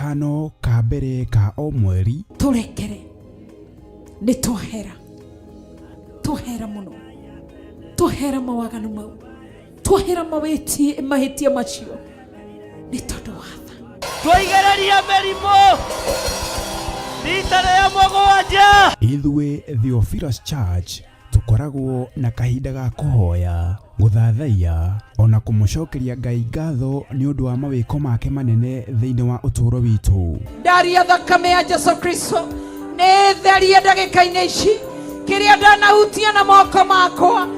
gatano ka mbere ka o mweri turekere ni twahera muno twahera mawaganu mau twahera mahitia macio ni tondu watha twigereria merimo rita ya mũgwanja. Ithuĩ Theophilus Church tukoragwo na kahinda ga kuhoya, guthathaiya ona kumucokeria Ngai ngatho ni undu wa mawiko make manene thiini wa uturo witu. Ndaria thakame ya Jesu Kristo ni theria ndagika-inĩ ici kiria ndanahutia na moko makwa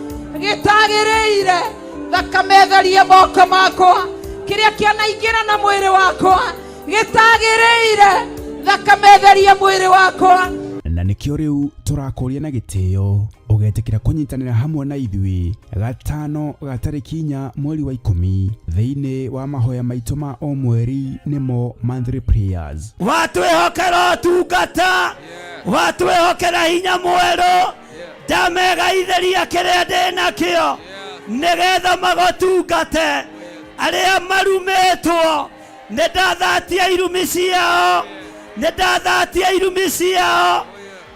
gitagireire thakame theria moko makwa kiria kianaingira na mwiri wakwa gitagireire thakame theria mwiri wakwa. Na nikio riu turakuria na gitio ugetikira kunyitanira hamwe na ithui gatano ga tariki 4 mweri wa 10 thiini wa mahoya maitu ma o mweri nimo monthly prayers. Watwihokera tungata watwihokera hinya mweru ndamegaithiria kiria ndina kio nigetha magotungate aria marumitwo nindathatia irumi ciao nindathatia irumi ciao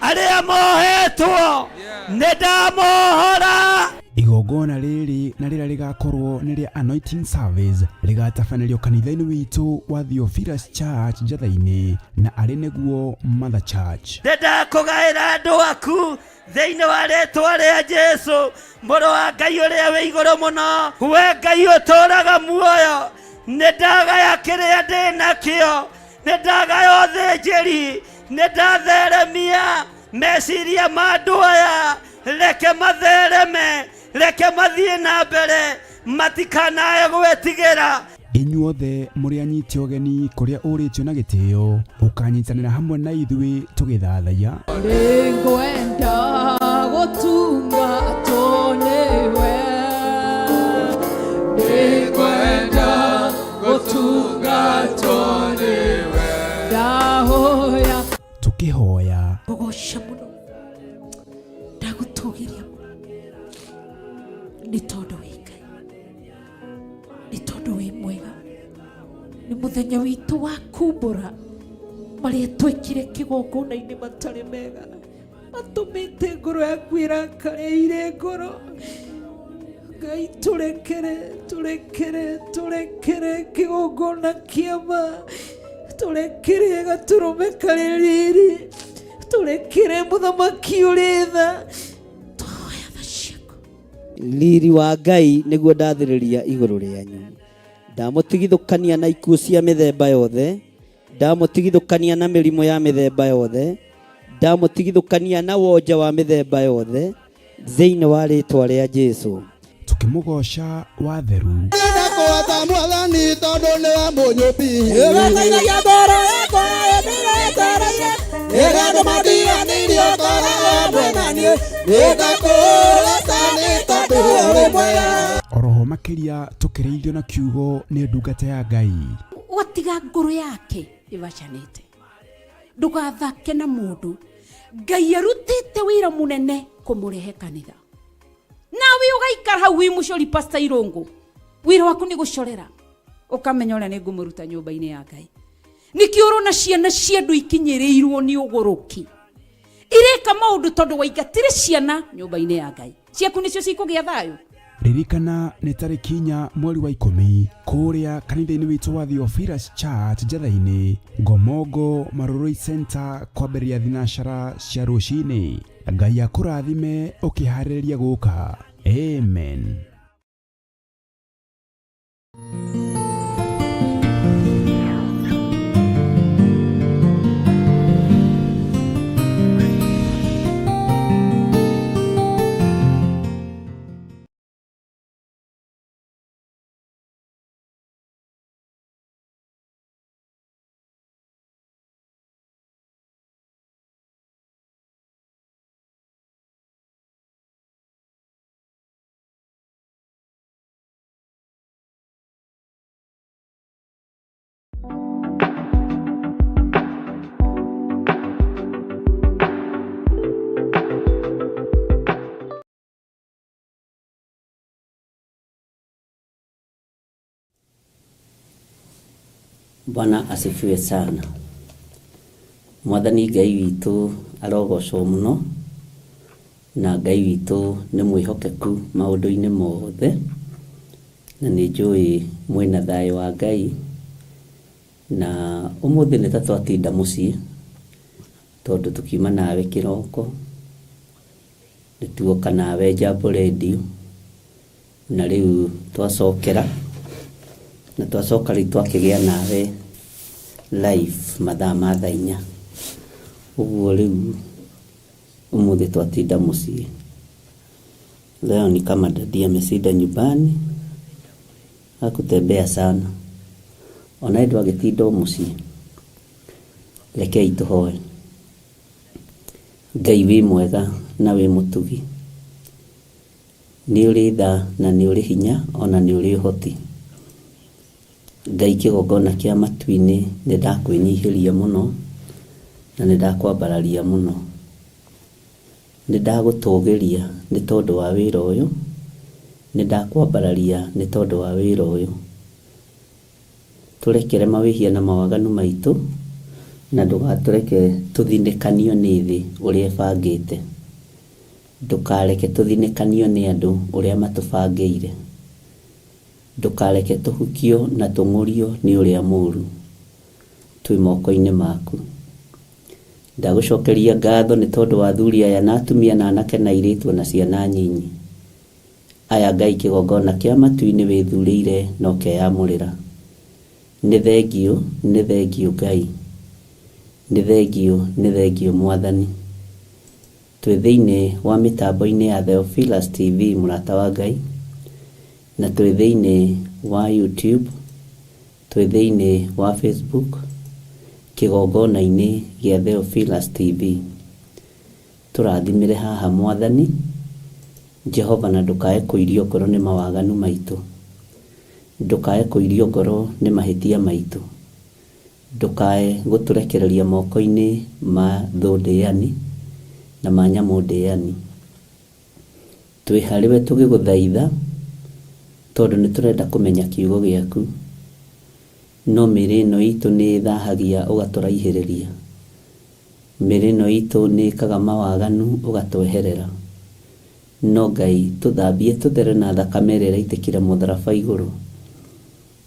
aria mohetwo nindamohora. Igongona riri na rira rigakorwo ni ria anointing service rigatabanĩrio kanitha-inĩ witu wa Theophilus Church Njathainĩ na ari niguo Mother Church. Ndakũgaĩra andũ aku thĩinĩ wa rĩtwa rĩa Jesu mũrũ wa Ngai ũrĩa wĩ igũrũ mũno, we Ngai ũtũũraga muoyo, nĩndagaya kĩrĩa ndĩ nakĩo, nĩndagaya ũthĩnjĩri, nĩndatheremia meciria ma andũ aya, reke mathereme, reke mathiĩ na mbere, matikanae gwĩtigĩra. Inyuothe muri anyiti ũgeni kũrĩa ũrĩtio na gĩtĩo ũkanyitanĩra hamwe na ithuĩ tũgĩthathaiya. Nĩngwenda gũtungatwo nĩwe, nĩngwenda gũtungatwo nĩwe, ndahoya tukihoya ũgoca mũno ndagũtũgĩria mũno nĩ tondũ wĩ Ngai, nĩ tondũ wĩ mwega, nĩ mũthenya witũ wa kumbũra marĩa twĩkire kĩgongona-inĩ matarĩ mega matũmĩte ngoro yaku ĩrakare irĩ ngoro. Ngai tũrekere kĩgongona kĩama, tũrekere gatũrũme karĩ riri, tũrekere mũthamaki ũrĩ tha, tũhoya tha ciaku. Riri wa Ngai nĩguo ndathĩrĩria igũrũ rĩanyu, ndamũtigithũkania na ikuũ cia mĩthemba yothe, ndamũtigithũkania na mĩrimũ ya mĩthemba yothe, ndamũtigithũkania na wonja wa mĩthemba yothe thĩinĩ wa rĩtwa rĩa Jesu. Tukimũgoca wa theru oroho makiria tukĩrĩithio na kiugo nĩ ndungata ya Ngai. Watiga ngoro yake ivacanĩte, ndugathake na mũndũ. Ngai arutĩte wĩra mũnene kũmũrehe kanitha, nawe ũgaikara hau wĩ mũcori Pastor Irũngũ, wĩra waku nĩ gũcorera, ũkamenya ũrĩa nĩ ngũmũruta nyũmba-inĩ ya Ngai. Nĩkĩo ũrona ciana cia andũ ikinyĩrĩirwo nĩ ũgũrũki ireka maũndũ tondũ waingatire ciana nyũmba-inĩ ya Ngai, ciaku nĩcio cikũgĩa thayũ. Ririkana nĩ tariki 4 mweri wa 10 kũrĩa kanitha-inĩ witũ wa Theophilus Church Njathainĩ, Ngomongo Maroroi Center, kwambĩrĩria thinacara cia rũcinĩ. Ngai akũrathime ũkĩharĩrĩria gũka. Amen. Bwana asifiwe sana. Mwathani Ngai witũ arogocwo mũno, na Ngai witũ nĩ mwĩhokeku maũndũ-inĩ mothe, na nĩ njũĩ mwĩna thayũ wa Ngai, na ũmũthĩ nĩ ta twatinda mũciĩ tondũ tukiuma nawe kĩroko, nĩ tuoka nawe Jambo Radio, na rĩu twacokera na twacoka rĩu twakĩgĩa nawe live mathaa ma thaa 4. Ũguo rĩu ũmũthĩ twatinda mũciĩ. Leo ni kama dadi ameshinda nyumbani, hakutembea sana. Ona ndu agĩtinda mũciĩ. Rekei tũhoe. Ngai wĩ mwega na wĩ mũtugi. Nĩ ũrĩ tha na nĩ ũrĩ hinya, ona nĩ ũrĩ ũhoti. Ngai kĩgongona kĩa matu-inĩ nĩ ndakwĩnyihĩria mũno, na nĩ ndakwambararia mũno. Nĩ ndagũtũgĩria nĩ tondũ wa wĩra ũyũ, nĩ ndakwambararia nĩ tondũ wa wĩra ũyũ. Tũrekere mawĩhia na mawaganu maitũ, na ndũgatũreke tũthinĩkanio nĩ thĩ ũrĩa ĩbangĩte. Ndũkareke tũthinĩkanio nĩ andũ ũrĩa matũbangĩire. Ndũkareke tũhukio na tũng'ũrio nĩ ũrĩa mũũru. Twĩ moko-inĩ maku. Ndagũcokeria ngatho nĩ tondũ wa athuri aya na atumia na anake na airĩtu na ciana nyinyi. Aya Ngai kĩgongona kĩa matu-inĩ wĩthurĩire na ũkeyamũrĩra. Nĩ thengio Ngai. Nĩ thengio Mwathani. Twĩ thĩinĩ wa mĩtambo-inĩ ya Theophilus TV mũrata wa Ngai, na twĩ thĩinĩ wa YouTube, twĩ thĩinĩ wa Facebook, kĩgongona-inĩ gĩa Theophilus TV. Tũrathimĩre haha Mwathani Jehova, na ndũkae kũirio ngoro nĩ mawaganu maitũ. Ndũkae kũirio ngoro nĩ mahĩtia maitũ. Ndũkae gũtũrekereria moko-inĩ ma thũ ndĩani na ma nyamũ ndĩani. Twĩ harĩwe tũgĩgũthaitha tondũ nĩ tũrenda kũmenya kiugo gĩaku. No mĩrĩ ĩno itũ nĩ ĩthahagia ũgatũraihĩrĩria. Mĩrĩ ĩno itũ nĩ ĩkaga mawaganu ũgatweherera. No Ngai, tũthambie tũthere na thakame ĩrĩa ĩraitĩkire mũtharaba igũrũ.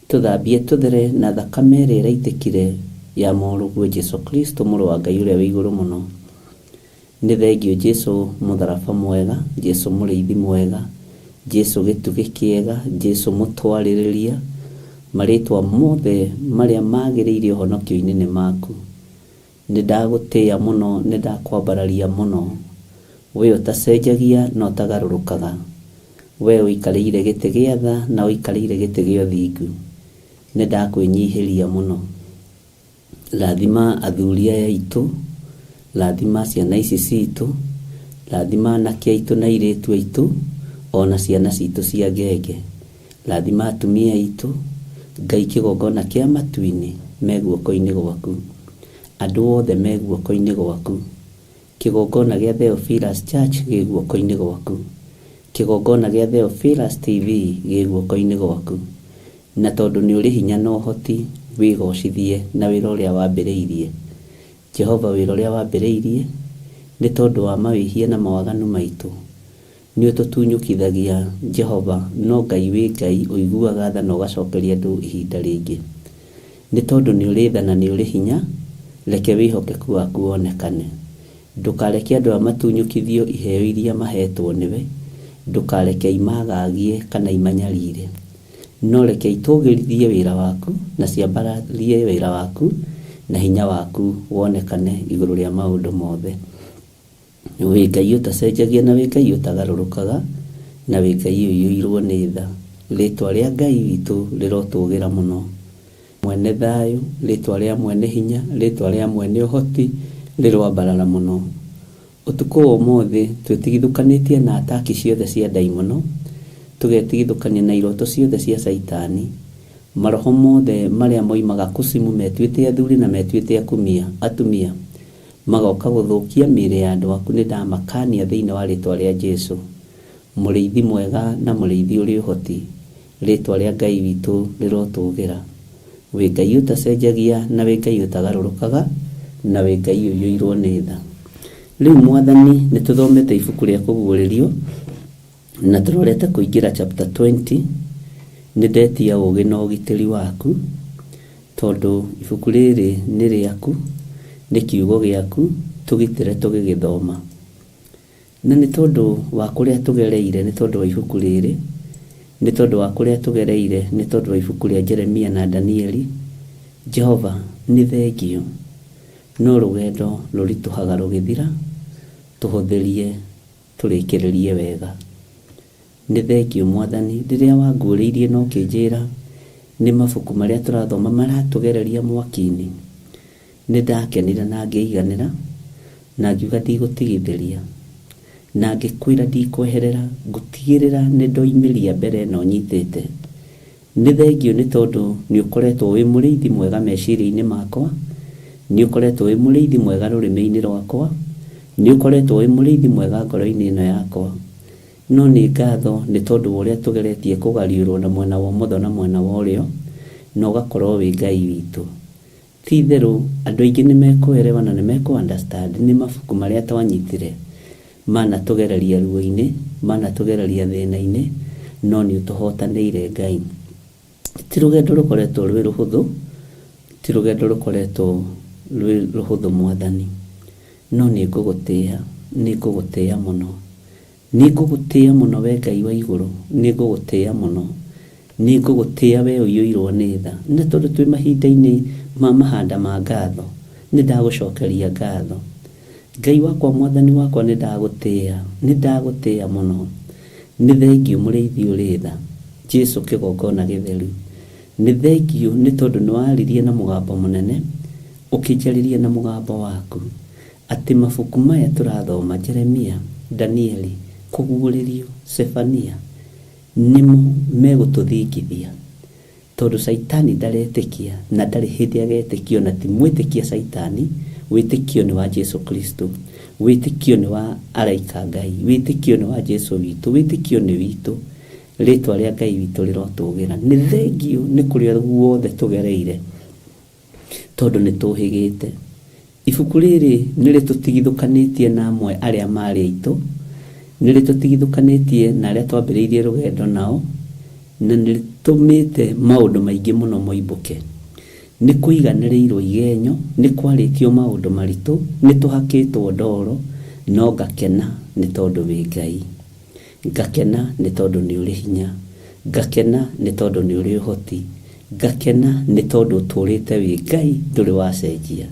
Tũthambie tũthere na thakame ĩrĩa ĩraitĩkire ya mũrũguo Jesũ Kristo, mũrũ wa Ngai ũrĩa wĩ igũrũ mũno. Nĩ thengio Jesũ mũtharaba mwega, Jesũ mũrĩithi mwega, Jesũ gĩtugĩ kĩega, Jesũ mũtwarĩrĩria. Marĩtwa mothe marĩa magĩrĩire ũhonokio-inĩ nĩ maku. Nĩ ndagũtĩĩa mũno, nĩ ndakwambararia mũno. We ũtacenjagia na ũtagarũrũkaga. We ũikarĩire gĩtĩ gĩa tha na ũikarĩire gĩtĩ gĩa ũthingu. Nĩ ndakwĩnyihĩria mũno. Rathima athuri aya aitũ, rathima ciana ici citũ, rathima anake aitũ na airĩtu aitũ, ona ciana citũ cia ngenge. Rathima atumia aitũ. Ngai kĩgongona kĩa matu-inĩ me guoko-inĩ gwaku. Andũ othe me guoko-inĩ gwaku. Kĩgongona gĩa Theophilus Church gĩ guoko-inĩ gwaku. Kĩgongona gĩa Theophilus TV gĩ guoko-inĩ gwaku. Na tondũ nĩ ũrĩ hinya na ũhoti, wĩgocithie na wĩra ũrĩa wambĩrĩirie. Jehova, wĩra ũrĩa wambĩrĩirie nĩ tondũ wa mawĩhia na mawaganu maitũ. Nĩ ũtũtunyũkithagia Jehova, no Ngai wĩ Ngai ũiguaga tha na ũgacokeria andũ ihinda rĩngĩ. Nĩ tondũ nĩ ũrĩ tha na nĩ ũrĩ hinya, reke wĩhokeku waku wonekane. Ndũkareke andũ matunyũkithio iheo iria mahetwo nĩwe. Ndũkareke imagagie kana imanyarire. No reke itũgĩrithie wĩra waku na ciambararie wĩra waku, na hinya waku wonekane igũrũ rĩa maũndũ mothe. Wĩ Ngai ũtacenjagia na wĩ Ngai ũtagarũrũkaga, na wĩ Ngai ũiyũirwo nĩ tha. Rĩtwa rĩa Ngai witũ rĩrotũgĩra mũno. Mwene thayũ, rĩtwa rĩa mwene hinya, rĩtwa rĩa mwene ũhoti rĩrwambarara mũno. Ũtukũ ũmũthĩ twĩtigithũkanĩtie na ataki ciothe cia ndaimono, tũgetigithũkania na iroto ciothe cia Saitani. Maroho mothe marĩa moimaga kusimu metuĩte athuri na metuĩte atumia, magoka gũthũkia mĩĩrĩ ya andũ aku, nĩ ndamakania thĩinĩ wa rĩtwa rĩa Jesũ. Mũrĩithi mwega na mũrĩithi ũrĩ ũhoti, rĩtwa rĩa Ngai witũ rĩrotũgĩra. wĩ Ngai ũtacenjagia na wĩ Ngai ũtagarũrũkaga na wĩ Ngai ũiyũirwo nĩ tha. Rĩu Mwathani nĩ tũthomete ibuku rĩa kũguũrĩrio na tũrorete kũingĩra chapter 20. Nĩ ndetia ũũgĩ na ũgitĩri waku, tondũ ibuku rĩrĩ nĩ rĩaku, nĩ kiugo gĩaku, tũgitĩre tũgĩgĩthoma. Na nĩ tondũ wa kũrĩa tũgereire, nĩ tondũ wa ibuku rĩrĩ, nĩ tondũ wa kũrĩa tũgereire, nĩ tondũ wa ibuku rĩa Jeremia na Danieli. Jehova nĩ thengio, no rũgendo rũritũhaga rũgĩthira, tũhũthĩrie tũrĩkĩrĩrie wega. Nĩ thengio Mwathani rĩrĩa wanguũrĩirie na ũkĩnjĩra nĩ mabuku marĩa tũrathoma maratũgereria mwaki-inĩ. Nĩ ndakenire na ngĩiganĩra na ngiuga ndigũtigithĩria, na ngĩkwĩra ndikweherera, ngũtigĩrĩra nĩ ndoimĩria mbere no nyitĩte. Nĩ thengio nĩ tondũ nĩ ũkoretwo wĩ mũrĩithi mwega meciria-inĩ makwa, nĩ ũkoretwo wĩ mũrĩithi mwega rũrĩmĩ-inĩ rwakwa, nĩ ũkoretwo wĩ mũrĩithi mwega ngoro-inĩ ĩno yakwa. No nĩ ngatho nĩ tondũ wa ũrĩa tũgeretie kũgariũrwo na mwena wa ũmotho na mwena wa ũrĩo, na ũgakorwo wĩ Ngai witũ. Ti itherũ andũ aingĩ nĩ mekũerewa na nĩ mekũ-understand nĩ mabuku marĩa twanyitire manatũgereria ruo-inĩ, manatũgereria thĩna-inĩ, no nĩ ũtũhotanĩire Ngai. Ti rũgendo rũkoretwo rwĩ rũhũthũ, ti rũgendo rũkoretwo rwĩ rũhũthũ Mwathani, no nĩ ngũgũtĩĩa, nĩ ngũgũtĩĩa mũno, nĩ ngũgũtĩĩa mũno we Ngai wa igũrũ, nĩ ngũgũtĩĩa mũno, nĩ ngũgũtĩĩa we ũiyũirwo nĩ tha. Nĩ tondũ twĩ mahinda-inĩ ma mahanda ma ngatho, nĩ ndagũcokeria ngatho. Ngai wakwa Mwathani wakwa nĩ ndagũtĩĩa, nĩ ndagũtĩĩa mũno. Nĩ thengio mũrĩithi ũrĩ tha, Jesu kĩgongona gĩtheru. Nĩ thengio nĩ tondũ nĩ waririe na mũgambo mũnene, ũkĩnjarĩria na mũgambo waku, atĩ mabuku maya tũrathoma Jeremia, Danieli, kũguũrĩrio, Sefania, nĩmo megũtũthingithia. Tondũ Saitani ndaretĩkia na ndarĩ hĩndĩ agetĩkio, na ti mwĩtĩkia Saitani, wĩtĩkio nĩ wa Jesu Kristo, wĩtĩkio nĩ wa araika Ngai, wĩtĩkio nĩ wa Jesu witũ, wĩtĩkio nĩ witũ, rĩtwa rĩa Ngai witũ rĩrotũgĩra. Nĩ thengio nĩ kũrĩa guothe tũgereire, tondũ nĩ tũhĩgĩte. Ibuku rĩrĩ nĩ rĩtũtigithũkanĩtie na amwe arĩa marĩ aitũ, nĩ rĩtũtigithũkanĩtie na arĩa twambĩrĩirie rũgendo nao, na nĩ rĩtũmĩte maũndũ maingĩ mũno moimbũke. Nĩ kũiganĩrĩirwo igenyo, nĩ kwarĩtio maũndũ maritũ, nĩ tũhakĩtwo ndoro, no ngakena nĩ tondũ wĩ Ngai, ngakena nĩ tondũ nĩ ũrĩ hinya, ngakena nĩ tondũ nĩ ũrĩ ũhoti, ngakena nĩ tondũ ũtũrĩte wĩ Ngai, ndũrĩ wacenjia.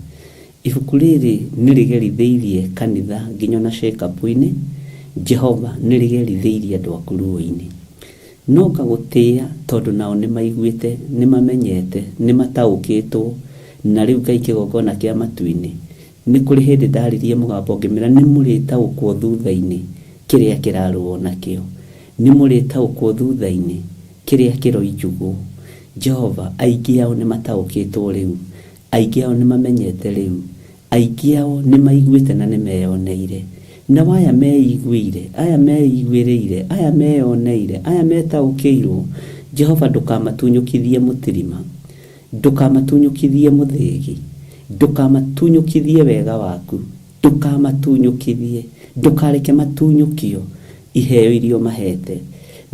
Ibuku rĩrĩ nĩ rĩgerithĩirie kanitha nginya na shake-up-inĩ. Jehova nĩ rĩgerithĩirie andũ aku ruo-inĩ, no ngagũtĩĩa tondũ nao nĩ maiguĩte, nĩ mamenyete, nĩ mataũkĩtwo, na rĩu Ngai kĩgongona kĩa matu-inĩ. Nĩ kũrĩ hĩndĩ ndaririe mũgambo ngĩmera nĩ mũrĩtaũkwo thutha-inĩ kĩrĩa kĩrarũo nakĩo, nĩ mũrĩtaũkwo thutha-inĩ kĩrĩa kĩroi njugũ. Jehova, aingĩ ao nĩ mataũkĩtwo rĩu, aingĩ ao nĩ mamenyete rĩu, aingĩ ao nĩ maiguĩte na nĩ meyoneire. Na aya meiguĩire, aya meiguĩrĩire, aya meyoneire, aya metaũkĩirwo, Jehova ndũkamatunyũkithie mũtirima, ndũkamatunyũkithie mũthĩgi, ndũkamatunyũkithie wega waku, ndũkamatunyũkithie, ndũkareke matunyũkio iheo irio mahete.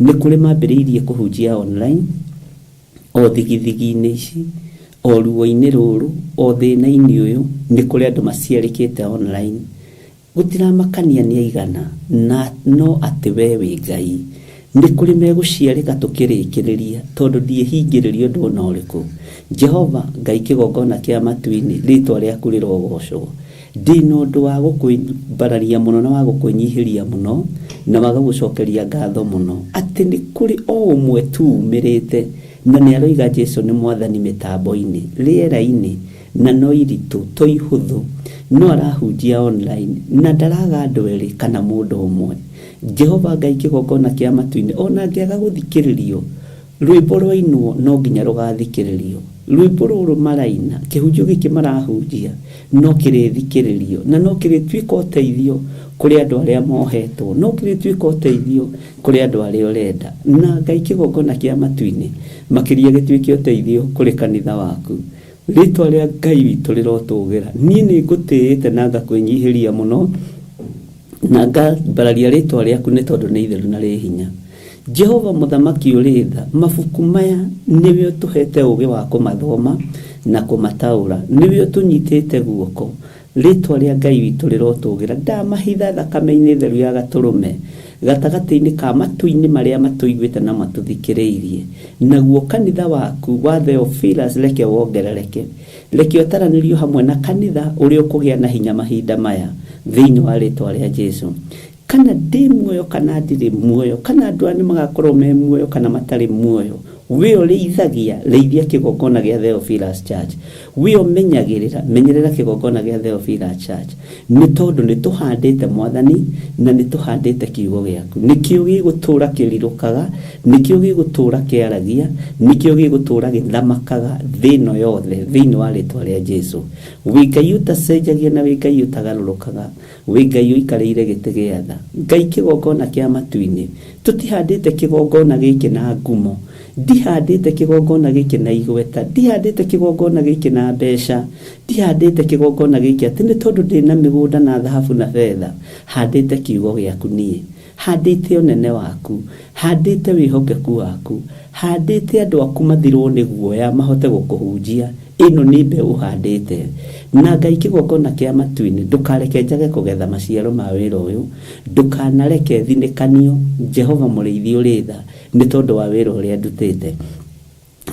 Nĩ kũrĩ mambĩrĩirie kũhunjia online, o thigithigi-inĩ ici, o ruo-inĩ rũrũ, o thĩna-inĩ ũyũ, nĩ kũrĩ andũ maciarĩkĩte online. Gũtiramakania nĩ aigana, na no atĩ we wĩ Ngai. Nĩ kũrĩ megũciarĩka tũkĩrĩkĩrĩria, tondũ ndiĩhingĩrĩrio ũndũ ona ũrĩkũ. Jehova, Ngai kĩgongona kĩa matu-inĩ, rĩtwa rĩaku rĩrogocwo. Ndĩna ũndũ wa gũkwĩmbararia mũno na wa gũkwĩnyihĩria mũno, na wa gũgũcokeria ngatho mũno, atĩ nĩ kũrĩ o ũmwe tu umĩrĩte, na nĩ aroiga Jesu nĩ Mwathani mĩtambo-inĩ, rĩera-inĩ, na no iritũ, to ihũthũ, no arahunjia online, na ndaraga andũ erĩ kana mũndũ ũmwe. Jehova, Ngai kĩgongona kĩa matu-inĩ, ona angĩaga gũthikĩrĩrio, rwĩmbo rwainwo no nginya rũgathikĩrĩrio, rwimbo rũrũ maraina kĩhunjio gĩkĩ marahunjia no kĩrĩthikĩrĩrio na no kĩrĩtuĩka ũteithio kũrĩ andũ arĩa mohetwo, no kĩrĩtuĩka ũteithio kũrĩ andũ arĩa ũrenda, na Ngai kĩgongona kĩa matu-inĩ makĩria gĩtuĩke ũteithio kũrĩ kanitha waku. Rĩtwa rĩa Ngai witũ rĩrotũgĩra. Niĩ nĩ ngũtĩĩte na ngakwĩnyihĩria mũno na ngambararia rĩtwa rĩaku nĩ tondũ nĩ itheru na rĩ hinya. Jehova mũthamaki ũrĩ tha, mabuku maya nĩwe ũtũhete ũũgĩ wa kũmathoma na kũmataũra, nĩwe ũtũnyitĩte guoko. Rĩtwa rĩa Ngai witũ rĩrotũgĩra. Ndamahitha thakame-inĩ theru ya Gatũrũme gatagatĩ-inĩ ka matu-inĩ marĩa matũiguĩte na matũthikĩrĩirie. Naguo kanitha waku wa Theophilus reke wongerereke, reke ũtaranĩrio hamwe na kanitha ũrĩa ũkũgĩa na hinya mahinda maya thĩinĩ wa rĩtwa rĩa Jesũ. Kana ndĩ muoyo kana ndirĩ muoyo, kana andũ nĩ magakorwo me muoyo kana matarĩ muoyo, we ũrĩithagia kĩgongona gĩa Theophilus Church, we menyerera kĩgongona gĩa Theophilus Church, nĩ tondũ nĩ tũhandĩte Mwathani na nĩ tũhandĩte kiugo gĩaku. Nĩkĩo gĩgũtũũra kĩrirũkaga, nĩkĩo gĩgũtũũra kĩaragia, nĩkĩo gĩgũtũũra gĩthamakaga thĩno yothe thĩinĩ wa rĩtwa rĩa Jesũ. Wĩ Ngai ũtacenjagia na wĩ Ngai ũtagarũrũkaga, wĩ Ngai ũikarĩire gĩtĩ gĩa tha. Ngai kĩgongona kĩa matu-inĩ, tũtihandĩte kĩgongona gĩkĩ na ngumo, ndihandĩte kĩgongona gĩkĩ na igweta, ndihandĩte kĩgongona gĩkĩ na mbeca, ndihandĩte kĩgongona gĩkĩ atĩ nĩ tondũ ndĩ na mĩgũnda na thahabu na betha. Handĩte kiugo gĩaku niĩ, handĩte ũnene waku, handĩte wĩhokeku waku, handĩte andũ aku mathirwo nĩ guoya mahote gũkũhunjia. Ĩno nĩ mbeũ handĩte. Na Ngai kĩgongona kĩa matu-inĩ, ndũkareke njage kũgetha maciaro ma wĩra ũyũ, ndũkanareke thinĩkanio. Jehova mũrĩithi ũrĩ tha, nĩ tondũ wa wĩra ũrĩa ndutĩte,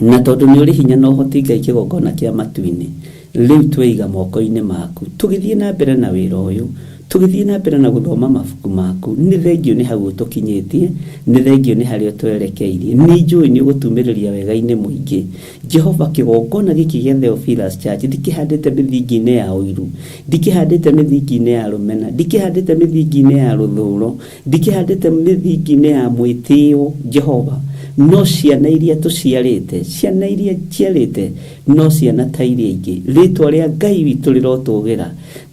na tondũ nĩ ũrĩ hinya na ũhoti Ngai kĩgongona kĩa matu-inĩ. Rĩu tweiga moko-inĩ maku, tũgĩthiĩ na mbere na wĩra ũyũ, tũgĩthiĩ na mbere na gũthoma mabuku maku. Nĩ thengio nĩ hau ũtũkinyĩtie, nĩ thengio nĩ harĩa twerekeirie. Nĩ njũĩ nĩ ũgũtumĩrĩria wega-inĩ mũingĩ. Jehova kĩgongona gĩkĩ gĩa Theophilus Church ndikĩhandĩte mĩthingi-inĩ ya ũiru, ndikĩhandĩte mĩthingi-inĩ ya rũmena, ndikĩhandĩte mĩthingi-inĩ ya rũthũũro, ndikĩhandĩte mĩthingi-inĩ ya mwĩtĩo. Jehova, no ciana iria tũciarĩte, ciana iria njiarĩte no ciana ta iria ingĩ. Rĩtwa rĩa Ngai witũ rĩrotũgĩra,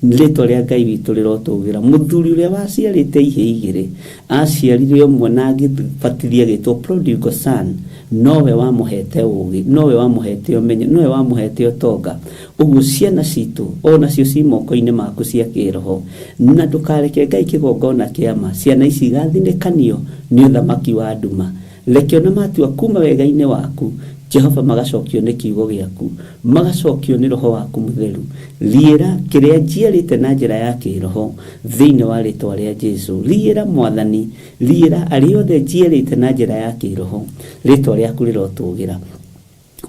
rĩtwa rĩa Ngai witũ rĩrotũgĩra. Mũthuri ũrĩa waciarĩte ihĩ igĩrĩ aciarire ũmwe na agĩbatithia gĩtwo prodigal son, nowe wamũhete ũũgĩ, nowe wamũhete ũmenyo, nowe wamũhete ũtonga. Ũguo ciana citũ onacio ci moko-inĩ maku cia kĩroho, na ndũkareke Ngai kĩgongona kĩama ciana ici igathinĩkanio nĩ ũthamaki wa nduma. Reke ona matua kuma wega-inĩ waku Jehova magacokio nĩ kiugo gĩaku, magacokio nĩ roho waku mũtheru. Riĩra kĩrĩa njiarĩte na njĩra ya kĩroho thĩinĩ wa rĩtwa rĩa Jesũ. Riĩra Mwathani, riĩra arĩa othe njiarĩte na njĩra ya kĩroho, rĩtwa rĩaku rĩrotũgĩra.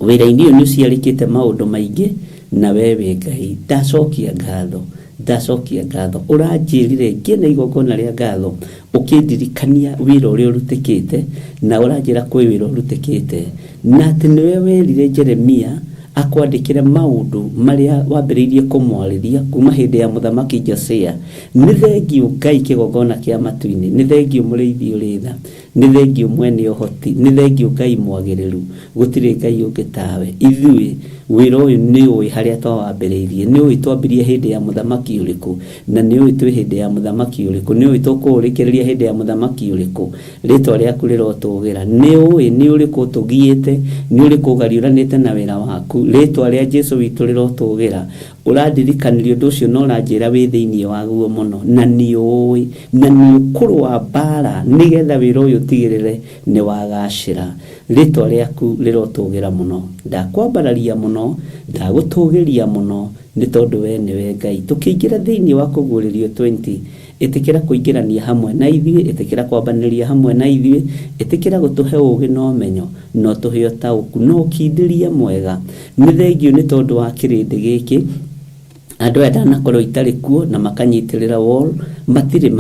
Wĩra-inĩ ũyũ nĩ ũciarĩkĩte maũndũ maingĩ, na we wĩ Ngai. Ndacokia ngatho, ndacokia ngatho. Ũranjĩrire ngĩe na igongona rĩa ngatho, ũkĩndirikania wĩra ũrĩa ũrutĩkĩte, na ũranjĩra kwĩ wĩra ũrutĩkĩte, na atĩ nĩwe werire Jeremia akwandĩkĩre maũndũ marĩa wambĩrĩirie kũmwarĩria kuma hĩndĩ ya mũthamaki Josia. Nĩ thengio Ngai kĩgongona kĩa matu-inĩ, nĩ thengio mũrĩithi ũrĩ tha, nĩ thengio mwene ũhoti, nĩ thengio Ngai mwagĩrĩru, gũtirĩ Ngai ũngĩ tawe. Ithuĩ wĩra ũyũ nĩ ũĩ harĩa twawambĩrĩirie, nĩ ũĩ twambirie hĩndĩ ya mũthamaki ũrĩkũ, na nĩ ũĩ twĩ hĩndĩ ya mũthamaki ũrĩkũ, nĩ ũĩ tũkũũrĩkĩrĩria hĩndĩ ya mũthamaki ũrĩkũ. Rĩtwa rĩaku rĩrotũgĩra. Nĩ ũĩ nĩ ũrĩkũ tũgiĩte, nĩ ũrĩkũ ũgariũranĩte na wĩra waku. Rĩtwa rĩa Jesũ witũ rĩrotũgĩra. Ũrandirikanirie ũndũ ũcio na ũranjĩra wĩ thĩinĩ waguo mũno, na nĩ ũĩ, na nĩ ũkũrũa mbara nĩgetha wĩra ũyũ ũtigĩrĩre nĩ wagacĩra. Rĩtwa rĩaku rĩrotũgĩra mũno. Ndakwambararia mũno, ndagũtũgĩria mũno, nĩ tondũ we nĩwe Ngai. Tũkĩingĩra thĩinĩ wa kũguũrĩrio 20, ĩtĩkĩra kũingĩrania hamwe na ithuĩ, ĩtĩkĩra kwambanĩria hamwe na ithuĩ, ĩtĩkĩra gũtũhe ũũgĩ na ũmenyo, no tũhe ũtaũku, no ũkindĩria mwega. Nĩ thengio nĩ tondũ wa kĩrĩndĩ gĩkĩ, andũ aya ndanakorwo itarĩ kuo na makanyitĩrĩra wall, matirĩ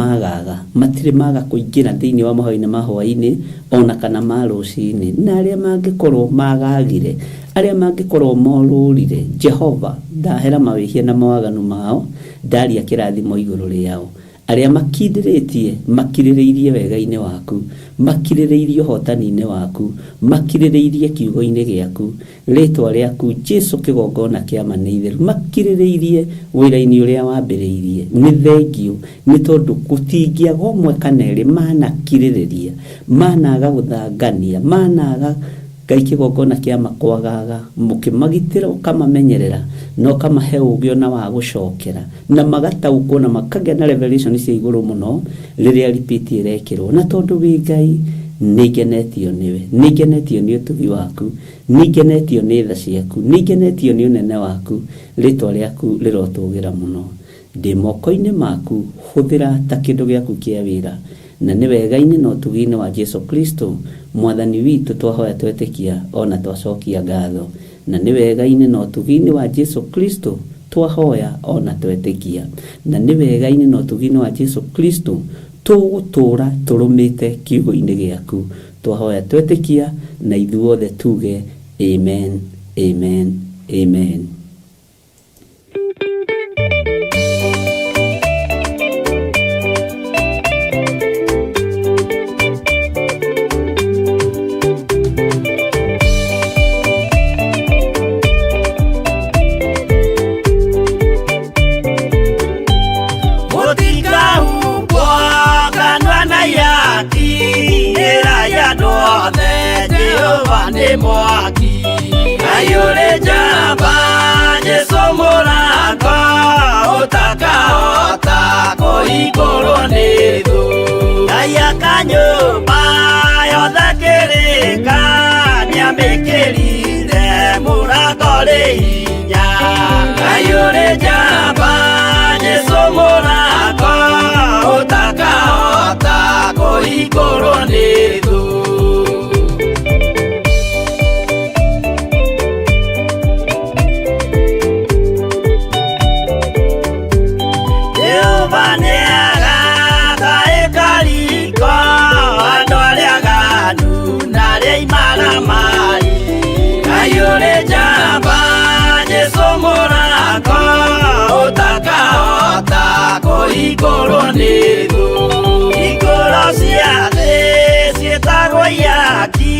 maga kũingĩra thĩinĩ wa mahoya-inĩ ma hwaĩ-inĩ ona kana ma rũcinĩ. Na arĩa mangĩkorwo magagire, arĩa mangĩkorwo morũrire, Jehova ndahera mawĩhia na mawaganu mao, ndaria kĩrathimo igũrũ rĩao. aria makirĩrĩirie wega-inĩ waku, makirĩrĩirie ũhotani-inĩ waku, makirĩrĩirie kiugo-inĩ gĩaku, rĩtwa rĩaku Jesu kĩgongona kĩa ma nĩ itheru, makirĩrĩirie wĩra-inĩ ũrĩa wambĩrĩirie. Nĩ thengio nĩ tondũ gũtingĩaga ũmwe kana erĩ manakirĩrĩria, managa gũthangania, managa Ngai kĩgongona kĩa makwagaga, mũkĩmagitĩra ũkamamenyerera na ũkamahe ũgĩ na wa gũcokera, na magataũkwo na makagĩa na revelation cia igũrũ mũno rĩrĩa repeat ĩrekĩrwo. Na tondũ wĩ Ngai nĩngenetio nĩwe, nĩngenetio nĩ ũtugi waku, nĩngenetio nĩ tha ciaku, nĩngenetio nĩ ũnene waku, rĩtwa rĩaku rĩrotũgĩra mũno. Ndĩ moko-inĩ maku, hũthĩra ta kĩndũ gĩaku kĩa wĩra, na nĩ wega-inĩ na ũtugi-inĩ wa Jesu Kristo mwathani witũ twahoya twetĩkia ona twacokia ngatho. Na nĩ wega-inĩ na ũtugi-inĩ wa Jesu Kristo twahoya ona twetĩkia, na nĩ wega-inĩ na ũtugi-inĩ wa Jesu Kristo tũgũtũra tũrũmĩte kiugo-inĩ gĩaku, twahoya twetĩkia na ithuothe tuge amen, amen, amen. Mwaki ayore jamba Jesu mũrango ũtakahota kũhingũrwo nĩ thũ. Ngai akanyũmba yothe kĩrĩka nĩamĩkĩrire mũrango rĩ hinya. Ayore jamba Jesu mũrango ũtakahota kũhingũrwo nĩ thũ. Igoro nĩ thũ, igoro cia thĩ ciĩtagwo yaki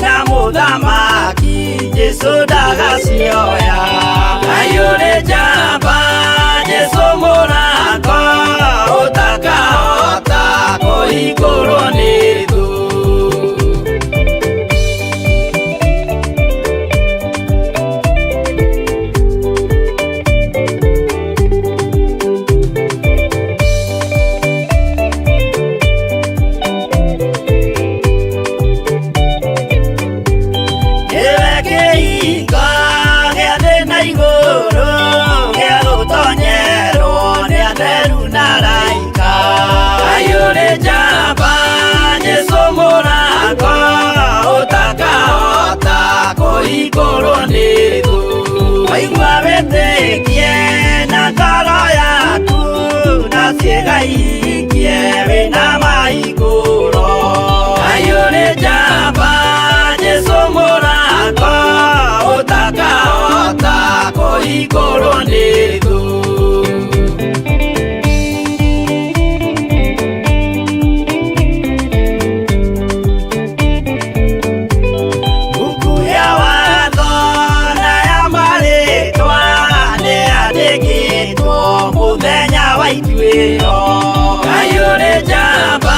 na mũthamaki Jesu ndagacioya. Ayũrĩ njamba Jesu mũrango ũtakahota kũhingũrwo nĩ thũ. Igoro nĩ thũ, waigua wĩtĩkie na ngoro yaku na ciĩga ikie wĩna mahingũro. Ayũrĩ njamba Jesu mũrango ũtakahota kũhingũrwo nĩ thũ. Ayũrĩ njamba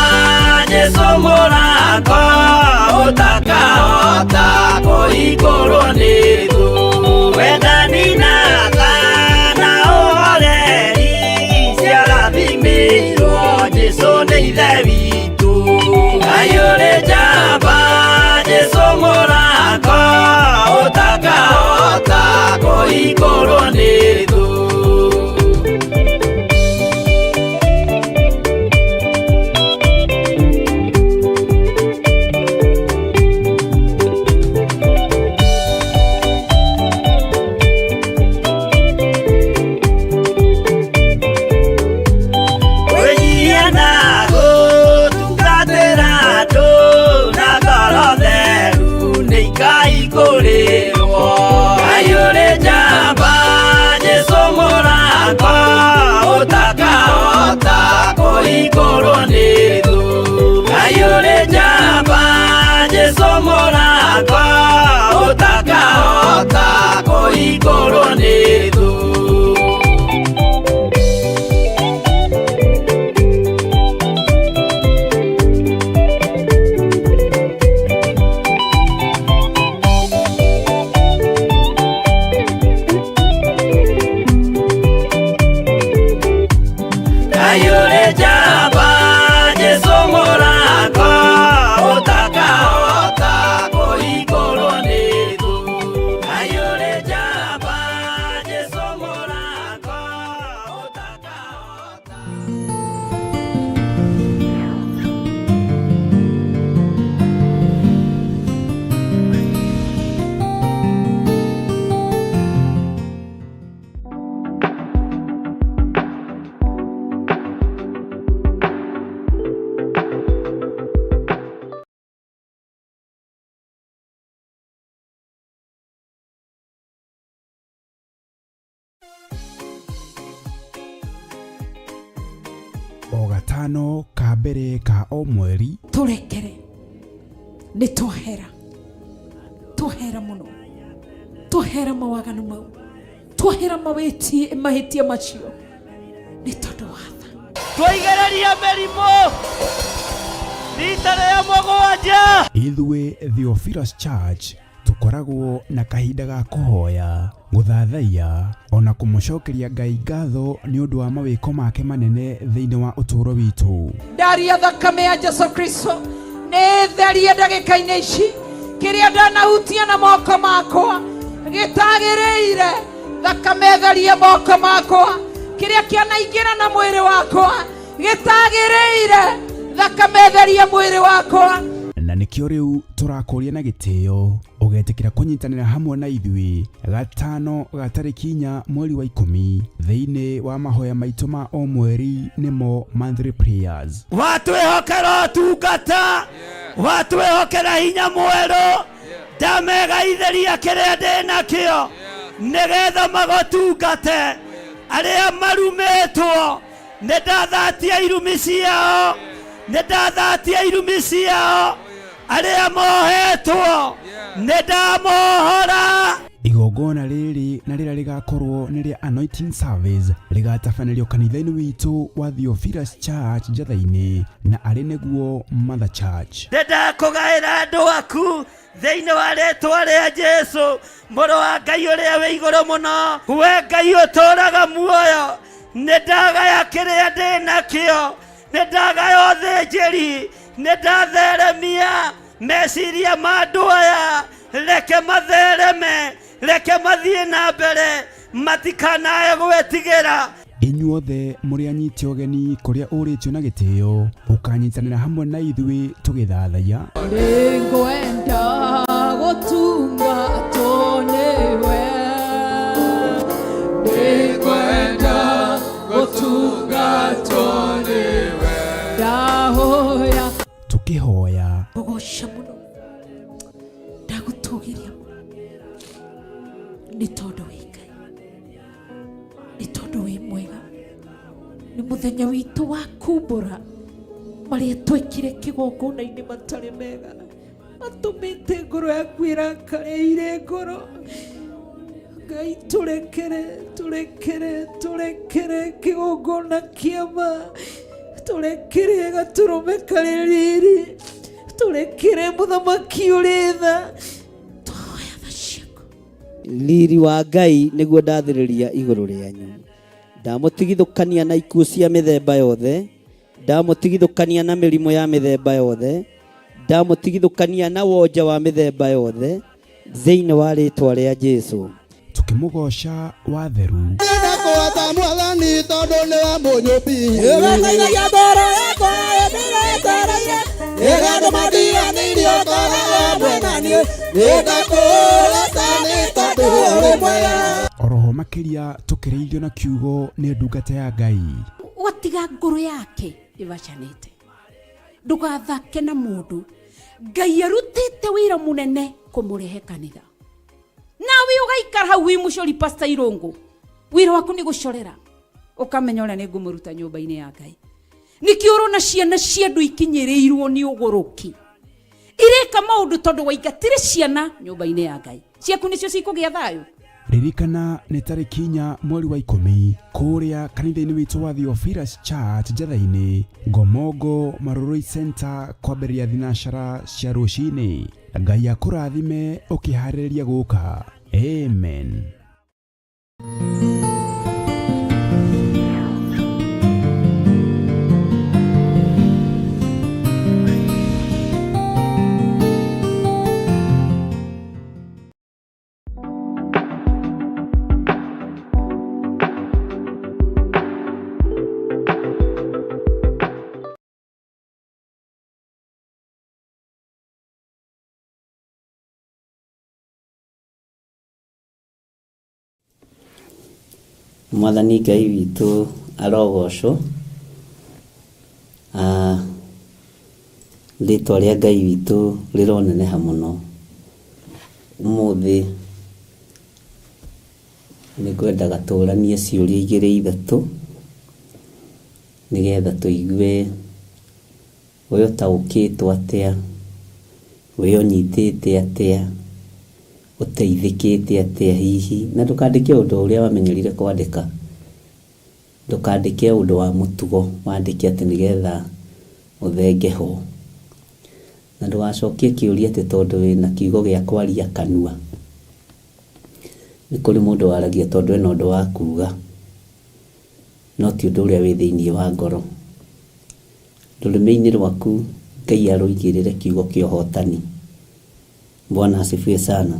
Jesu mũrango ũtakahota kũhingũrwo nĩ thũ. Wendani na tha kũhingũrwo nĩ thũ. Ngai ũrĩ njamba, Jesũ mũrango, ũtakahota kũhingũrwo nĩ thũ. O gatano ka mbere ka o mweri turekere nĩ twahera mũno, twahera mawaganu mau, twahera mahĩtia macio nĩ tondũ wa tha. Twaigĩrĩria mĩrimũ rita rĩa mũgwanja. Ithuĩ Theophilus Church tukoragwo na kahinda ga kũhoya, gũthathaiya ona kũmũcokeria Ngai ngatho nĩ ũndũ wa mawĩko make manene thĩinĩ wa ũtũũro witũ. Ndaria thakame ya Jesũ Kristo nĩ therie ndagĩka-inĩ ici, kĩrĩa ndanahutia na moko makwa gĩtagĩrĩire. Thakame therie moko makwa, kĩrĩa kĩanaingĩra na mwĩrĩ wakwa gĩtagĩrĩire. Thakame therie mwĩrĩ wakwa. Na nĩkĩo rĩu tũrakũria na gĩtĩo ũgetĩkĩra kũnyitanĩra hamwe na ithuĩ gatano ga tarĩki 4 mweri wa 10 thĩinĩ wa mahoya maitũ ma o mweri, nĩmo monthly prayers. Watwĩhokera ũtungata, watwĩhokera hinya mwerũ, ndamegaithĩria kĩrĩa ndĩ nakĩo nĩgetha magũtungate. Arĩa marumĩtwo nĩndathatia irumi ciao, nĩndathatia irumi ciao. Arĩa mohetwo nĩndamohora. Igongona rĩrĩ na rĩrĩa rĩgakorwo nĩ rĩa anointing service rĩgatabanĩrio kanitha-inĩ witũ wa Theophilus Church Njatha-inĩ, na arĩ nĩguo Mother Church. Ndĩndakũgaĩra andũ aku thĩinĩ wa rĩĩtwa rĩa Jesũ, mũrũ wa Ngai ũrĩa wĩ igũrũ mũno. We Ngai ũtũũraga muoyo, nĩndagaya kĩrĩa ndĩ nakĩo, nĩndagaya ũthĩnjĩri, nĩndatheremia meciria ma andũ aya. Reke mathereme, reke mathiĩ na mbere, matikanae gwĩtigĩra. Inyuothe mũrĩ anyiti ũgeni kũrĩa ũrĩtio na gĩtĩo, ũkanyitanĩra hamwe na ithuĩ tũgĩthathaiya. Nĩngwenda gũtungatwo nĩwe, nĩngwenda gũtungatwo nĩwe. Ndahoya Tũkĩhoya ũgoca mũno, ndagũtũgĩria nĩ tondũ wĩ Ngai, nĩ tondũ wĩ mwega. Nĩ mũthenya witũ wa kumbũra marĩa twekire kĩgongona-inĩ matarĩ mega, atũmĩte ngoro yaku ĩrakare irĩ ngoro. Ngai tũrekere kĩgongona kĩama, tũrekere gatũrũme karĩ riri, tũrekere mũthamaki ũrĩ tha. Tũhoya tha ciaku. Riri wa Ngai nĩguo ndathĩrĩria igũrũ rĩanyu. Ndamũtigithũkania na ikuũ cia mĩthemba yothe, ndamũtigithũkania na mĩrimũ ya mĩthemba yothe, ndamũtigithũkania na wonja wa mĩthemba yothe thĩinĩ wa rĩĩtwa rĩa Jesũ. Tukĩmũgoca watheru. Ndakũhota Mwathani tondũ nĩwe mũnyũmbi. Oroho makĩria tũkĩrĩithio na kiugo nĩ ndungata ya Ngai. Watiga ngoro yake ĩbacanĩte, ndũgathake na mũndũ. Ngai arutĩte wĩra mũnene kũmũrehe kanitha, nawe ũgaikara hau wĩ mũcori Pastor Irũngũ. Wĩra waku nĩ gũcorera, ũkamenya ũrĩa nĩ ngũmũruta nyũmba-inĩ ya Ngai. nikio urona ciana cia andu ikinyirirwo ni uguruki ireka maundu tondu waigatire ciana nyumba-ini ya Ngai ciaku nicio cikugia thayo. Ririkana nĩ tarĩki 4 mweri wa 10 kũrĩa kanitha-inĩ witũ wa Theophilus Church Njatha-inĩ Ngomongo Maroroi Center kwambĩrĩria thinacara cia rũcinĩ. Ngai akũrathime ũkĩharĩrĩria gũka. Amen. Mwathani Ngai witũ arogocwo. Rĩtwa rĩa Ngai witũ rĩroneneha mũno. Ũmũthĩ nĩngwenda gatũranie ciũria igĩrĩ ithatũ nĩgetha tũigue we ũtaũkĩtwo atĩa, we ũnyitĩte atĩa, ũteithĩkĩte atĩa hihi. Na ndũkandĩke ũndũ ũrĩa wamenyerire kwandĩka, ndũkandĩke ũndũ wa mũtugo, wandĩke atĩ nĩgetha ũthenge ho. Na ndũgacokie kĩũria atĩ tondũ wĩna kiugo gĩa kwaria kanua. Nĩ kũrĩ mũndũ waragia tondũ ena ũndũ wa kuuga, no ti ũndũ ũrĩa wĩ thĩinĩ wa ngoro. Rũrĩmĩ-inĩ rwaku Ngai arũigĩrĩre kiugo kĩa ũhotani. Bwana asifiwe sana.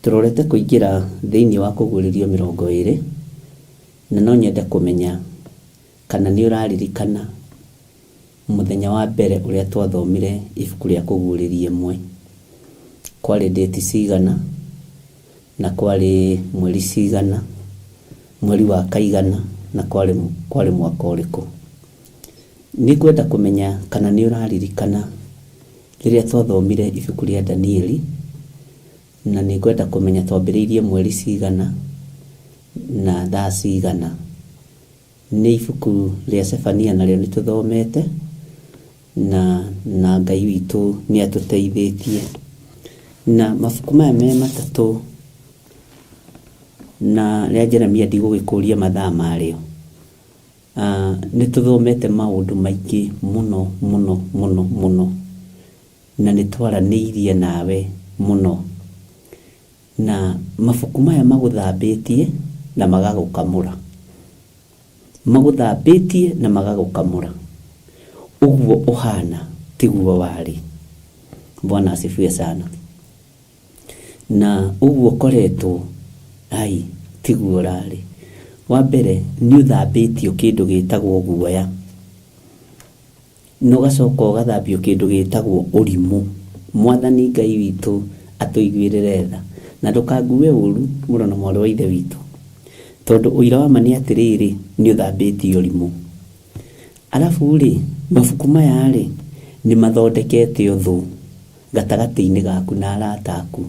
Tũrorete kũingĩra thĩinĩ wa Kũguũrĩrio 20 na no nyende kũmenya kana nĩ ũraririkana mũthenya wa mbere ũrĩa twathomire ibuku rĩa Kũguũrĩrio 1. Kwarĩ date cigana na kwarĩ mweri cigana, mweri wa kaigana na kwarĩ mwaka ũrĩkũ. Nĩngwenda kũmenya kana nĩ ũraririkana rĩrĩa twathomire ibuku rĩa Danieli, na nĩngwenda kũmenya twambĩrĩirie mweri cigana na thaa cigana. Nĩ ibuku rĩa Sefania narĩo nĩtũthomete na Ngai witũ nĩ atũteithĩtie. Na mabuku maya me matatũ na rĩa Jeremia ndigũgĩkũria mathaa marĩo. Nĩtũthomete maũndũ maingĩ mũno mũno mũno mũno na nĩtwaranĩirie nawe mũno. Na mabuku maya magũthambĩtie na magagũkamũra, magũthambĩtie na magagũkamũra. Ũguo ũhana tiguo warĩ. Bwana asifiwe sana. Na ũguo koretwo tiguo rarĩ. Wa mbere nĩ ũthambĩtio kĩndũ gĩtagwo guoya, no gacoka ũgathambio kĩndũ gĩtagwo ũrimũ. Mwathani Ngai witũ atũiguĩrĩre tha na ndũkangue ũru mũno na mwarĩ wa ithe witũ, tondũ ũira wa ma nĩ atĩrĩrĩ, nĩ ũthambĩtio ũrimũ. Alafu mabuku maya nĩ mathondekete ũthũ gatagatĩ-inĩ gaku na arata aku,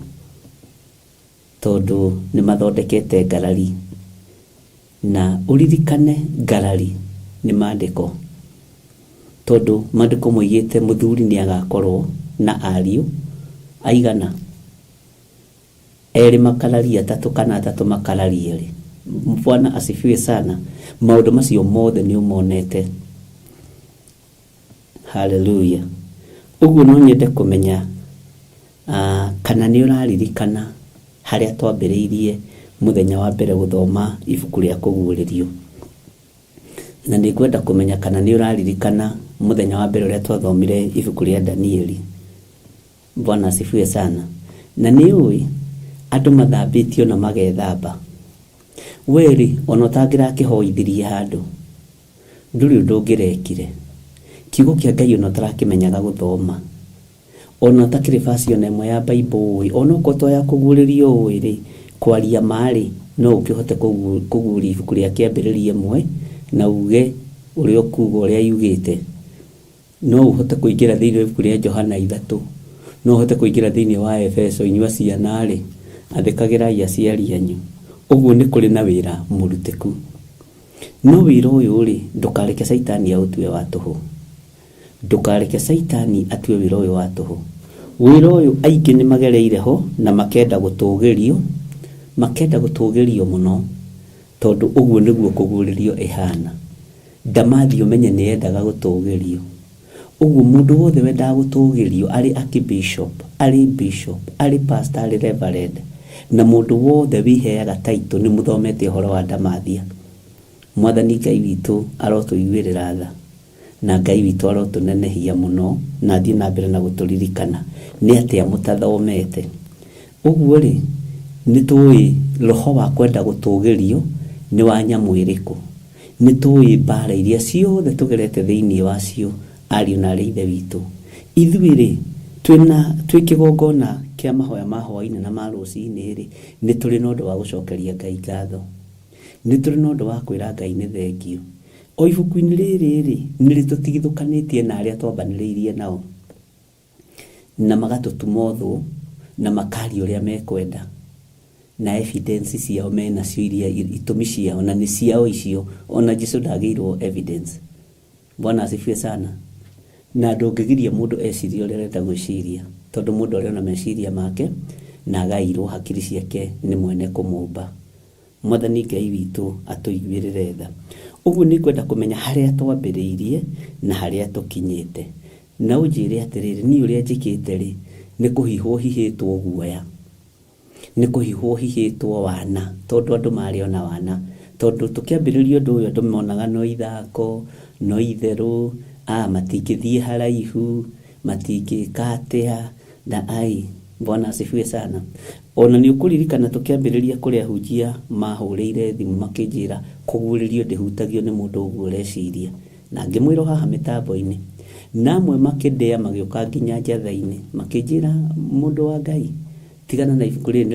tondũ nĩ mathondekete ngarari. Na ũririkane ngarari nĩ maandĩko, tondũ maandĩko moigĩte mũthuri nĩ agakorwo na ariũ aigana, 2 makarari, 3 kana 3 makarari 2. Bwana asifiwe sana. Maũndũ macio mothe nĩ ũmonete. Hallelujah. Ũguo no nyende kũmenya kana nĩ ũraririkana harĩa twambĩrĩirie mũthenya wa mbere gũthoma ibuku rĩa Kũguũrĩrio. Na nĩngwenda kũmenya kana nĩ ũraririkana mũthenya wa mbere ũrĩa twathomire ibuku rĩa Danieli. Bwana asifiwe sana. Na nĩ ũĩ andũ mathambĩtio na magethamba. Weri ona ũtangĩrakĩhoithirie handũ, ndũrĩ ũndũ ũngĩrekire. Kiugo kĩa Ngai ona ũtarakĩmenyaga gũthoma, ona ũtakĩrĩ version ĩmwe ya Bible, ona ũkotwo ya Kũguũrĩrio kwaria marĩ, no ũkĩhote kũguũria ibuku rĩa Kĩambĩrĩria 1 na uge ũrĩa ũkuga ũrĩa yugĩte. No ũhote kũingĩra thĩinĩ wa ibuku rĩa Johana 3, no ũhote kũingĩra thĩinĩ wa Efeso, inyuĩ ciana athĩkagĩrai aciari anyu. Ũguo nĩ kũrĩ na wĩra mũrutĩku. no wĩra ũyũ rĩ ndũkareke Saitani aũtue wa tũhũ, ndũkareke Saitani atue wĩra ũyũ wa tũhũ. Wĩra ũyũ aingĩ nĩ magereire ho na makenda gũtũgĩrio mũno, tondũ ũguo nĩguo kũguũrĩrio ĩhana. Ndamathi ũmenye nĩ endaga gũtũgĩrio. Ũguo mũndũ wothe wendaga gũtũgĩrio, arĩ archbishop, arĩ bishop, arĩ pastor, arĩ reverend, na mũndũ wothe wĩheaga taito nĩ mũthomete ũhoro wa ndamathia. Mwathani Ngai witũ arotũiguĩrĩra tha, na Ngai witũ arotũnenehia mũno, na athiĩ na mbere na gũtũririkana nĩ atĩa mũtathomete. Ũguo rĩ nĩ tũĩ roho wa kwenda gũtũgĩrio nĩ wa nyamũ ĩrĩkũ. Nĩ tũĩ mbara iria ciothe tũgerete thĩinĩ wacio, ariũ na arĩ ithe witũ. Ithuĩ rĩ twĩ kĩgongona kĩa mahoya ma hwaĩ-inĩ na ma rũcinĩ rĩ, nĩ tũrĩ na ũndũ wa gũcokeria Ngai ngatho, nĩ tũrĩ na ũndũ wa kwĩra Ngai nĩ thengio. O ibuku-inĩ rĩrĩ rĩ nĩ rĩtũtigithũkanĩtie na arĩa twambanĩrĩirie nao, na magatũtuma ũthũ na makaria ũrĩa mekwenda, na evidence ciao menacio iria itũmi ciao na nĩ ciao icio. Ona Jesũ ndagĩirwo evidence. Bwana asifiwe sana. Na ndũngĩgiria mũndũ ecirie ũrĩa arenda gwĩciria, tondũ mũndũ arĩ na meciria make na agairwo hakiri ciake nĩ mwene kũmũmba. Mwathani Ngai witũ atũiguĩrĩre tha. Ũguo nĩ kwenda kũmenya harĩa twambĩrĩirie na harĩa tũkinyĩte, na ũnjĩre atĩrĩrĩ, niĩ ũrĩa njĩkĩte rĩ nĩ kũhihwo hihĩtwo guoya, nĩ kũhihwo hihĩtwo wana, tondũ andũ marĩ ona wana, tondũ tũkĩambĩrĩria ũndũ ũyũ andũ monaga no ithako, no itherũ, matingĩthiĩ haraihu, matingĩka atĩa, na ai. Bwana asifiwe sana. Ona nĩ ũkũririkana tũkĩambĩrĩria kũrĩa hunjia mahũrĩire thimũ makĩnjĩra kũguũrĩrio ndĩhutagio nĩ mũndũ ũguo ũreciria, na ngĩmwĩra haha mĩtambo-inĩ, na amwe makĩndĩa magĩũka nginya njatha-inĩ makĩnjĩra, mũndũ wa Ngai tigana na ibuku rĩrĩ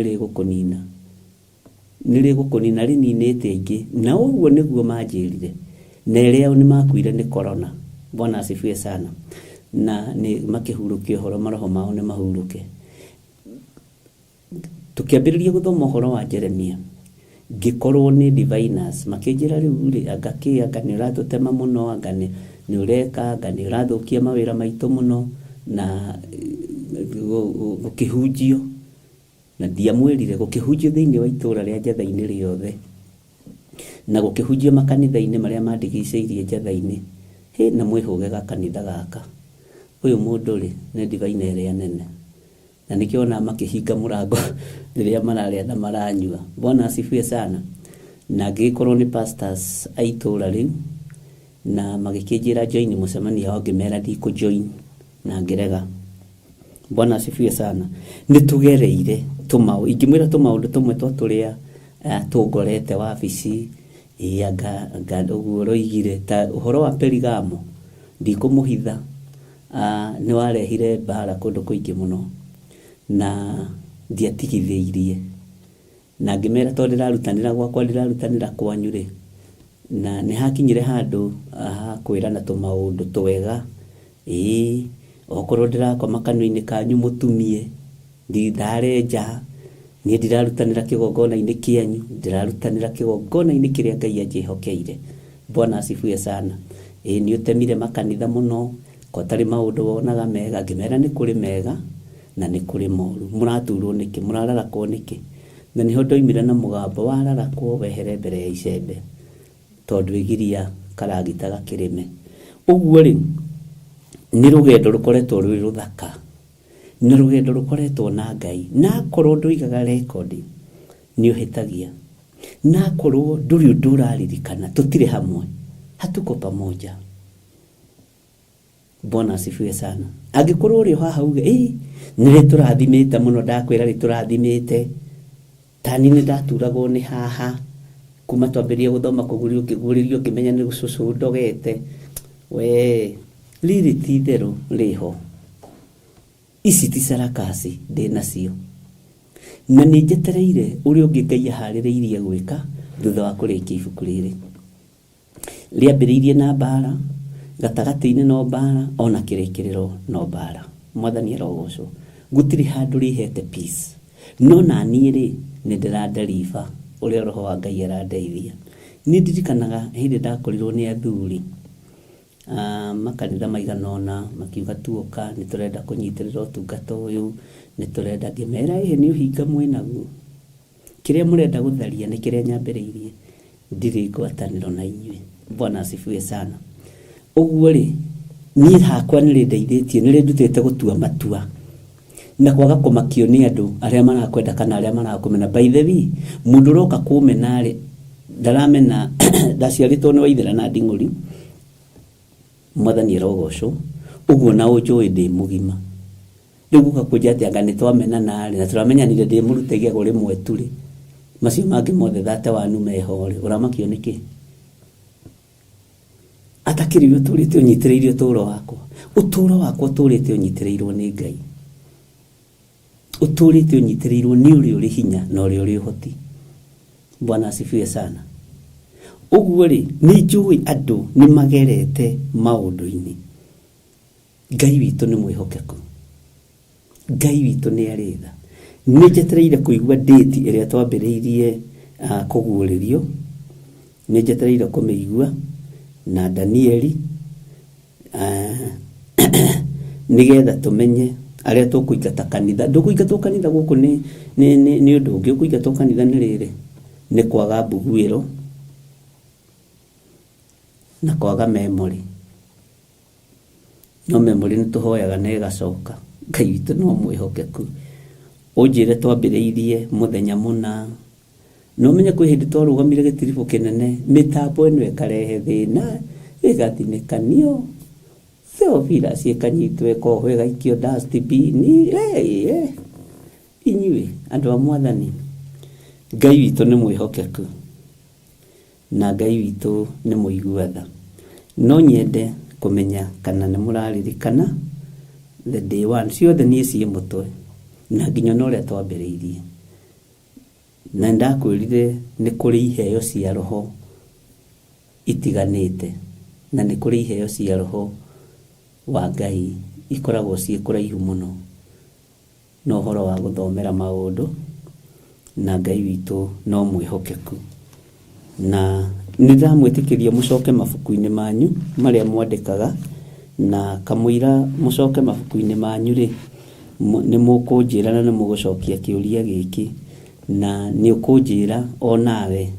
nĩ rĩgũkũnina rĩninĩte aingĩ. Na ũguo nĩguo manjĩrire, na erĩa nĩ makuire nĩ corona. Bwana asifiwe sana. Na nĩ makĩhurũkia ũhoro, maroho mao nĩ mahurũke. Tũkĩambĩrĩria gũthoma ũhoro wa Jeremia, ngĩkorwo nĩ diviners makĩnjĩra rĩu rĩ, anga nĩ ũratũtema mũno, anga nĩ ũreka, anga nĩ ũrathũkia mawĩra maitũ mũno, na gũkĩhunjio. Na ndiamwĩrire gũkĩhunjio thĩinĩ wa itũũra rĩa njatha-inĩ rĩothe, na gũkĩhunjio makanitha-inĩ marĩa mandigicĩirie njatha-inĩ. Na mwĩhũge kanitha gaka, ũyũ mũndũ rĩ nĩ diviner ĩrĩa nene, na nĩkĩona makĩhinga mũrango rĩrĩa mararĩa na maranyua. Bwana asifiwe sana. Na ngĩkorwo nĩ pastors a itũũra rĩu, na magĩkĩnjĩra join mũcemanio wao, ngĩmera ndikũjoin na ngĩrega. Bwana asifiwe sana. Nĩ tũgereire ingĩmwĩra tũmaũndũ tũmwe twa tũrĩa tũngorete wabici, anga ũguo roigire ta ũhoro wa Perigamo, ndikũmũhitha, nĩ warehire mbara kũndũ kũingĩ mũno, na ndiatigithĩirie, na ngĩmera tondũ ndĩrarutanĩra gwakwa ndĩrarutanĩra kwanyu rĩ, na nĩ hakinyire handũ kwĩrana tũmaũndũ twega. Okorwo ndĩrakoma kanua-inĩ kanyu mũtumie, ndarenja, niĩ ndirarutanĩra kĩgongona-inĩ kĩanyu, ndĩrarutanĩra kĩgongona-inĩ kĩrĩa Ngai anjĩhokeire. Bwana asifiwe sana. Nĩ ũtemire makanitha mũno, kotarĩ maũndũ wonaga mega. Ngĩmera nĩ kũrĩ mega na nĩ kũrĩ moru. Mũraturwo nĩkĩ? Mũrararakwo nĩkĩ? Na nĩho ndoimire na mũgambo, wararakwo wehere mbere ya icembe, tondũ igiria karagita gakĩrĩme. Ũguo rĩ nĩ rũgendo rũkoretwo rwĩ rũthaka, nĩ rũgendo rũkoretwo na Ngai. Na korwo ndũigaga rekondi nĩ ũhĩtagia, na korwo ndũrĩ ũndũ ũraririkana, tũtirĩ hamwe, hatuko pamoja. Bwana asifiwe sana. Angĩkorwo ũrĩ haha uge nĩ tũrathimĩte mũno, ndakwĩra rĩ tũrathimĩte, tani nĩ ndaturagwo nĩ haha kuma twambĩrĩrie gũthoma kũguũrĩrio ngĩmenya nĩ gũcũcũ ndogete. We rĩrĩ ti itherũ rĩho, ici ti sarakasi ndĩnacio, na nĩ njetereire ũrĩa ũngĩ Ngai aharĩrĩirie gwĩka thutha wa kũrĩkia ibuku rĩrĩ. Rĩambĩrĩirie na mbara, gatagatĩ-inĩ no mbara, ona kĩrĩkĩrĩro no mbara. Mwathani arogocwo. Gũtirĩ handũ rĩhete peace, no na niĩ rĩ nĩ ndĩraderiva ũrĩa roho wa Ngai arandeithia. nĩ ndirikanaga hĩndĩ ndakorirwo nĩ athuri makanitha maigana ũna makiuga tuoka nĩ tũrenda kũnyitĩrĩra ũtungata ũyũ, nĩ tũrenda, ngĩmera nĩ ũhinga mwĩnaguo, kĩrĩa mũrenda gũtharia nĩ kĩrĩa nyambĩrĩirie, ndirĩ ngwatanĩro na inyuĩ. Bwana asifiwe sana. Ũguo rĩ, niĩ hakwa nĩ ndeithĩtie, nĩ ndutĩte gũtua matua na kwaga kũmakio nĩ andũ arĩa marakwenda kana arĩa marakũmena. By the way, mũndũ ũroka kũmena rĩ, ndaramena ndaciarĩtwo nĩ Waithĩra na Nding'ũri, Mwathani arogocwo, ũguo na ũnjũĩ ndĩ mũgima. Rĩu gũka kũnja atĩ anga nĩ twamena narĩ na tũramenyanire ndĩ mũrute igego rĩmwe tu rĩ, macio mangĩ mothe thate wanu meho rĩ, ũramakio nĩkĩ? Atakĩrĩ ũtũrĩte ũnyitĩrĩire ũtũũro wakwa. Ũtũũro wakwa ũtũrĩte ũnyitĩrĩirwo nĩ Ngai. Ũtũrĩte ũnyitĩrĩirwo nĩ ũrĩa ũrĩ hinya na ũrĩa ũrĩ ũhoti. Bwana asifiwe sana. Ũguo rĩ, nĩ njũĩ andũ nĩ magerete maũndũ-inĩ. Ngai witũ nĩ mwĩhokeku. Ngai witũ nĩ arĩ tha. Nĩ njetereire kũigua date ĩrĩa twambĩrĩirie kũguũrĩrio. Nĩ njetereire kũmĩigua na Danieli nĩgetha tũmenye arĩa tũkũingata kanitha. Ndũkũingatwo kanitha gũkũ nĩ ũndũ ũngĩ. Ũkũingatwo kanitha nĩ rĩrĩ, nĩ kwaga mbuguĩro na kwaga memory. No memory nĩ tũhoyaga na ĩgacoka. Ngai witũ no mwĩhokeku. Ũnjĩre twambĩrĩirie mũthenya mũna, no menye kwĩ hĩndĩ twarũgamire gĩtiribũ kĩnene, mĩtambo ĩno ĩkarehe thĩna, ĩgathinĩkanio, Theophilus ĩkanyitwo ĩkohwo ĩgaikio dustbin. Inyuĩ andũ a Mwathani, Ngai witũ nĩ mwĩhokeku na Ngai witũ nĩ mũigua tha. No nyende kũmenya kana nĩ mũraririkana the day one, ciothe niĩ ciĩ mũtwe na nginya no ũrĩa twambĩrĩirie. Na ndakwĩrire nĩ kũrĩ iheo cia roho itiganĩte, na nĩ kũrĩ iheo cia roho wa Ngai ikoragwo ciĩ kũraihu mũno no ũhoro wa gũthomera maũndũ, na Ngai witũ no mwĩhokeku. Na nĩ ndamwĩtĩkĩria mũcoke mabuku-inĩ manyu marĩa mwandĩkaga, na kamũira mũcoke mabuku-inĩ manyu rĩ, nĩ mũkũnjĩra na nĩ mũgũcokia kĩũria gĩkĩ, na nĩ ũkũnjĩra o nawe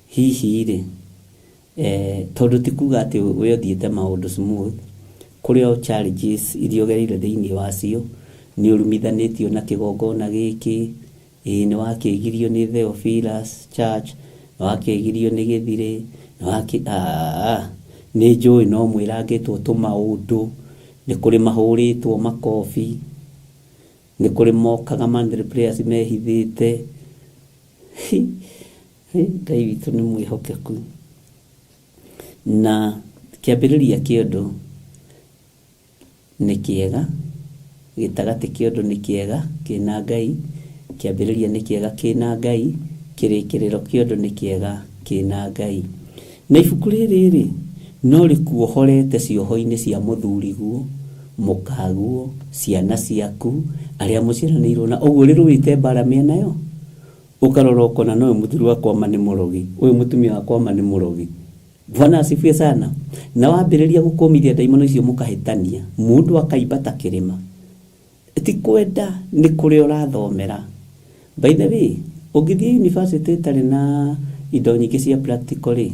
hihi rĩ, tondũ ti kuga atĩ we ũthiĩte maũndũ smooth, kũrĩ o challenges iria ũgereire thĩinĩ wacio, nĩ ũrumithanĩtio na kĩgongona gĩkĩ, nĩ wakĩgirio nĩ Theophilus Church, nĩ wakĩgirio nĩ Gĩthirĩ, nĩ njũĩ no mwĩrangĩtwo tũmaũndũ, nĩ kũrĩ mahũrĩtwo makobi, nĩ kũrĩ mokaga mandry prayers mehithĩte. Ngai witũ nĩ mwĩhokeku. Na kĩambĩrĩria kĩondo nĩ kĩega, gĩtagatĩ kĩondo nĩ kĩega kĩna Ngai, kĩambĩrĩria nĩ kĩega kĩna Ngai, kĩrĩkĩrĩro kĩondo nĩ kĩega kĩna Ngai. Na ibuku rĩrĩ no rĩkuohorete cioho-inĩ cia mũthuriguo, mũkaguo, ciana ciaku, arĩa mũciaranĩirwo na ũguo rĩrũĩte mbara mĩena yo. Ũkarora ũkona no mũthuri wakwa ma nĩ mũrogi, ũyũ mũtumia wakwa ma nĩ mũrogi. Bwana asifiwe sana. Na wambĩrĩria gũkũmithia ndaimono icio mũkahĩtania, mũndũ akaimba ta kĩrĩma. Ti kwenda nĩ kũrĩa ũrathomera. By the way, ũngĩthiĩ university ĩtarĩ na indo nyingĩ cia practical rĩ,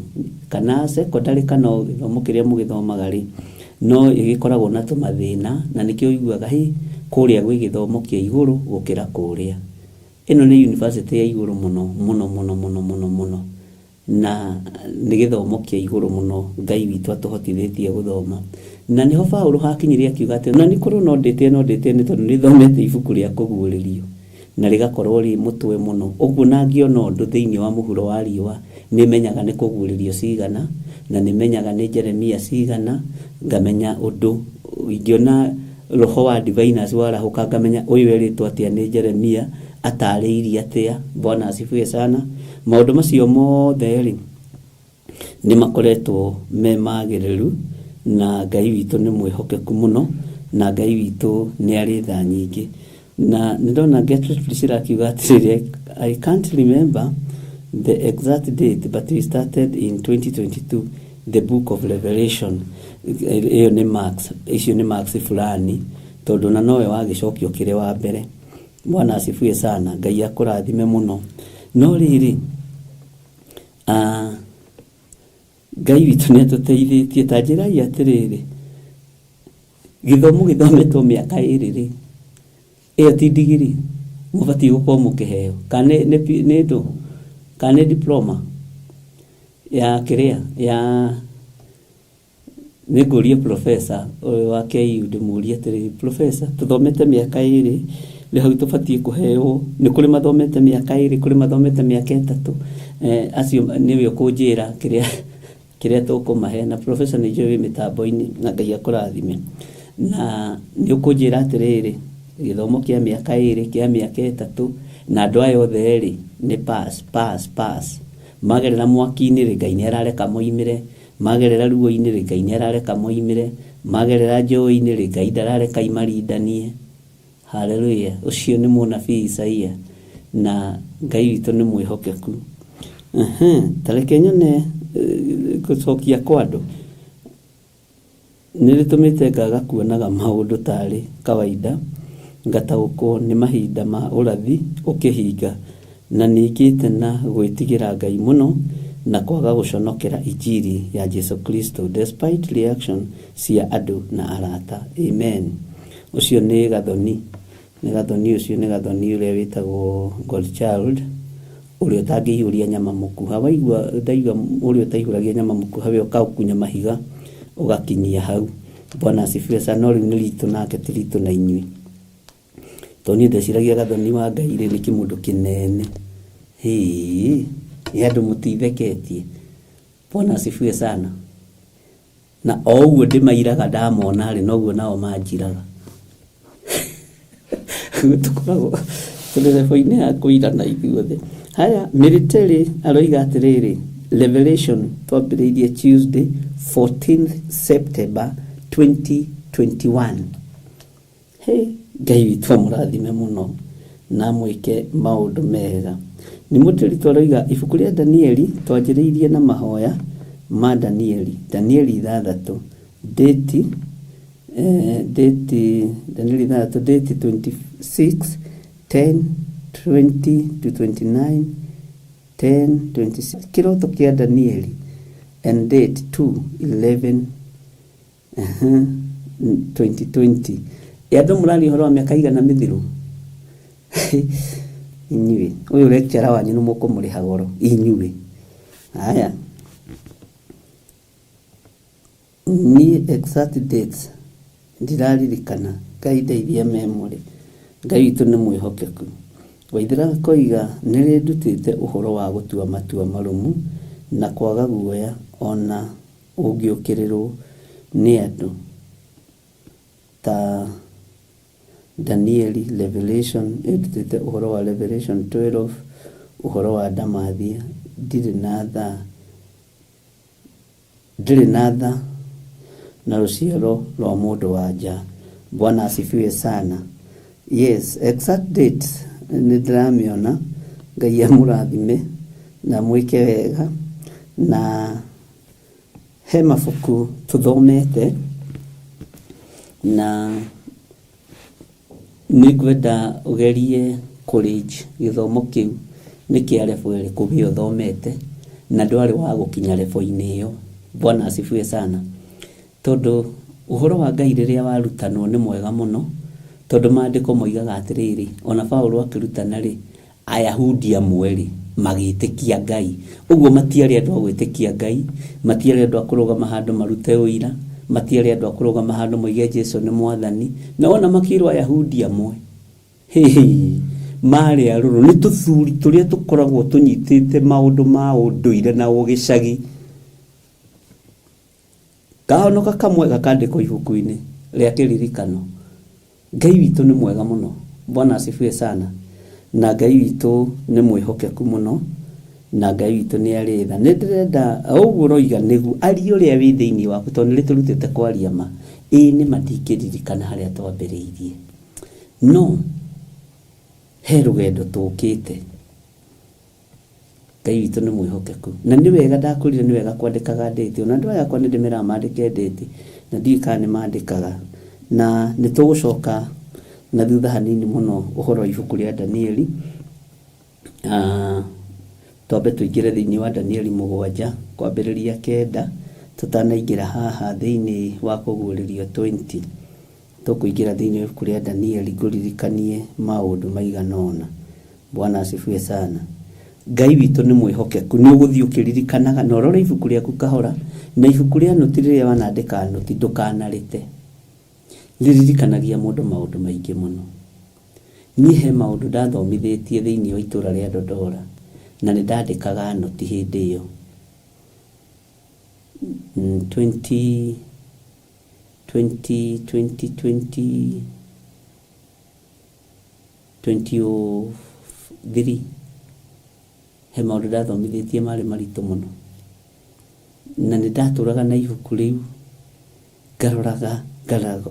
kana secondary kana gĩthomo kĩrĩa mũgĩthomaga rĩ, no ĩgĩkoragwo na tũmathĩna, na nĩkĩo ũiguaga kũrĩa gwĩ gĩthomo kĩa igũrũ gũkĩra kũrĩa. Ĩno nĩ university ya igũrũ mũno, na nĩ gĩthomo kĩa igũrũ mũno Ngai witũ atũhotithĩtie gũthoma. Na nĩho Paũlũ hakinyire akiuga atĩ na nĩ kũrĩ no ndĩte nĩ tondũ nĩ thomete ibuku rĩa kũguũrĩrio na rĩgakorwo rĩ mũtwe mũno. Ũguo na ngĩona ũndũ thĩinĩ wa mũhuro wa riũa, nĩ menyaga nĩ kũguũrĩrio cigana, na nĩ menyaga nĩ Jeremia cigana, ngamenya ũndũ ingĩona roho wa diviners warahũka, ngamenya ũyũ erĩtwo atĩa nĩ Jeremia, atarĩirie atĩa. Bwana asifiwe sana. Maũndũ macio mothe rĩ nĩ makoretwo me magĩrĩru, na Ngai witũ nĩ mwĩhokeku mũno, na Ngai witũ nĩ arĩ tha nyingĩ. Na nĩndona Gertrude Priscilla akiuga atĩrĩrĩ, I can't remember the exact date, but we started in 2022 the book of Revelation. Iyo ni Marks, icio ni Marks fulani, tondu na nowe wagicokio kire wa mbere. Bwana asifiwe sana, Ngai akurathime muno. No riri Ngai witu nĩ tũteithĩtie ta njĩra atiriri githomo githometwo mĩaka ĩrĩ ĩyo ti digiri mũbatiĩ gũkorwo mũkĩheo kana nĩ ndo kana diploma ya kĩrĩa ya nĩngũrie professor wa KU ndĩmũrie atĩrĩrĩ professor tũthomete mĩaka ĩrĩ rĩu hau tũbatiĩ kũheo nĩ kũrĩ mathomete mĩaka ĩrĩ kũrĩ mathomete mĩaka ĩtatũ acio nĩwe ũkũnjĩra kĩrĩa tũkũmahe na professor nĩ njũĩ mĩtambo-inĩ na Ngai akũrathime na nĩ ũkũnjĩra atĩrĩrĩ gĩthomo kĩa mĩaka ĩrĩ kĩa mĩaka ĩtatũ na andũ aya othe rĩ nĩ pass magerera mwaki-inĩ rĩ Ngai nĩarareka moimĩre magerera ruo-inĩ rĩ Ngai nĩarareka moimĩre magerera njũĩ-inĩ rĩ Ngai ndarareka imarindanie. Haleluya. Ucio nĩ mũnabii Isaia na Ngai witũ nĩ mwĩhokeku. Tareke nyone gũcokia kwa andũ nĩrĩtũmĩte ngaga kuonaga maũndũ tarĩ kawaida ngataũkwo nĩ mahinda ma ũrathi ũkĩhinga na ningĩte na gwĩtigĩra Ngai mũno na kwaga gũconokera injiri ya Jesu Kristo despite reaction cia andũ na arata. Amen. Ucio nĩ gathoni ucio nĩ gathoni ũrĩa wĩtagwo Godchild ũrĩa ũtangĩihũria nyama mũkuha waigua ndaigua ũrĩa ũtaihũragia nyama mũkuha we ũkaũkunya mahiga ũgakinyia hau. Bwana asifiwe sana. Rĩu nĩ ritũ nake ti ritũ na inyuĩ tondũ ndeciragia gathoni wa Ngai nĩ kĩmũndũ kĩnene nĩ andũ mũtitheketie. Bwana asifiwe sana. Na o ũguo ndĩmairaga ndamona rĩ noguo nao manjiraga tukoragwo tũrĩ level-inĩ ya kũirana ithuothe. Haya military aroiga atĩrĩrĩ Revelation twambĩrĩirie Tuesday 14th September 2021. Ngai witũ mũrathime mũno na mwĩke maũndũ mega. Nĩ mũtĩri twaroiga ibuku rĩa Danieli twanjĩrĩirie na mahoya ma Danieli 6 date Danieli 6 date 26 10 20 to 29 10 26 kiroto kia Danieli and date 2 11 2020 yado murali horo miaka igana mithiru inyuĩ uyu lecturer wanyu nĩ mũkũmũrĩha goro inyuĩ. Haya ni exact dates ndiraririkana Ngai ndeithia memory. Ngai witũ nĩ mwĩhokeku. Waithĩra koiga nĩrĩ ndutĩte ũhoro wa gũtua matua marũmu na kwaga guoya ona ũngĩũkĩrĩrwo nĩ andũ ta Danieli. Revelation ndutĩte ũhoro wa Revelation 12 ũhoro wa ndamathia ndirĩ na tha na rũciaro rwa mũndũ wa nja. Bwana asifiwe sana. Yes, exact date nĩndĩramĩona. Ngai amũrathime na mwĩke wega na he mabuku tũthomete na nĩngwenda ũgerie college gĩthomo kĩu nĩ kĩa level ĩrĩkũ gĩ ũthomete na ndwarĩ wa gũkinya level-inĩ ĩyo. Bwana asifiwe sana. Tondũ ũhoro wa Ngai rĩrĩa warutanwo nĩ mwega mũno tondũ maandĩko moigaga atĩrĩrĩ ona Paulo akĩrutana rĩ Ayahudi amwe rĩ magĩtĩkia Ngai. Ũguo matiarĩ andũ a gwĩtĩkia Ngai, matiarĩ andũ a kũrũgama handũ marute ũira, matiarĩ andũ a kũrũgama handũ moige Jesũ nĩ mwathani. Na ona makĩrwo Ayahudi amwe marĩ arũrũ nĩ tũthuri tũrĩa tũkoragwo tũnyitĩte maũndũ ma ũndũire na ũgĩcagi. Kahonoka kamwe gakandĩkwo ibuku-inĩ rĩa kĩririkano. Ngai witũ nĩ mwega mũno. Bwana asifiwe sana. Na Ngai witũ nĩ mwĩhokeku mũno na Ngai witũ nĩ arĩ tha. Nĩ ndĩrenda ũguo roiga nĩguo ari ũrĩa wĩ thĩinĩ waku tondũ nĩ tũrutĩte kwaria ma nĩ matingĩririkana harĩa twambĩrĩirie no he rũgendo tũkĩte. Ngai witũ nĩ mwĩhokeku na nĩ wega ndakurire nĩ wega kwandĩkaga date ona andũ aya kwa nĩ ndĩmera mandĩke date na ndika nĩ mandĩkaga na nĩ tũgũcoka na thutha hanini mũno ũhoro wa ibuku rĩa Danieli twambe tũingĩre thĩinĩ wa Danieli 7 kwambĩrĩria 9 tutanaingĩra haha thĩinĩ wa kũguũrĩrio 20 tũkũingĩra thĩinĩ wa ibuku rĩa Danieli ngũririkanie maũndũ maigana ũna. Bwana asifiwe sana. Ngai witũ nĩ mwĩhokeku nĩ ũgũthiĩ ũkĩririkanaga na ũrore ibuku rĩaku kahora na ibuku rĩa noti rĩrĩa wanandĩka noti ndũkanarĩte rĩririkanagia mũndũ maũndũ maingĩ mũno. Niĩ he maũndũ ndathomithĩtie thĩinĩ wa itũra rĩa Dodora na nĩ ndandĩkaga noti hĩndĩ ĩyo 2003 he maũndũ ndathomithĩtie marĩ maritũ mũno na nĩ ndatũraga na ibuku rĩu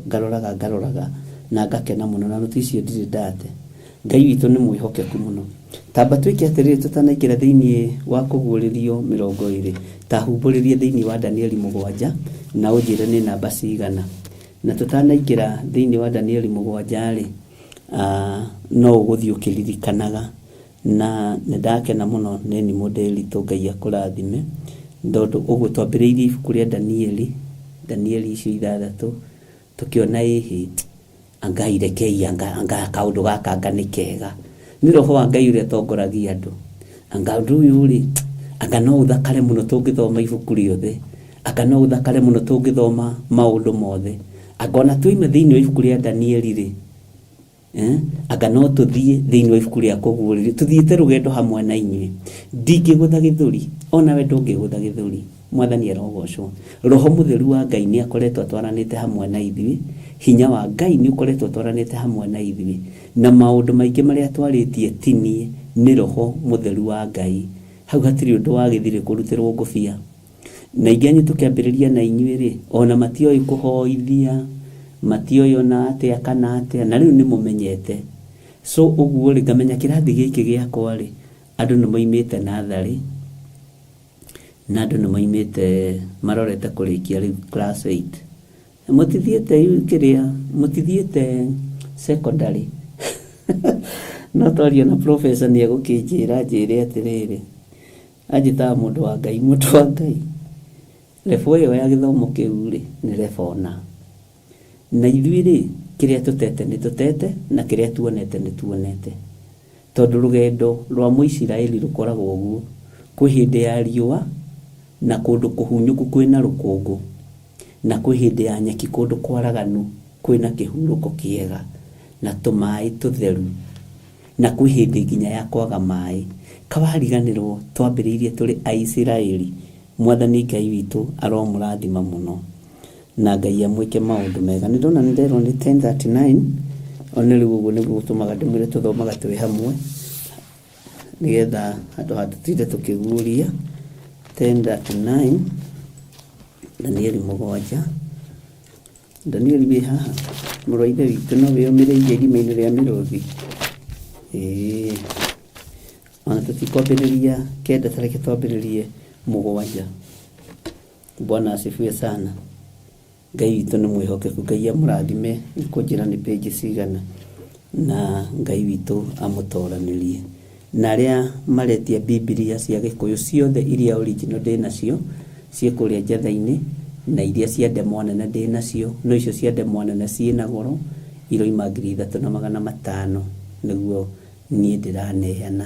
ngaroraga na ngakena mũno na noti icio ndirĩ ndate. Ngai witũ nĩ mwĩhokeku mũno. Tamba twĩke atĩrĩrĩ tutanaingĩra thĩinĩ wa kũguũrĩrio 20 tahumbũrĩrie thĩinĩ wa Danieli 7 na ũnjĩre nĩ namba cigana na tutanaingĩra thĩinĩ wa Danieli 7 rĩ no ũgũthiĩ ũkĩririkanaga na nĩ ndakena mũno nĩ ni modeli to Ngai akũrathime ndondũ ũguo twambĩrĩirie ibuku rĩa Danieli icio 6 tukiona ĩhĩ Ngai rekei anga kaũndũ gaka anga nĩ kega nĩ roho wa Ngai ũrĩa tongoragia andũ anga ũndũ ũyũ rĩ anga no ũthakare mũno tũngĩthoma ibuku rĩothe anga no ũthakare mũno tũngĩthoma maũndũ mothe anga ona tuime thĩinĩ wa ibuku rĩa Danieli rĩ anga no tũthiĩ thĩinĩ wa ibuku rĩa kũguũrĩrio tuthiĩte rũgendo hamwe na inyuĩ ndingĩgũtha gĩthũri ona we ndũngĩgũtha gĩthũri. Mwathani arogocwo. Roho mũtheru wa Ngai nĩ akoretwo atwaranĩte hamwe na ithuĩ hinya wa Ngai nĩ ukoretwo atwaranĩte hamwe na ithuĩ na maũndũ maingĩ marĩa twarĩtie tinie nĩ roho mũtheru wa Ngai. Hau hatirĩ ũndũ wa gĩthirĩ kũrutĩrwo ngũbia na ingĩ tũkĩambĩrĩria na inyuĩ rĩ ona matioĩ kũhoithia matioĩ ona atĩa kana atĩa na rĩu nĩ mũmenyete so ũguo rĩ ngamenya kĩrathi gĩkĩ gĩakwa rĩ andũ nĩ moimĩte natharĩ na andũ nĩ moimĩte marorete kũrĩkia rĩu class 8 mũtithiĩte secondary no twaria na professor nĩ egũkĩnjĩra atĩrĩrĩ anjĩtaga mũndũ wa Ngai lebo ĩyo ya gĩthomo kĩu rĩ nĩ lebona na ithuĩ rĩ kĩrĩa tũtete nĩ tũtete na kĩrĩa tuonete nĩ tuonete tondũ rũgendo rwa Mũisiraeli rũkoragwo ũguo kwĩ hĩndĩ ya riũa na kũndũ kũhunyũku kwĩna rũkũngũ na kwĩ hĩndĩ ya nyeki kũndũ kwaraganu kwĩna kĩhurũko kĩega na tũmaĩ tũtheru na kwĩ hĩndĩ nginya ya kwaga maĩ. Kawariganĩrwo twambĩrĩirie tũrĩ Aisiraeli. Mwathani Ngai witũ aromũrathima mũno na Ngai amwĩke maũndũ mega. Nĩ ndona nderwo nĩ 10:39 ona rĩu ũguo nĩguo gũtũmaga ndĩmwĩre tũthomaga twĩ hamwe nĩgetha andũ hatutinde tũkĩguũria 10:39 Danieli 7 Danieli wĩ haha mũrũ wa ithe witũ no wĩyũmĩrĩirie irima-inĩ rĩa mĩrũthi ona tũtikwambĩrĩria 9 tareke twambĩrĩrie 7. Bwana asifiwe sana. Ngai witũ nĩ mwĩhokeku. Ngai amũrathime nĩkũnjĩra nĩ page cigana na Ngai witũ amũtoranĩrie na arĩa maretia Biblia cia Gĩkũyũ ciothe iria original ndĩ nacio ciĩkũrĩa Njatha-inĩ na iria cia ndemwa nene ndĩ nacio no icio cia ndemwa nene ciĩna goro iroima 3,500 nĩguo niĩ ndĩraneana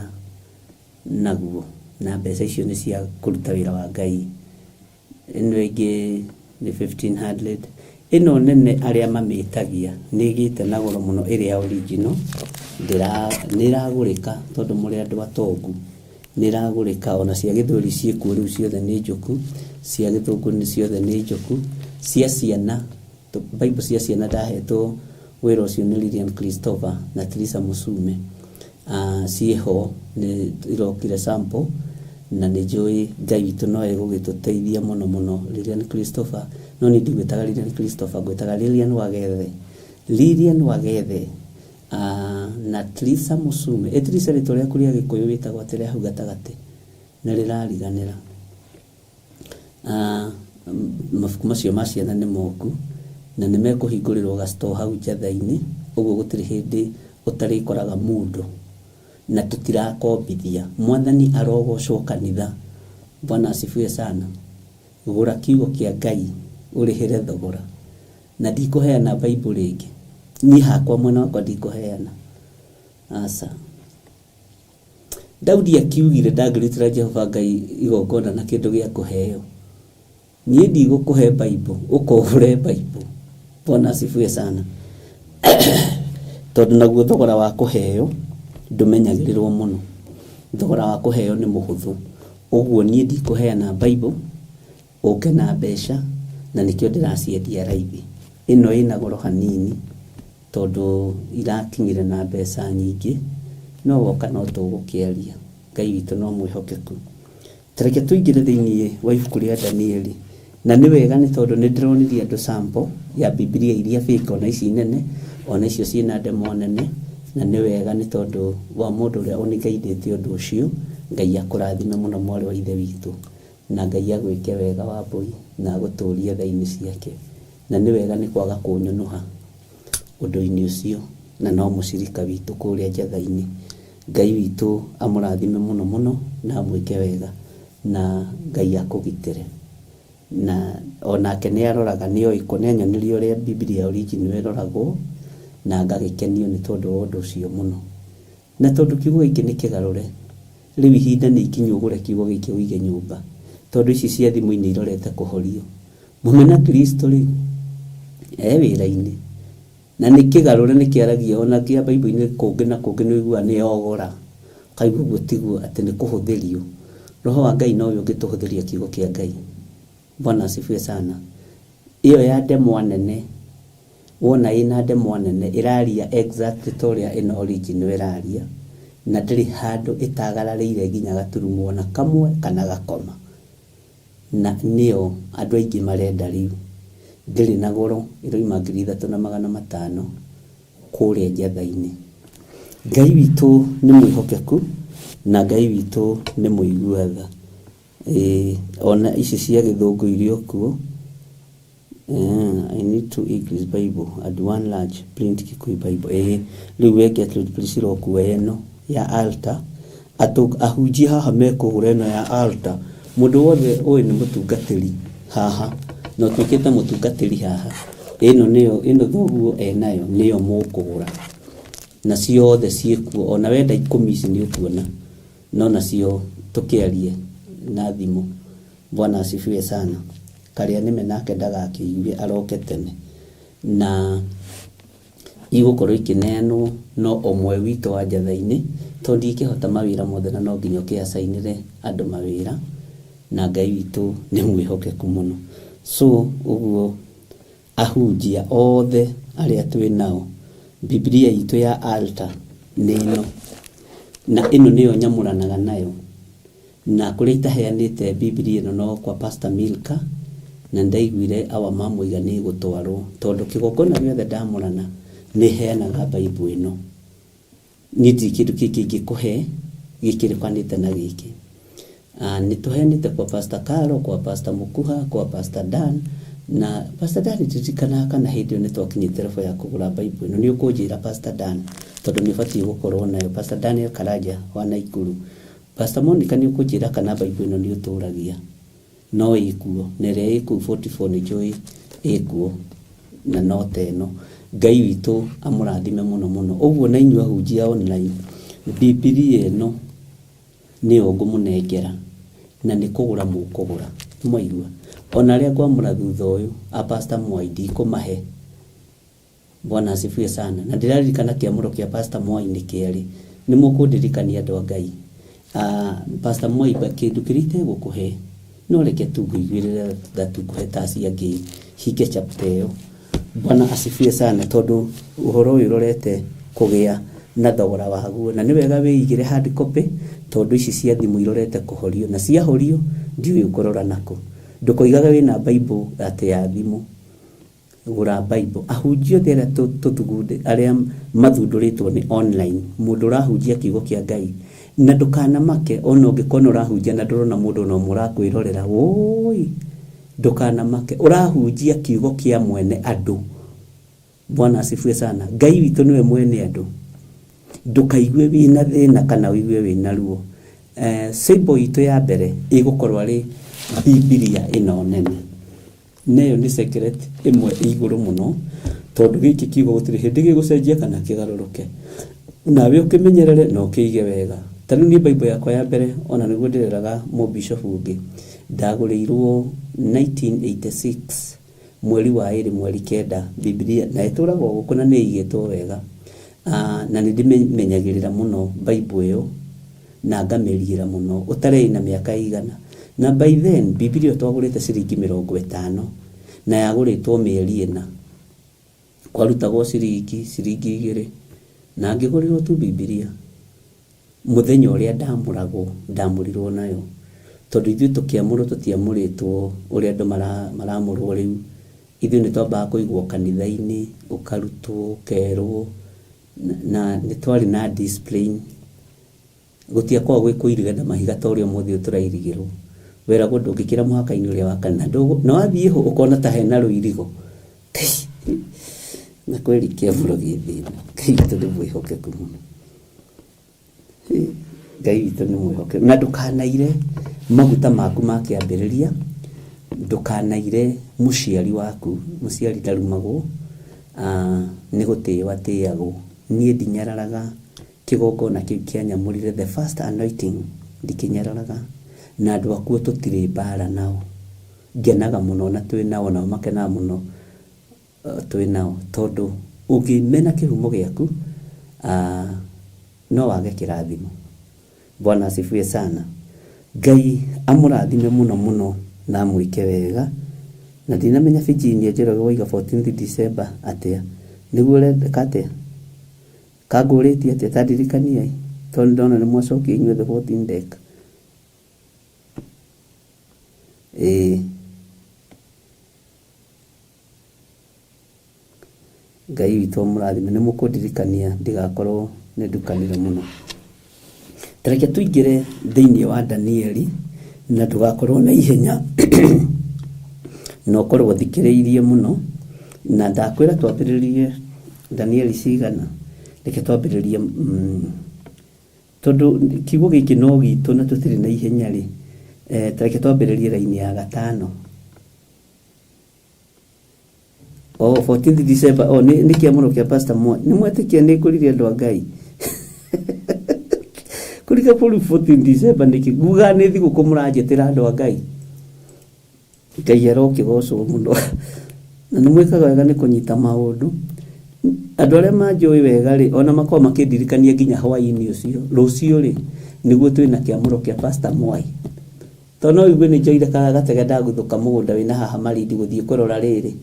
naguo na mbeca icio nĩ cia kũruta wĩra wa Ngai. Ĩno ĩngĩ nĩ 1,500 ĩno nene arĩa mamĩtagia nĩ ĩgĩte na goro mũno ĩrĩa original nĩragũrĩka tondũ mũrĩ andũ atongu nĩragũrĩka ona cia Gĩthweri ciĩkuo rĩu ciothe nĩ njũku cia Gĩthũngũ nĩ ciothe nĩ njũku cia ciana Bible cia ciana ndahetwo wĩra ũcio nĩ Lilian Christopher na Teresa Musume ciĩho nĩ irokire sample na nĩ njũĩ Ngai witũ no egũgĩtũteithia mũno mũno. Lilian Christopher no nĩ ndigwĩtaga Lilian Christopher ngwĩtaga Lilian Wagethe na Teresa Musume Teresa rĩtwa rĩaku rĩa Gĩkũyũ wĩtagwo atĩrĩa hau gatagatĩ na rĩrariganĩra. Mabuku macio ma ciana nĩ moku na nĩ mekũhingũrĩrwo gastore hau njatha-inĩ, ũguo gũtirĩ hĩndĩ ũtarĩkoraga mũndũ, na tũtirakombithia. Mwathani arogocwo kanitha. Bwana asifiwe sana. Gũra kiugo kĩa Ngai ũrĩhĩre thogora, na ndikũheana Bible rĩngĩ. Niĩ hakwa mwena wakwa ndikũheana. Asa Daudi akiugire ndangĩrutĩra Jehova Ngai igongona na kĩndũ gĩa kũheo. Niĩ ndigũkũhe Bible, ũkũgũre Bible. Bwana asifiwe sana. Tondũ naguo thogora wa kũheo ndũmenyagĩrĩrwo mũno. Thogora wa kũheo nĩ mũhũthũ. Ũguo niĩ ndikũheana Bible, ũke na mbeca, na nĩkĩo ndĩraciendia raithi. Ĩno ĩna goro hanini tondũ irakinyire na mbeca nyingĩ, no woka no tũgũkĩaria. Ngai witũ no mwĩhokeku. Tareke tũingĩre thĩinĩ wa ibuku rĩa Danieli, na nĩ wega nĩ tondũ nĩ ndĩronirie andũ sample ya Biblia iria fake, ona ici nene, ona icio ciĩna ndemo nene, na nĩ wega nĩ tondũ wa mũndũ ũrĩa ũnĩgaithĩte ũndũ ũcio. Ngai akũrathime mũno mwarĩ wa ithe witũ, na Ngai agwĩke wega wa mbũi na agũtũũrie tha-inĩ ciake, na nĩ wega nĩ kwaga kũnyũnũha ũndũ-inĩ ũcio, na no mũcirika witũ kũrĩa njatha-inĩ. Ngai witũ amũrathime mũno mũno na amwĩke wega, na Ngai akũgitĩre. Na onake nĩ aroraga, nĩ oĩ kũnenyonirie ũrĩa Biblia original ĩroragwo, na ngagĩkenio nĩ tondũ wa ũndũ ũcio mũno. Na tondũ kiugo gĩkĩ nĩ kĩgarũre, rĩu ihinda nĩ ikinyu ũgũre kiugo gĩkĩ ũige nyũmba, tondũ ici cia thimũ-inĩ irorete kũhorio. Mũmena Kristo rĩ wĩra-inĩ, na nĩ kĩgarũre, nĩ kĩaragia ona kĩa Bible-inĩ kũngĩ na kũngĩ nĩ ũiguaga nĩ ogora, kaigua ũguo tiguo atĩ nĩ kũhũthĩrio. Roho wa Ngai no ũngĩtũhũthĩria kiugo kĩa Ngai. Bwana asifiwe sana. Iyo ya demo nene, wona ina demo nene iraria exactly toria ina original iraria, na ndĩrĩ handũ ĩtagararĩire nginya gaturumo na kamwe kana gakoma. Na nĩo andũ aingĩ marenda rĩu. Ndĩrĩ na goro, ĩroima 3,500 kũrĩa njatha-inĩ. Ngai witũ nĩ mwĩhokeku, na Ngai witũ nĩ mũiguatha. Ona ici cia gĩthũngũ irio kuo, I need to English Bible and one large print Kikuyu Bible. Rĩu weke please rokuo eno ya altar, ahunjia haha mekũgũra ĩno ya altar. Mũndũ wothe ũyũ nĩ mũtungatĩri haha, no twĩkĩte mũtungatĩri haha. Ĩno thoguo enayo nĩyo mũkũgũra, na ciothe ciĩkuo. Ona wenda 10 ici nĩ ũkuona, no nacio tũkĩarie na thimũ. Bwana asifiwe sana. Karĩa nĩme nake ndagakĩigue aroke tene, na igũkorwo ikĩneanwo no omwe witũ wa njatha-inĩ, tondũ ikĩhota mawĩra mothe, na no nginya ũkĩacainĩre andũ mawĩra, na Ngai witũ nĩ mwĩhokeku mũno. So ũguo ahunjia othe arĩa twĩ nao, Biblia itũ ya altar nĩ ĩno, na ĩno nĩyo nyamũranaga nayo. Na kũrĩa itaheanĩte Biblia ĩno no kwa Pastor Milka, na ndaiguire awa mamũiga nĩ gũtwarwo, tondũ kĩgongona gĩothe ndamũrana nĩ heanaga Bible ĩno. Nĩ kĩndũ kĩngĩ ingĩkũhe gĩkĩrĩkanĩte na gĩkĩ. Nĩ tũheanĩte kwa Pastor Karo, kwa Pastor Mukuha, kwa Pastor Dan, na Pastor Dan titikana kana hĩndĩ nĩ twakinyĩte level ya kũgũra Bible ĩno. Nĩ ũkũnjĩra Pastor Dan, tondũ nĩ ũbatiĩ gũkorwo nayo. Pastor Daniel Karanja wa Naikuru. Pastor Monica nĩ ũkũnjĩra kana Bible ĩno nĩ ũtũragia. No ĩkuo, na ĩrĩa ĩkuo 44 nĩ njũĩ ĩkuo, na no teno. Ngai witũ amũrathime mũno mũno. Ũguo na inyuĩ ahunjia online, Biblia ĩno nĩyo ngũmũnengera, na nĩ kũgũra mũkũgũra. Mwaigua, ona arĩa ngwamũra thutha ũyũ, a Pastor Mwai ndikũmahe. Bwana asifiwe sana. Na ndĩraririkana kĩamũro kĩa Pastor Mwai nĩ kĩarĩ, nĩ mũkũndirikania andũ a Ngai. Pastor Mwai kĩndũ kĩrĩa itegũkũhe, no reke tu ngũiguĩrĩre ngatungũhe ta cia ngĩ hinge chapter ĩyo. Bwana asifiwe sana, tondũ ũhoro ũyũ ũrorete kũgĩa na thogora waguo, na nĩ wega wĩigĩre hard copy, tondũ ici cia thimũ irorete kũhorio, na ciahorio ndiũĩ ũkũrora nako. Ndũkoigaga wĩna Bible atĩ ya thimũ. gura Bible ahunjio thera tuthugunde aria mathunduritwo ni online mundu rahunjia kiugo kia Ngai na ndukana make ona ungikona urahunjia na ndurona mundu no murakwirorera woi ndukana make urahunjia kiugo kia mwene andu. Bwana asifiwe sana. Ngai witu niwe mwene andu ndukaigue wina thina kana wigue wina ruo. Sebo itu ya mbere igukorwo ari Biblia ino nene neyo ni secret imwe iguru muno tondu giki kiugo gutiri hindi gigucenjia kana kigaruruke nawe ukimenyerere no kiige wega. Tani ni Bible yakwa ya mbere ona niguo ndireraga mo bishop ungi ndagurirwo 1986 mweri wa 2 mweri 9 Biblia na ituragwo gukuna ni igitwo wega. Na ndimenyagirira muno Bible yo na ngamerira muno utare na miaka igana na by then Biblia twagurite ciringi 50 na yaguritwo mieri ina kwarutagwo ciringi 2 na ngigurirwo tu Biblia muthenya uria ndamurirwo nayo tondu ithu tukiamurwo tutiamuritwo uria andu maramurwo riu ithu ni twamba kuigwo kanitha-ini ukarutwo kerwo na ni twari na discipline gutia kwa gwikuiriga na mahiga torio muthi uturairigirwo wera gundu ngikira muhaka-ini uria wa kana ndogo na wathie ho ukona ta hena ruirigo na kweli kiavuro githina kitu ni mwihokeku muno Ngai witu ni mwihokeku na ndukanaire maguta maku ma kiambiriria ndukanaire muciari waku muciari ndarumagwo ni gutiwa tiagwo nie ndinyararaga kigongona kiu kianyamurire the first anointing ndikinyararaga na andu akuo tutire bara nao ngenaga muno na twinao na makena muno twinao tondu ungimena kihumo giaku no wage kirathimo. Bwana asifiwe sana. Ngai amurathime muno muno na mwike wega na dinamenya Virginia njero waiga 14th December atia niguo renda atia kaguriti atia tadirikania tondu ndona ni mwacoki inywe the 14 deck Ngai witu murathime ni mukundirikania ndigakorwo ni ndukanire muno. Tareke tuingire thiini wa Danieli na tugakorwo na ihenya no korwo thikiriirie muno na ndakwira twambiririe Danieli cigana reke twambiririe tondu kiugo giki no gitu na tutiri na ihenya ri tareke twambiririe raini ya 5 14th December ni kiamuro kia Pastor Mo ni mwetikia ni kuririe andu a Ngai kurika pulu 14th December niki guga ni thigu kumurajetera andu a Ngai Ngai arokigocwo muno na ni mwikaga wega ni kunyita maundu andu aria manjoi wega ri ona makwa makindirikania nginya hwaini ucio rucio ri niguo twina kiamuro kia Pastor Mwai tono igwe ni joire kaga gatege ndaguthuka mugunda wina haha marindi guthie kurora riri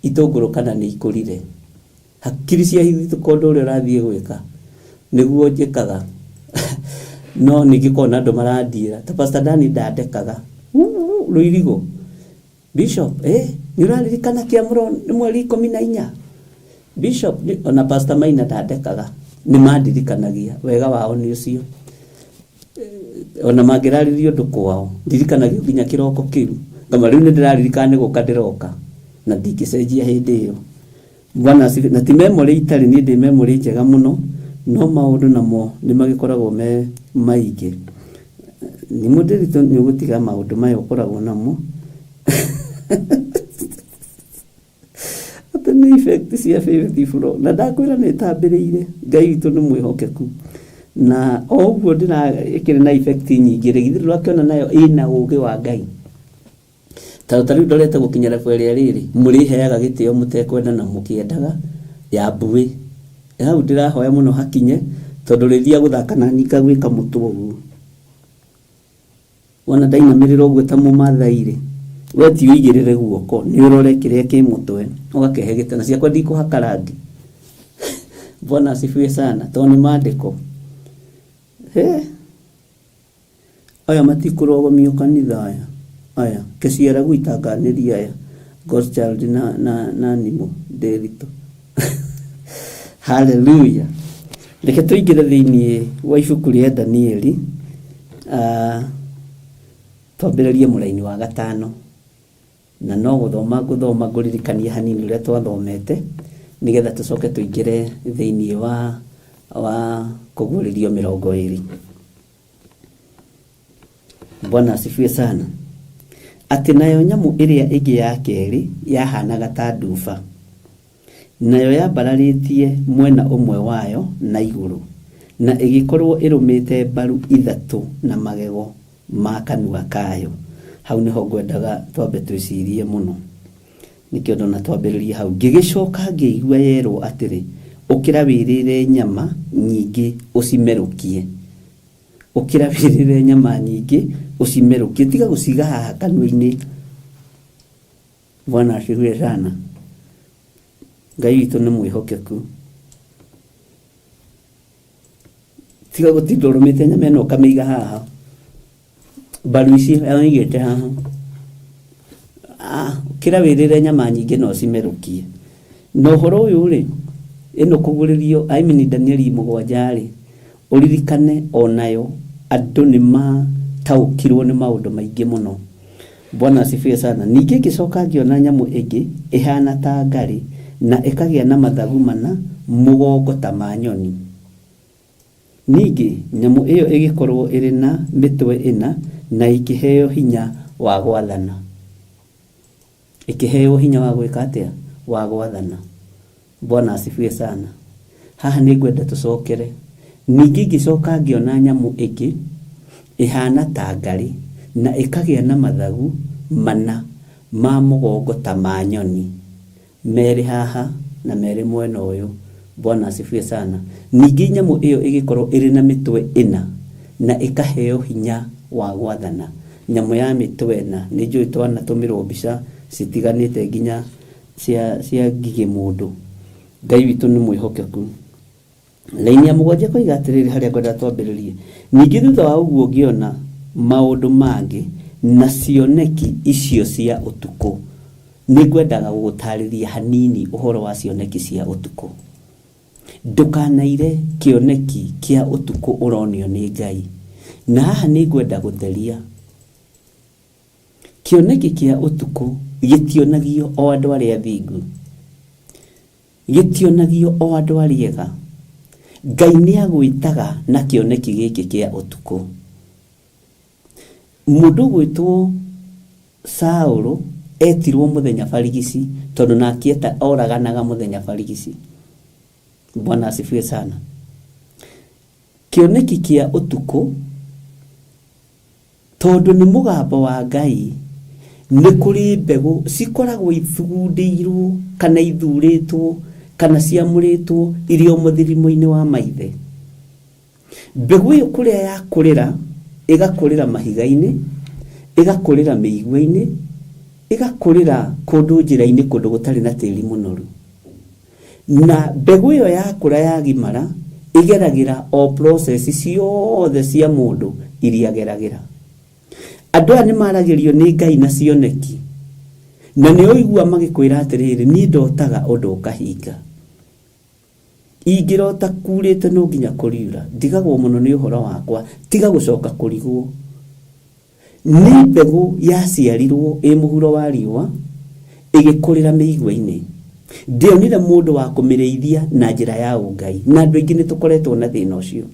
itunguru kana ni ikurire hakiri cia hithi tukondo uri rathie gwika niguo njikaga no nigikona andu marandira ta Pastor Dani ndandekaga ruirigo Bishop ni uraririkana kiamuro ni mweri 14 Bishop ona Pastor Maina ndandekaga ni mandirikanagia wega wao ni ucio ona magiraririo ndukwao ndirikanagia nginya kiroko kiu kama riu ni ndiraririkana guka ndiroka na ndikicenjia hindi iyo. Bwana na ti memory itari ni ndi memory njega muno no maundu namo ni magikoragwo me maingi ni mudirito ni gutiga maundu mayo koragwo namo ata ni effect cia favorite furo na ndakwira ni tambiriire Ngai witu ni mwihokeku na oguo ndina ikire na effect nyingi rigithiro rwakiona nayo ina ugi wa Ngai tari ndorete gukinyara fweria riri muri heaga gitio mutekwenda na mukiendaga ya mbui hau ndirahoya muno hakinye tondu rithia guthaka na nika gwika mutugu wana daina miriro gweta mu mathaire weti wigirire guoko ni urore kiria ki mutwe ugakehegeta na ciakwa ndiko hakarangi. Bwana asifiwe sana toni mandiko aya matikurogomio kanitha aya kesiara guitanganiria aya Ghost child na nimo Derito. Hallelujah. Reke tuingire thiini wa ibuku ria Danieli. Twambĩrĩrie mũraini wa 5 na no guthoma nguririkania hanini uria twathomete nigetha tucoke tuingire thiini wa kuguririo 20. Bwana asifiwe sana. Ati nayo nyamu iria igi ya keri yahanaga ta nduba, nayo yabararĩtie mwena ũmwe wayo na igũrũ, na ĩgĩkorwo ĩrũmĩte mbaru 3 na magego ma kanua kayo. Hau niho ngwendaga twambe twĩcirie mũno, nikĩo ndona twambĩrĩrie hau. Ngĩgĩcoka ngĩigua yerwo atĩrĩ, ũkĩra wĩrĩre nyama nyingĩ ũcimerũkie. Ũkĩra wĩrĩre nyama nyingĩ ũcimerũkie, tiga gũciga haha kanua-inĩ. Bwana asifiwe sana. Ngai witũ nĩ mwĩhokeku. Tiga gũtinda ũrũmĩte nyama ĩno ũkamĩiga haha, mbaru ici yaigĩte haha. Ũkĩra wĩrĩre nyama nyingĩ no ũcimerũkie. Na ũhoro ũyũ rĩ, ĩno kũgũrĩrio Danieli 7 rĩ, ũririkane onayo andũ nĩmataũkirwo nĩ maũndũ maingĩ mũno. Bwana asifiwe sana. Ningĩ ngĩcoka ngĩona nyamũ ĩngĩ ĩhana ta ngarĩ na ĩkagĩa na mathagu mana mũgongo ta ma nyoni. Ningĩ nyamũ ĩyo ĩgĩkorwo ĩrĩ na mĩtwe 4 na ikĩheo hinya wa gwathana. Ikĩheo hinya wa gwĩka atĩa? Wa gwathana. Bwana asifiwe sana. Haha nĩ ngwenda tũcokere. Ningĩ ngĩcoka ngĩona nyamũ ĩngĩ ĩhana ta ngarĩ na ĩkagĩa na mathagu mana ma mũgongo ta ma nyoni, merĩ haha na merĩ mwena ũyũ. Bwana asifiwe sana. Ningĩ nyamũ ĩyo ĩgĩkorwo ĩrĩ na mĩtwe 4 na ĩkaheo hinya wa gwathana. Nyamũ ya mĩtwe 4 nĩ njũĩ twanatũmĩrwo mbica citiganĩte nginya cia ngigĩ mũndũ. Ngai witũ nĩ mwĩhokeku. Laini ya 7 koiga atĩrĩrĩ harĩa ngwenda twambĩrĩrie. Ningĩ thutha wa ũguo ngĩona maũndũ mangĩ na cioneki icio cia ũtukũ. Nĩ ngwendaga gũgũtarĩria hanini ũhoro wa cioneki cia ũtukũ. Ndũkanaire kĩoneki kĩa ũtukũ ũronio nĩ Ngai. Na haha nĩ ngwenda gũtheria. Kĩoneki kĩa ũtukũ gĩtionagio o andũ arĩa athingu, gĩtionagio o andũ arĩa ega. Ngai nĩ agwĩtaga na kĩoneki gĩkĩ kĩa ũtukũ. Mũndũ gwĩtwo Saũlũ etirwo mũthenya barigici tondũ nakieta oraganaga mũthenya barigici. Bwana asifiwe sana. Kĩoneki kĩa ũtukũ tondũ nĩ mũgambo wa Ngai, nĩ kũrĩ mbegũ cikoragwo ithugundĩirwo kana ithurĩtwo kana ciamũrĩtwo irio mũthirimo-inĩ wa maithe. Mbegũ ĩyo kũrĩa yakũrĩra, ĩgakũrĩra mahiga-inĩ, ĩgakũrĩra mĩigua-inĩ, ĩgakũrĩra kũndũ njĩra-inĩ kũndũ gũtarĩ na tĩri mũnoru. Na mbegũ ĩyo yakũra yagimara igeragĩra o process ciothe cia mũndũ iria ageragĩra. Andũ aya nĩ maragĩrio nĩ Ngai na cioneki, na nĩ ũigua magĩkwĩra atĩrĩrĩ, niĩ ndotaga ũndũ ũkahinga. Ingĩrota kurĩte no nginya kũriura, ndigagwo mũno nĩ ũhoro wakwa, tiga gũcoka kũrigwo. Nĩ mbegũ yaciarirwo ĩ mũhuro wa riũa ĩgĩkũrĩra mĩigua-inĩ. Ndionire mũndũ wa kũmĩrĩithia na njĩra ya ũngai, na andũ aingĩ nĩ tũkoretwo na thĩna ũcio.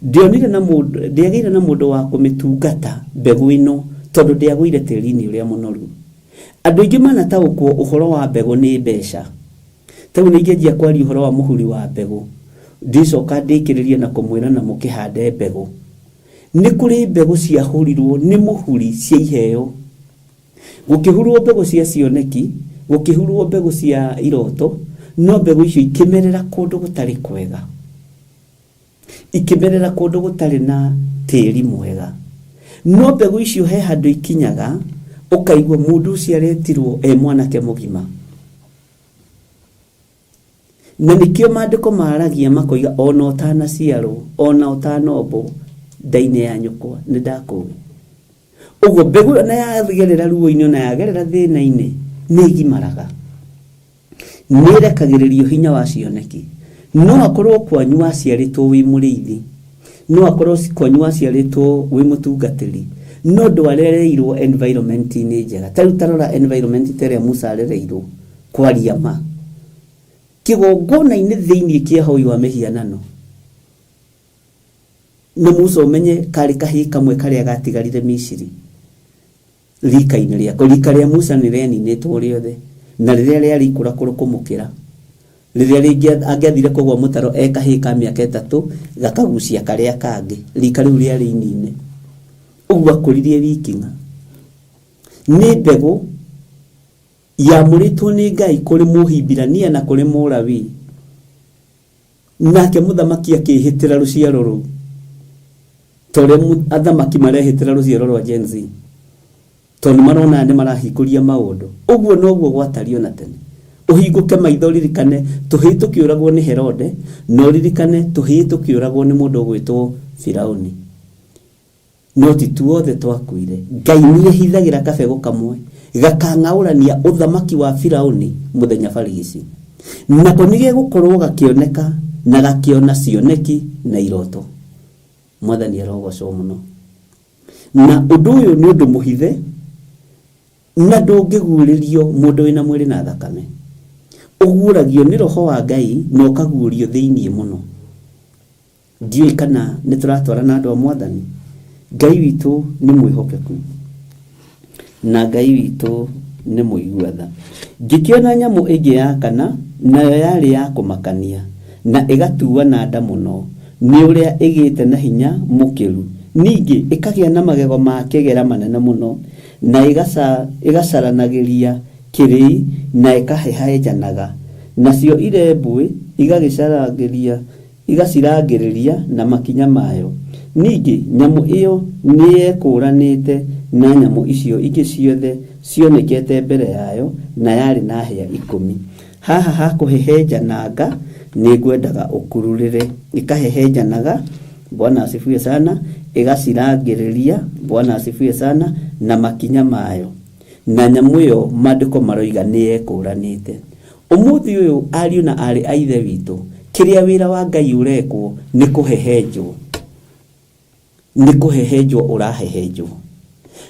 Ndionire na mũndũ, ndiagĩire na mũndũ wa kũmĩtungata mbegũ ĩno tondũ ndiagũire tĩri-inĩ ũrĩa mũnoru. Andũ aingĩ manataũkwo ũhoro wa mbegũ nĩ mbeca. Tau nĩ ingĩanjia kwaria ũhoro wa mũhuri wa mbegũ, ndicoka ndĩkĩrĩrie na kũmwĩra na mũkĩhande mbegũ. Nĩ kũrĩ mbegũ ciahũrirwo nĩ mũhuri cia iheo. Gũkĩhurwo mbegũ cia cioneki, gũkĩhurwo mbegũ cia iroto, no mbegũ icio ikĩmerera kũndũ gũtarĩ kwega, ikĩmerera kũndũ gũtarĩ na tĩri mwega. No mbegũ icio he handũ ikinyaga ũkaigua mũndũ ũcio aretirwo mwanake mũgima. Na nĩkĩo maandĩko maragia makoiga ona ũtanaciarwo, ona ũtanombwo nda-inĩ ya nyũkwa nĩ ndakũũĩ. Ũguo mbegũ na yagerera ruo-inĩ na yagerera thĩna-inĩ nĩ igimaraga, nĩ rekagĩrĩrio hinya wa cioneki. No akorwo kwanyu waciarĩtwo wĩ mũrĩithi, no akorwo kwanyu waciarĩtwo wĩ mũtungatĩri, no ndwarereirwo environment-inĩ njega. Tarĩu tarora environment ĩrĩa Musa arereirwo kwaria ma kĩgongona-inĩ thĩinĩ kĩa hoi wa mĩhianano, na Musa ũmenye karĩ kahĩĩ kamwe karĩa gatigarire Misiri rika-inĩ rĩako. Rika rĩa Musa nĩ rĩaninĩtwo rĩothe, na rĩrĩa rĩarĩ ikũrakũrũ kũmũkĩra, rĩrĩa rĩngĩ angĩathire kũgwa mũtaro kahĩĩ ka mĩaka 3 gakagucia karĩa kangĩ, rika rĩu rĩarĩ inine. Ũguo akũririe wikinga nĩ mbegũ yamũrĩtwo nĩ Ngai kũrĩ Mũhibirania na kũrĩ Mũlawi, nake mũthamaki akĩhĩtĩra rũciaro rũu, tondũ athamaki marehĩtĩra rũciaro rwa Gen Z, tondũ marona nĩ marahingũria maũndũ. Ũguo noguo gwatario na tene. Ũhingũke maitho ririkane tũhĩĩ tũkĩũragwo nĩ Herode, no ririkane tũhĩĩ tũkĩũragwo nĩ mũndũ ũgwĩtwo Firaũni. No ti tuothe twakuire. Ngai nĩ ahithagĩra kabegũ kamwe gakang'aũrania ũthamaki wa Firaũni mũthenya barigici, nako nĩ gegũkorwo gakĩoneka na gakĩona cioneki na iroto. Mwathani arogocwo mũno. Na ũndũ ũyũ nĩ ũndũ mũhithe, na ndũngĩguũrĩrio mũndũ wĩna mwĩrĩ na thakame. Ũguũragio nĩ roho wa Ngai na ũkaguũrio thĩinĩ mũno. Ndiũĩ kana nĩ tũratwarana andũ a Mwathani. Ngai witũ nĩ mwĩhokeku na Ngai witũ nĩ mũiguatha. Ngĩkĩona nyamũ ĩngĩ ya kana, nayo yarĩ ya kũmakania na ĩgatuua na nda mũno, nĩ ũrĩa ĩgĩte na hinya mũkĩru. Ningĩ ĩkagĩa na magego ma kĩgera manene mũno, na ĩgacaranagĩria kĩrĩi na ĩkahehenjanaga, nacio irembwe igacirangĩrĩria na makinya mayo. Ningĩ nyamũ ĩyo nĩ yekũranĩte na nyamũ icio ingĩ ciothe cionekete mbere yayo, na yarĩ na hĩa 10. Haha hakũhehenjananga nĩ ngwendaga ũkururĩre. Ĩkahehenjanaga, Bwana asifiwe sana, ĩgacirangĩrĩria, Bwana asifiwe sana, na makinya mayo. Na nyamũ ĩyo maandĩko maroiga nĩ yekũranĩte. Ũmũthĩ ũyũ ariũ na arĩ a ithe witũ, kĩrĩa wĩra wa Ngai ũrekwo nĩ kũhehenjwo. Nĩ kũhehenjwo ũrahehenjwo.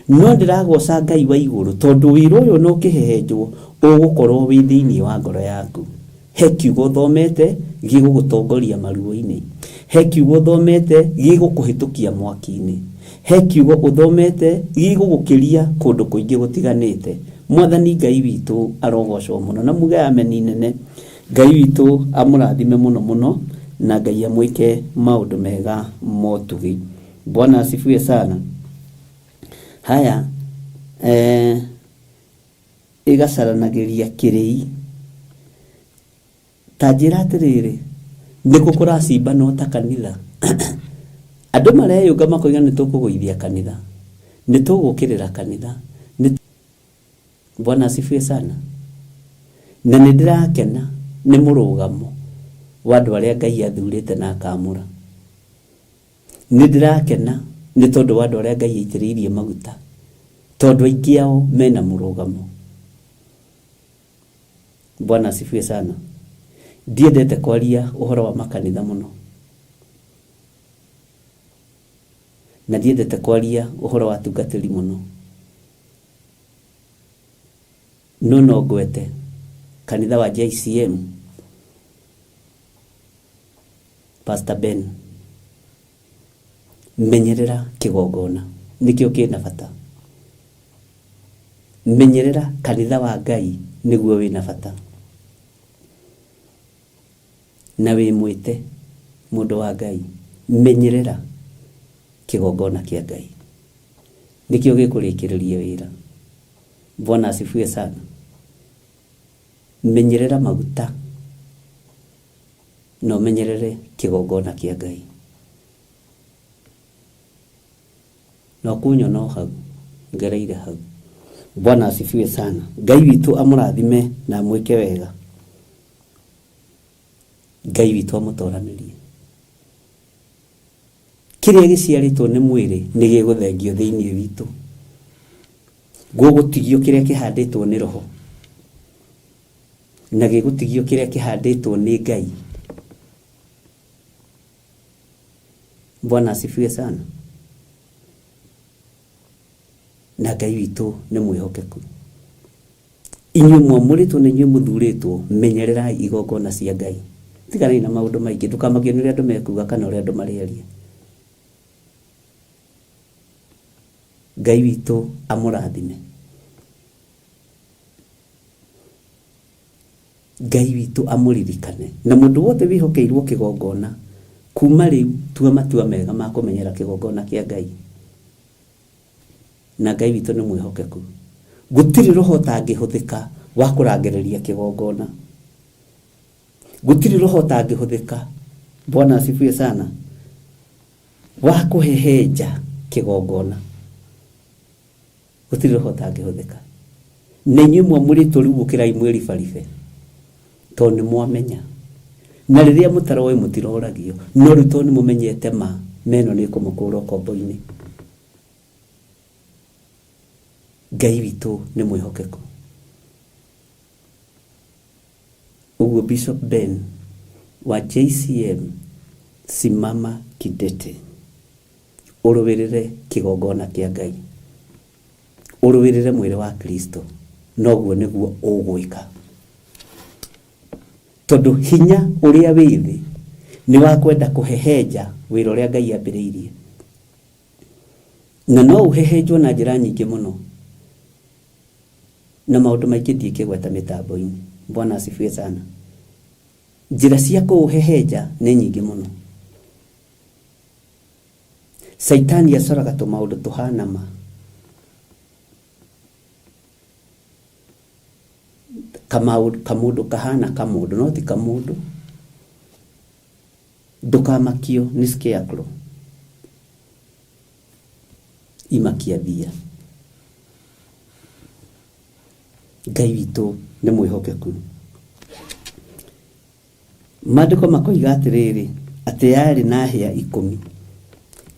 No ndĩragoca Ngai wa igũrũ tondũ wĩra ũyũ no kĩhehenjwo ũgũkorwo wĩ thĩinĩ wa ngoro yaku. He kiugo thomete gĩgũgũtongoria maruo-inĩ. He kiugo thomete gĩgũkũhĩtũkia mwaki-inĩ. He kiugo ũthomete gĩgũgũkĩria kũndũ kũingĩ gũtiganĩte. Mwathani Ngai witũ arogocwo mũno, na muge ameni nene. Ngai witũ amũrathime mũno mũno, na Ngai amwĩke maũndũ mega motugi. Bwana asifiwe sana. Haya, ĩgacaranagĩria kĩrĩi. Ta njĩra atĩrĩrĩ, nĩ kũracimba no ta kanitha. Andũ mareyũnga makoiga nĩ tũkũgũithia kanitha, nĩ tũgũkĩrĩra kanitha. Bwana asifiwe sana. Na nĩ ndĩrakena nĩ mũrũgamo wa andũ arĩa Ngai athurĩte na akamũra. Nĩ ndĩrakena nĩ tondũ wa andũ arĩa Ngai aitĩrĩirie maguta, tondũ aingĩ ao mena mũrũgamo. Bwana asifiwe sana. Ndiendete kwaria ũhoro wa makanitha mũno, na ndiendete kwaria ũhoro wa tungatĩri mũno, no ngwete kanitha wa JCM Pastor Ben, menyerera kĩgongona, nĩkĩo kĩna bata. Menyerera kanitha wa Ngai nĩguo wĩna bata. Na wĩ mwĩte mũndũ wa Ngai, menyerera kĩgongona kĩa Ngai, nĩkĩo gĩkũrĩkĩrĩria wĩra. Bwana asifiwe sana. Menyerera maguta, no menyerere kĩgongona kĩa Ngai. No kunyono hau, ngereire hau. Bwana asifiwe sana. Ngai witũ amũrathime na amwĩke wega. Ngai witũ amũtoranĩrie. Kĩrĩa gĩciarĩtwo nĩ mwĩrĩ nĩ gĩgũthengio thĩinĩ witũ. Gũgũtigio kĩrĩa kĩhandĩtwo nĩ roho na gĩgũtigio kĩrĩa kĩhandĩtwo nĩ Ngai. Bwana asifiwe sana. Na Ngai witũ nĩ mwĩhokeku. Inyuĩ mwamũrĩtwo na inyuĩ mũthurĩtwo, menyererai igongona cia Ngai. Tiganai na maũndũ maingĩ, ndũkamakio nĩ ũrĩa andũ mekuga kana ũrĩa andũ marĩaria. Ngai witũ amũrathime. Ngai witũ amũririkane. Na mũndũ wothe wĩhokeirwo kĩgongona, kuma rĩu tua matua mega ma kũmenyera kĩgongona kĩa Ngai. Na Ngai witũ nĩ mwĩhokeku. Gũtirĩ roho ũtangĩhũthĩka wa kũrangĩrĩria kĩgongona. Gũtirĩ roho ũtangĩhũthĩka, Bwana asifiwe sana, wa kũhehenja kĩgongona. Gũtirĩ roho ũtangĩhũthĩka. Na inyuĩ mwamũrĩtwo rĩu ũkĩrai mwĩribaribe, tondũ nĩ mwamenya. Na rĩrĩa mũtaroĩ mũtiroragio, no rĩu tondũ nĩ mũmenyete ma, meno nĩ kũmũkũra ũkombo-inĩ. Ngai witũ nĩ mwĩhokeku. Uguo Bishop Ben wa JCM, simama kidete, ũrũwĩrĩre kĩgongona kĩa Ngai, ũrũwĩrĩre mwĩrĩ wa Kristo, noguo nĩguo ũgwĩka. Tondũ hinya ũrĩa wĩ thĩ nĩ wa kwenda kũhehenja wĩra ũrĩa Ngai ambĩrĩirie. Na no ũhehenjwo na njĩra nyingĩ mũno, na maũndũ maingĩ ndingĩgweta mĩtambo-inĩ. Bwana asifiwe sana. Njĩra cia kũũhehenja nĩ nyingĩ mũno. Saitani acoraga tũmaũndũ tũhana ma. Kamũndũ kahana kamũndũ, no ti kamũndũ. Ndũkamakio nĩ scarecrow. Imakia thia. Ngai witũ nĩ mwĩhokeku. Maandĩko makoiga atĩrĩrĩ, atĩ yarĩ na hĩa 10.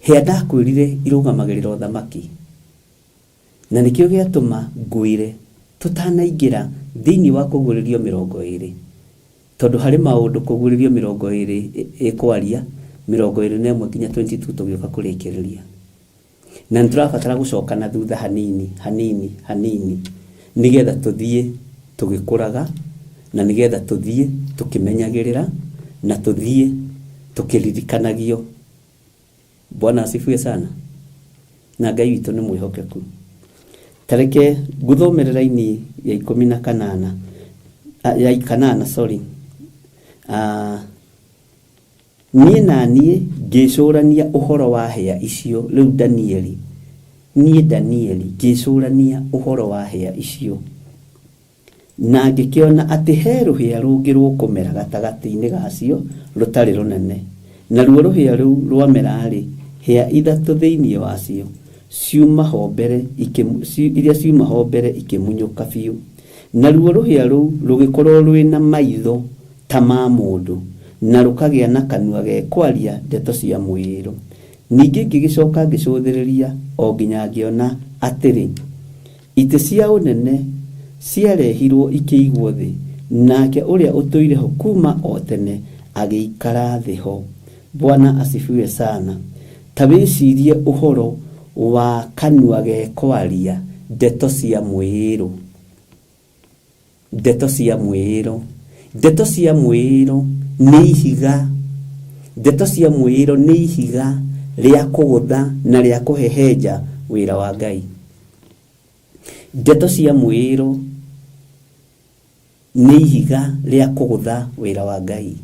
Hĩa ndakwĩrire irũgamagĩrĩra ũthamaki. Na nĩkĩo gĩatũma ngwĩre tũtanaingĩra thĩinĩ wa kũguũrĩrio 20. Tondũ harĩ maũndũ kũguũrĩrio 20 ĩkwaria 21 nginya 22 tũgĩũka kũrĩkĩrĩria. Na nĩtũrabatara gũcoka na thutha hanini nigetha tũthiĩ tũgĩkũraga, na nigetha tũthiĩ tũkĩmenyagĩrĩra, na tũthiĩ tũkĩririkanagio. Bwana asifiwe sana. Na Ngai witũ nĩ mwĩhokeku. Tareke ngũthomerera-inĩ ya 18 ya 8 sorry. Niĩ ngĩcũrania ũhoro wa hĩa icio. Rĩu Danieli ngĩcũrania ũhoro wa hĩa icio, na ngĩkĩona atĩ he rũhĩa rũngĩ rũkũmera gatagatĩ-inĩ gacio rũtarĩ rũnene. Na ruo rũhĩa rũu rwamera-rĩ, hĩa 3 thĩinĩ wacio iria ciumaho mbere ikĩmunyũka biũ. Na ruo rũhĩa rũu rũgĩkorwo rwĩna maitho ta ma mũndũ, na rũkagĩa na kanua gekwaria ndeto cia mwĩrũ. Ningĩ ngĩgĩcoka ngĩcũthĩrĩria o nginya ngĩona atĩrĩ, itĩ cia ũnene ciarehirwo ikĩigwo thĩ, nake ũrĩa ũtũire ho kuma o tene agĩikara thĩ ho. Bwana asifiwe sana. Ta wĩcirie ũhoro wa kanua gekwaria ndeto cia mwĩrũ. Ndeto cia mwĩrũ. Ndeto cia mwĩrũ nĩ ihiga. Ndeto cia mwĩrũ nĩ ihiga rĩa kũgũtha na rĩa kũhehenja wĩra wa Ngai. Ndeto cia mwĩrũ nĩ ihiga rĩa kũgũtha wĩra wa Ngai.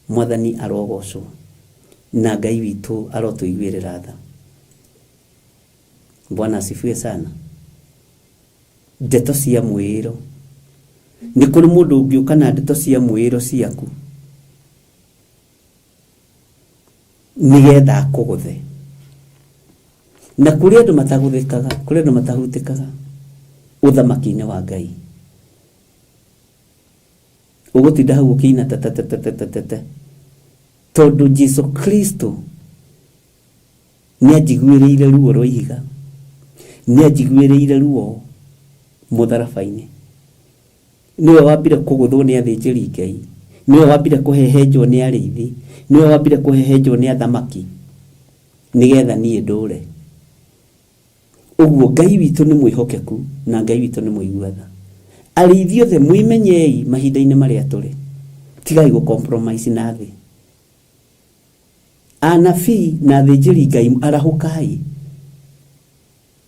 Mwathani arogocwo, na Ngai witũ arotũiguĩrĩra tha. Bwana asifiwe sana. Ndeto cia mwĩrũ. Nĩ kũrĩ mũndũ ũngĩũka na ndeto cia mwĩrũ ciaku nigetha akũgũthe. Na kũrĩ andũ matagũthĩkaga, kũrĩ andũ matahutĩkaga ũthamaki-inĩ wa Ngai. Ũgũtinda hau ũkĩina tete. Tondũ Jesu Kristo nĩanjiguĩrĩire ruo rwa ihiga, nĩanjiguĩrĩire ruo mũtharaba-inĩ, niwe wambire kuguthwo ni athĩnjĩri Ngai, niwe wambire kuhehenjwo ni arĩithi, niwe wambire kuhehenjwo ni athamaki nigetha niĩ ndũre. Ũguo Ngai witũ nĩ mwĩhokeku na Ngai witũ nĩ mũiguatha. Arĩithi othe mwimenyei mahinda-inĩ marĩa tũrĩ, tigai gũ compromise na thĩ. Anabii na athĩnjĩri Ngai arahũkai,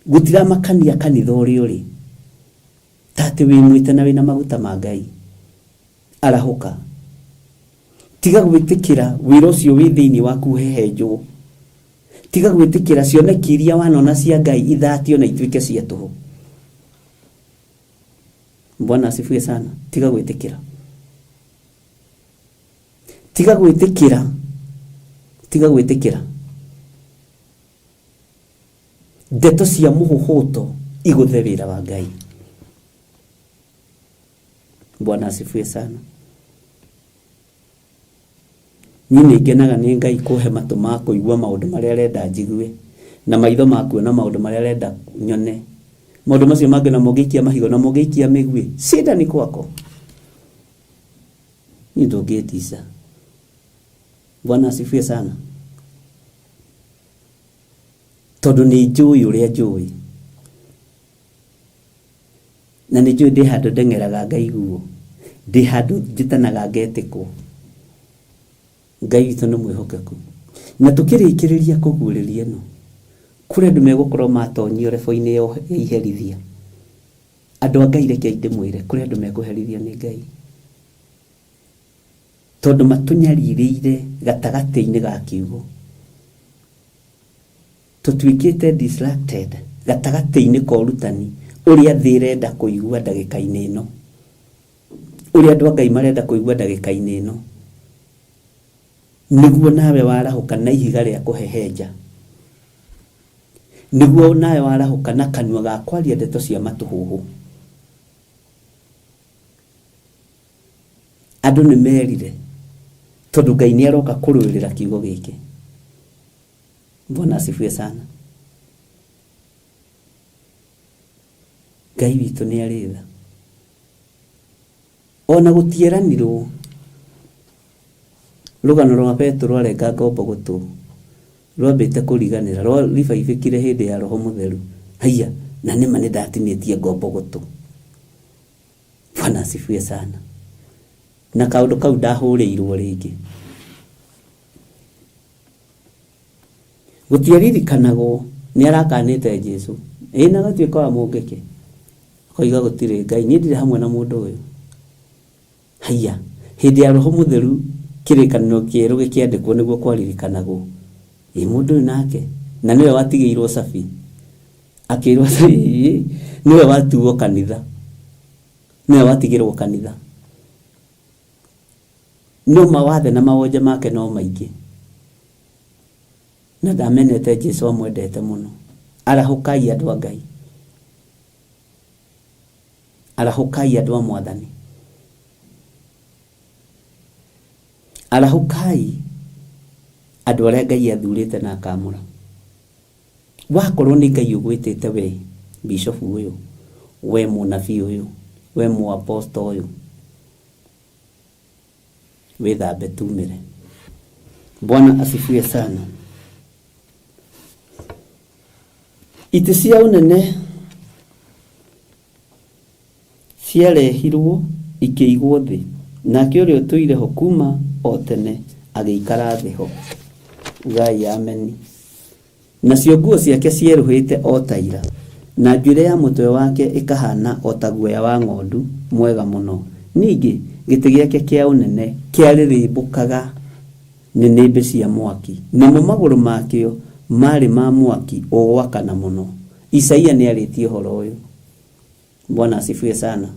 gũtiramakania kanitha ũrĩa ũrĩ, ta atĩ wĩmwĩte na wĩna maguta ma Ngai. Arahũka, tiga gwĩtĩkĩra wĩra ũcio wĩ thĩinĩ waku ũhehenjwo, tiga gwĩtĩkĩra cioneki iria wanona cia Ngai ithatio na ituĩke cia tũhũ. Bwana asifiwe sana. Tiga gwĩtĩkĩra, tiga gwĩtĩkĩra, tiga gwĩtĩkĩra ndeto cia mũhuhuto igũthe wĩra wa Ngai. Bwana asifiwe sana. Niĩ nĩngenaga nĩ Ngai kũhe matũ ma kũigua maũndũ marĩa arenda njigue, na maitho ma kuona maũndũ marĩa arenda nyone. Maũndũ macio mangĩ na mũngĩikia mahigo na mũngĩikia mĩgui, shida ni kwako, ni ndũngĩtisa. Bwana asifiwe sana. Tondũ nĩ njũĩ ũrĩa njũĩ, na nĩ njũĩ ndĩ handũ ndeng'eraga ngaiguo, ndĩ handũ njĩtanaga ngetĩkwo. Ngai witũ nĩ mwĩhokeku. Na tũkĩrĩkĩrĩria kũguũrĩria ĩno, kũrĩ andũ megũkorwo matonyio rebo-inĩ ya iherithia. Andũ a Ngai reke ndĩmwĩre, kũrĩ andũ mekũherithio nĩ Ngai, tondũ matũnyarirĩire gatagatĩ-inĩ ga kiugo. Tũtuĩkĩte distracted gatagatĩ-inĩ ka ũrutani ũrĩa thĩ ĩrenda kũigua ndagĩka-inĩ ĩno, ũrĩa andũ a Ngai marenda kũigua ndagĩka-inĩ ĩno, nĩguo nawe warahũka na ihiga rĩa kũhehenja, nĩguo nawe warahũka na kanua ga kwaria ndeto cia matũhũhũ. Andũ nĩ merire, tondũ Ngai nĩ aroka kũrũĩrĩra kiugo gĩkĩ. Bwana asifiwe sana. Ngai witũ nĩ arĩ tha, ona gũtieranirwo. Rũgano rwa Petro arenga ngombo gũtũ rwambĩte kũriganĩra, rũribaithĩkire hĩndĩ ya Roho Mũtheru. Haiya, na nĩma nĩ ndatinĩtie ngombo gũtũ. Bwana asifiwe sana. Na kaũndũ kau ndahũrĩirwo rĩngĩ. Gũtiaririkanagwo nĩ arakanĩte Jesũ, na gatuĩka wa mũngĩke, koiga gũtirĩ Ngai, niĩ ndirĩ hamwe na mũndũ ũyũ. Haiya, hĩndĩ ya Roho Mũtheru kĩrĩkanĩro kĩerũ gĩkĩandĩkwo nĩguo kwaririkanagwo. Mũndũ ũyũ nake, na nĩwe watigĩirwo cabi, akĩrwo nĩwe watuo kanitha, nĩwe watigĩrwo kanitha. No mawathe na mawonje make no maingĩ, na ndamenete Jesũ amwendete mũno. Arahũkai andũ a Ngai, arahũkai andũ a Mwathani, arahũkai andũ arĩa Ngai athurĩte na akamũra. Wakorwo nĩ Ngai ũgwĩtĩte we bishop ũyũ, we mũnabii ũyũ, we mũaposto ũyũ, wĩthambe tumĩre. Bwana asifiwe sana. Itĩ cia ũnene ciarehirwo ikĩigwo thĩ, nake ũrĩa ũtũire ho kuma o tene agĩikara thĩ ho. Ngai ameni. Nacio nguo ciake cierũhĩte o ta ira, na njuĩrĩ ya mũtwe wake ĩkahana o ta guoya wa ng'ondu mwega mũno. Ningĩ gĩtĩ gĩake kĩa ũnene kĩarĩrĩmbũkaga nĩnĩmbĩ cia mwaki, namo magũrũ makĩo marĩ ma mwaki ũgwakana mũno. Isaia nĩ arĩtie ũhoro ũyũ. Bwana asifiwe sana.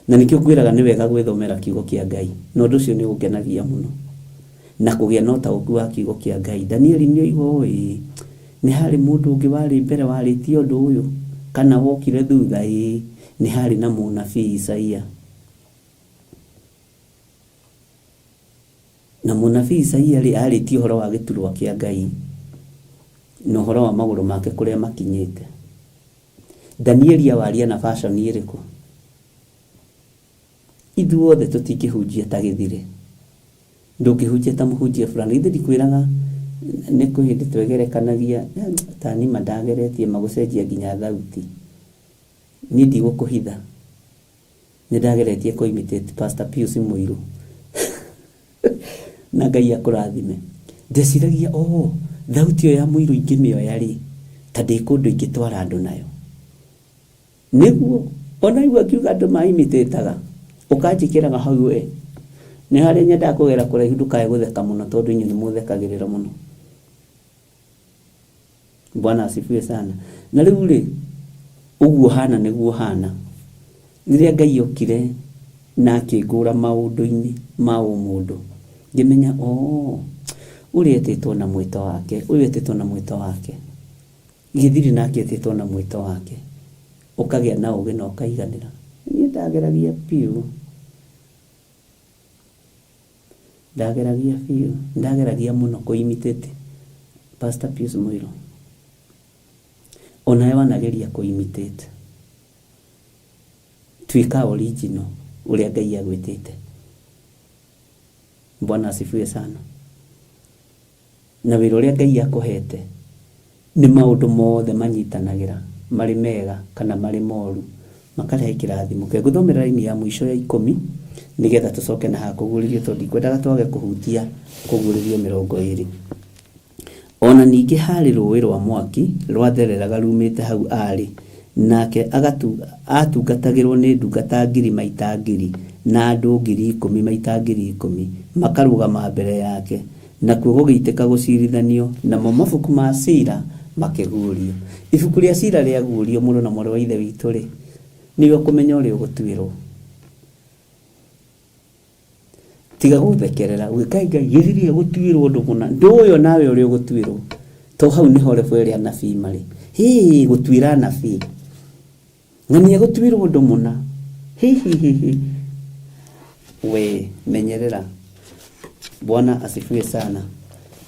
Na nĩkĩo ngwĩraga nĩ wega gwĩthomera kiugo kĩa Ngai, na ũndũ ũcio nĩ ũngenagia mũno, na kũgĩa na ũtaũku wa kiugo kĩa Ngai. Danieli nĩ oigwo nĩ harĩ mũndũ ũngĩ warĩ mbere warĩtie ũndũ ũyũ, kana wokire thutha? Nĩ harĩ na mũnabii Isaia. Na mũnabii Isaia arĩtie ũhoro wa gĩturwa kĩa Ngai na ũhoro wa magũrũ make kũrĩa makinyĩte. Danieli awaria na fashion ĩrĩkũ? ithuothe tutingĩhunjia ta gĩthire, ndũngĩhunjia ta mũhunjia fulani. Ithe ndikwĩraga nĩ kũhĩndĩ twegerekanagia tani mandageretie magũcenjia nginya thauti. Niĩ ndigũkũhitha, nĩ ndageretie kũ-imitate Pastor Pius Mũirũ na Ngai akũrathime. Ndeciragia thauti ĩyo ya Mũirũ ingĩmĩoya-rĩ, ta ndĩ kũndũ ingĩtwara andũ nayo. Nĩguo ona igua akiuga andũ ma-imitĩtaga, ũkanjĩkĩraga hau we, nĩ harĩ nyenda kũgera kũraihu ndũkae gũtheka mũno, tondũ inyuĩ nĩ mũthekagĩrĩra mũno. Bwana asifiwe sana. Na rĩu-rĩ, ũguo hana nĩguo hana. Rĩrĩa Ngai okire na akĩngũra maũndũ-inĩ ma ũmũndũ, ngĩmenya ũrĩa etĩtwo na mwĩto wake, ũrĩa etĩtwo na mwĩto wake. Gĩthiri nake etĩtwo na mwĩto wake, ũkagĩa na ũgĩ na ũkaiganĩra. Niĩ ndageragia piũ, ndageragia mũno kũ-imitate Pastor Pius Mũirũ. Onawe wanageria kũ-imitate, tuĩka original ũrĩa Ngai agwĩtĩte. Bwana asifiwe sana. Na wĩra ũrĩa Ngai akũhete nĩ maũndũ mothe manyitanagĩra, marĩ mega kana marĩ moru, makarehe kĩrathimo. Ngũthomera raini ya mũico ya 10 nĩgetha tũcoke na hakũgũrĩrio, tondũ ndikwendaga twage kũhutia kũgũrĩrio 20. Ona ningĩ harĩ rũĩ rwa mwaki rwathereraga rumĩte hau arĩ, nake atungatagĩrwo nĩ ndungata 1000 maita 1000 na andũ 10,000 maita 10,000 makarũgama mbere yake, nakuo gũgĩitĩka gũcirithanio, namo mabuku ma cira makĩguũrio. Ibuku rĩa cira rĩaguũrio, mũrũ na mwarĩ wa ithe witũ-rĩ, nĩwe ũkũmenya ũrĩa ũgũtuĩrwo. Tiga gũthekerera Ngai gĩthiri gũtuĩrwo ũndũ mũna, ndũũĩ nawe ũrĩa ũgũtuĩrwo. To hau nĩho rebu ĩrĩa anabii marĩ, gũtuĩra anabii, na nĩ egũtuĩrwo ũndũ mũna. We menyerera. Bwana asifiwe sana.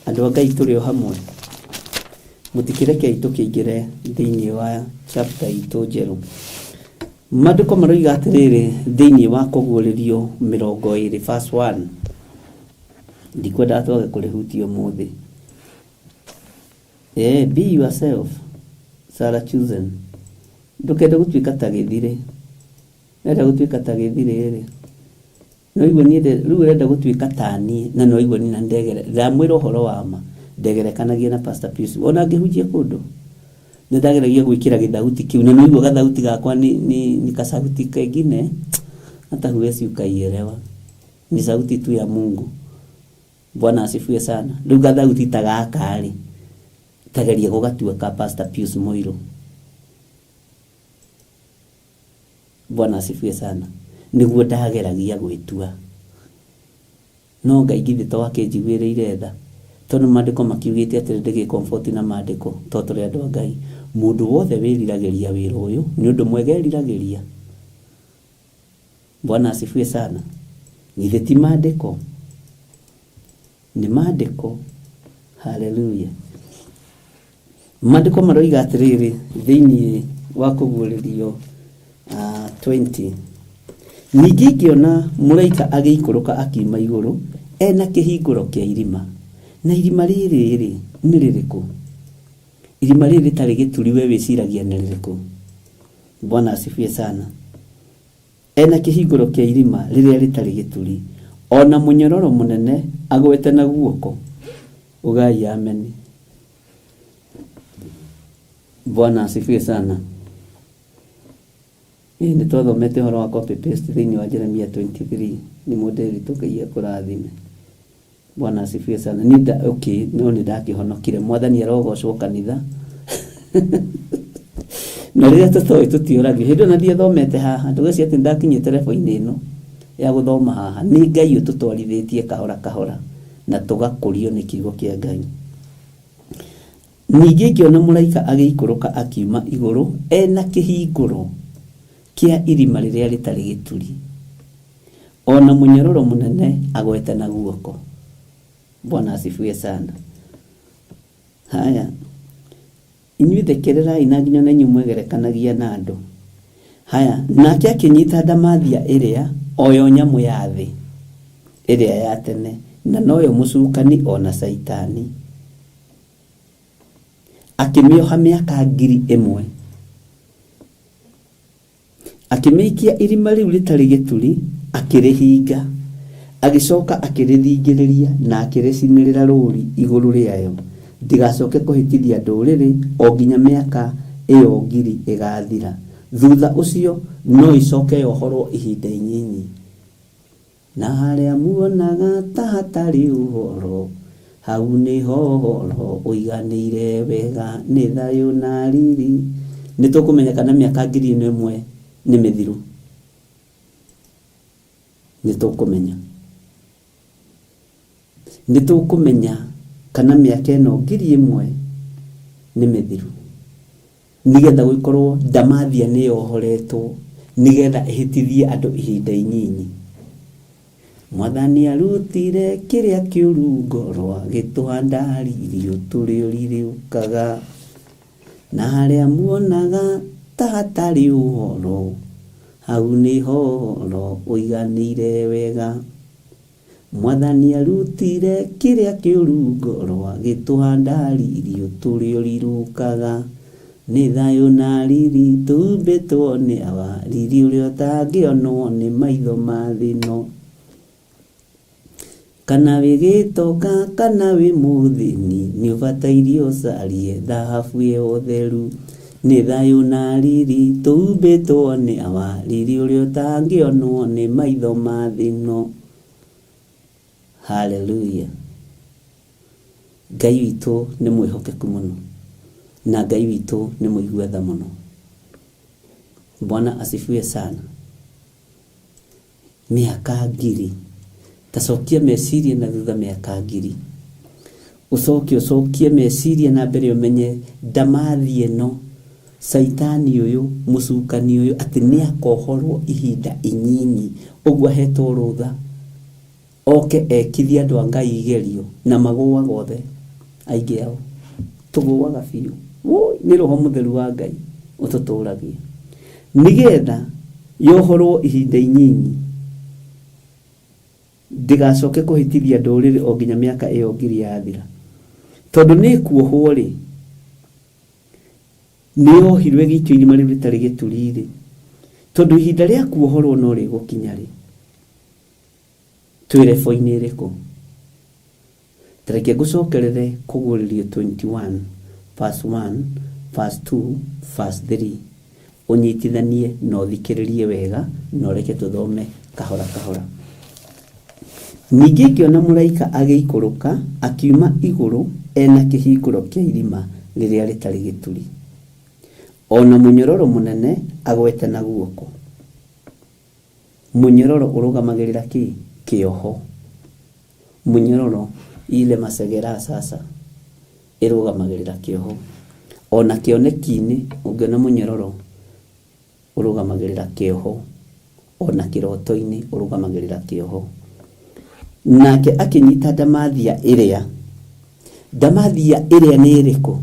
Andũ a Ngai tũrĩ o hamwe, mũtikĩrekei tũkĩingĩre thĩinĩ wa chapter itũ njerũ. Maandĩko maroiga atĩrĩrĩ thĩinĩ wa kũguũrĩrio 20 verse 1. Ndikwenda twage kũrĩhutia ũmũthĩ. Be yourself, Sarah chosen. Ndũkende gũtuĩka ta gĩthire. Nenda gũtuĩka ta gĩthire-rĩ, no igua niĩ rĩu ũrenda gũtuĩka ta niĩ, na no igua niĩ na ndamwĩra ũhoro wa ma, ndegerekanagia na Pastor Pius. Ona angĩhunjia kũndũ, nĩ ndageragia gwĩkĩra gĩthauti kĩu, na no igua gathauti gakwa ni kasauti kengine, hata huwezi ukaielewa, ni sauti tu ya Mungu. Bwana asifiwe sana. Rĩu gathauti ta gaka-rĩ, tageria gũgatua ka Pastor Pius Mũirũ. Bwana asifiwe sana. Nĩguo ndageragia gwĩtua, no Ngai githĩ to akĩnjiguĩrĩire tha, tondũ maandĩko makiugĩte atĩ ndĩgĩ comfort na maandĩko, to tũrĩ andũ a Ngai. Mũndũ wothe wĩriragĩria wĩra ũyũ nĩ ũndũ mwega eriragĩria. Bwana asifiwe sana. Githĩ ti maandĩko, nĩ maandĩko. Haleluya. Maandĩko maroiga atĩrĩrĩ thĩinĩ wa kũguũrĩrio 20. Ningĩ ngĩona mũraika agĩikũrũka akiuma igũrũ ena kĩhingũro kĩa irima, na irima rĩrĩ nĩ rĩrĩkũ? Irima rĩrĩ rĩtarĩ gĩturi, we wĩciragia nĩ rĩrĩkũ? Bwana asifiwe sana. Ena kĩhingũro kĩa irima rĩrĩa rĩtarĩ gĩturi, ona mũnyororo mũnene agwete na guoko. Ugai amen. Bwana asifiwe sana. Nĩ twathomete ũhoro wa copy paste thĩinĩ wa Jeremia 23. Nĩ mũndũ rĩtũkagia kũrathime. Bwana asifiwe sana. No nĩ ndakĩhonokire. Mwathani arogocwo kanitha. Na rĩrĩa tũtoĩ tũtiũragio. Hĩndĩ ona ndiathomete haha, ndũgeci atĩ ndakinyĩte level-inĩ ĩno ya gũthoma haha. Nĩ Ngai ũtũtwarithĩtie kahora kahora na tũgakũrio nĩ kiugo kĩa Ngai. Ningĩ ngĩona mũraika agĩikũrũka akiuma igũrũ ena kĩhingũro kĩa irima rĩrĩa rĩtarĩ gĩturi, ona mũnyororo mũnene agwete na guoko. Bwana asifiwe sana. Haya, inyuĩ thekererai na nginya na inyuĩ mwegerekanagia na andũ. Haya, nake akĩnyita ndamathia ĩrĩa oyo nyamu ya thĩ ĩrĩa ya tene na noyo mũcukani ona saitani akĩmĩoha mĩaka 1000 akĩmĩikia irima rĩu rĩtarĩ gĩturi akĩrĩhinga agĩcoka akĩrĩthingĩrĩria na akĩrĩcinĩrĩra rũri igũrũ rĩayo ndigacoke kũhĩtithia ndũrĩrĩ o nginya mĩaka ĩyo 1000 ĩgathira thutha ũcio no icoke yohorwo ihinda inyinyi na harĩa muonaga ta hatarĩ ũhoro hau nĩho ũhoro ũiganĩire wega nĩ thayũ na riri nĩtũkũmenya kana mĩaka 1000 nĩ mĩthiru nĩtũkũmenya kana mĩaka ĩno 1000 nĩ mĩthiru nigetha gũikorwo ndamathia nĩ yohoretwo nigetha ĩhĩtithie andũ ihinda inyinyi Mwathani arutire kĩrĩa kĩũru ngorwa gĩtũhanda riri tũrĩũrirũkaga na harĩa muonaga ta hatarĩ ũhoro hau nĩho ũhoro ũiganĩire wega Mwathani arutire kĩrĩa kĩũru ngorwa gĩtũhanda riri tũrĩũrirũkaga nĩ thayũ na riri tumbĩtwo nĩ awa riri ũrĩa ũtangĩonwo nĩ maitho ma thĩ ĩno kana wĩgĩtoka kana wĩ mũthĩni nĩ ũbataire ũcarie thahabu ya ũtheru nĩ thayũ na riri tumbĩtwo nĩ awa riri ũrĩa ũtangĩonwo nĩ maitho ma thĩ ĩno haleluya Ngai witũ nĩ mwĩhokeku mũno na Ngai witũ nĩ mũigua tha mũno Bwana asifiwe sana miaka 1000 tacokia meciria na thutha mĩaka 1000 ucokie meciria na mbere umenye ndamathi ĩno saitani ũyũ mũcukani ũyũ atĩ nĩ akohorwo ihinda inyinyi ũguo hetwo rũtha oke ekithia andũ a Ngai igerio na magũaga othe aingĩ ao tũgũaga biũ nĩ roho mũtheru wa Ngai ũtũtũragia nigetha yohorwo ihinda inyinyi ndigacoke kũhĩtithia ndũrĩrĩ o nginya mĩaka ĩyo 1000 yathira tondũ nĩ kuohwo rĩ nĩ yohirwe gĩkio irima rĩu rĩtarĩ gĩturi rĩ tondũ ihinda rĩa kuohorwo no rĩgũkinya rĩ twĩ rebo-inĩ rĩkũ tareke ngũcokerere Kũguũrĩrio 21 verse 1 verse 2 verse 3 ũnyitithanie na ũthikĩrĩrie wega na ũreke tũthome kahora kahora ningĩ ngĩona mũraika agĩikũrũka akiuma igũrũ ena kĩhingũro kĩa irima rĩrĩa rĩtarĩ gĩturi ona mũnyororo mũnene agwete na guoko mũnyororo ũrũgamagĩrĩra kĩoho mũnyororo ile masegera sasa ĩrũgamagĩrĩra kĩoho ona kĩoneki-inĩ ũngĩona mũnyororo ũrũgamagĩrĩra kĩoho ona kĩroto-inĩ ũrũgamagĩrĩra kĩoho nake akĩnyita ndamathia ĩrĩa nĩ ĩrĩkũ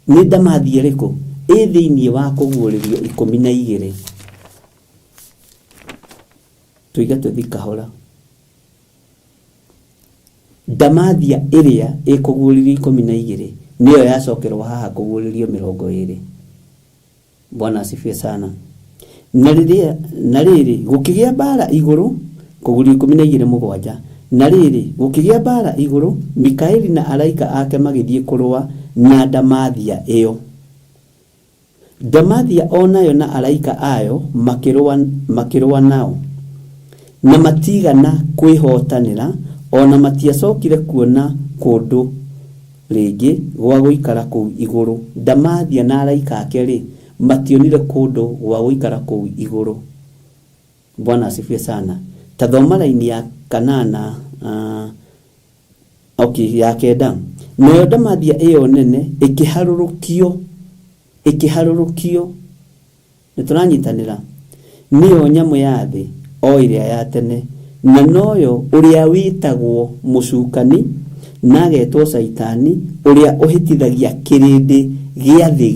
nĩ ndamathia ĩrĩkũ thĩinĩ wa Kũguũrĩrio 12 tuiga tũthi kahora ndamathia ĩrĩa Kũguũrĩrio 12 nĩyo yacokerwo haha Kũguũrĩrio 20 Bwana asifiwe sana na rĩrĩ gũkĩgĩa mbara igũrũ Kũguũrĩrio 12:7 na rĩrĩ gũkĩgĩa mbara igũrũ Mikaeli na araika ake magĩthiĩ kũrũa na ndamathia ĩyo ndamathia onayo na araika ayo makĩrũa nao na matigana kwĩhotanĩra ona matiacokire kuona kũndũ rĩngĩ gwa gũikara kũu igũrũ ndamathia na araika ake rĩ mationire kũndũ gwa gũikara kũu igũrũ Bwana asifiwe sana tathoma laini ya 8 ya 9 nayo ndamathia ĩyo nene ĩkĩharũrũkio nĩtũranyitanĩra nĩyo nyamũ ya thĩ o ĩrĩa ya tene na noyo ũrĩa wĩtagwo mũcukani na agetwo saitani ũrĩa ũhĩtithagia kĩrĩndĩ gĩa thĩ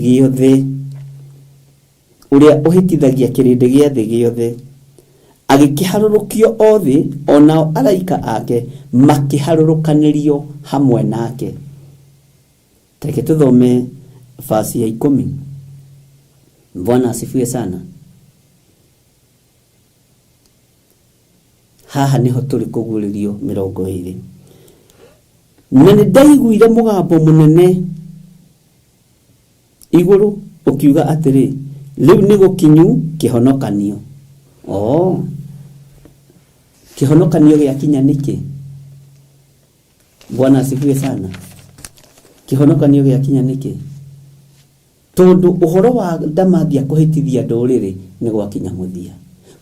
gĩothe agikiharurukio othi onao araika ake makiharurukanirio hamwe nake. Take tuthome fasi ya 10. Bwana asifiwe sana. Haha niho turi kuguririo 20. Na ndaiguire mugambo munene iguru ukiuga atiri riu ni gukinyu kihonokanio. Kihonokanio giakinya niki? Bwana asifiwe sana. Kihonokanio giakinya niki? Tondu uhoro wa ndamathia kuhitithia nduriri ni gwakinya muthia.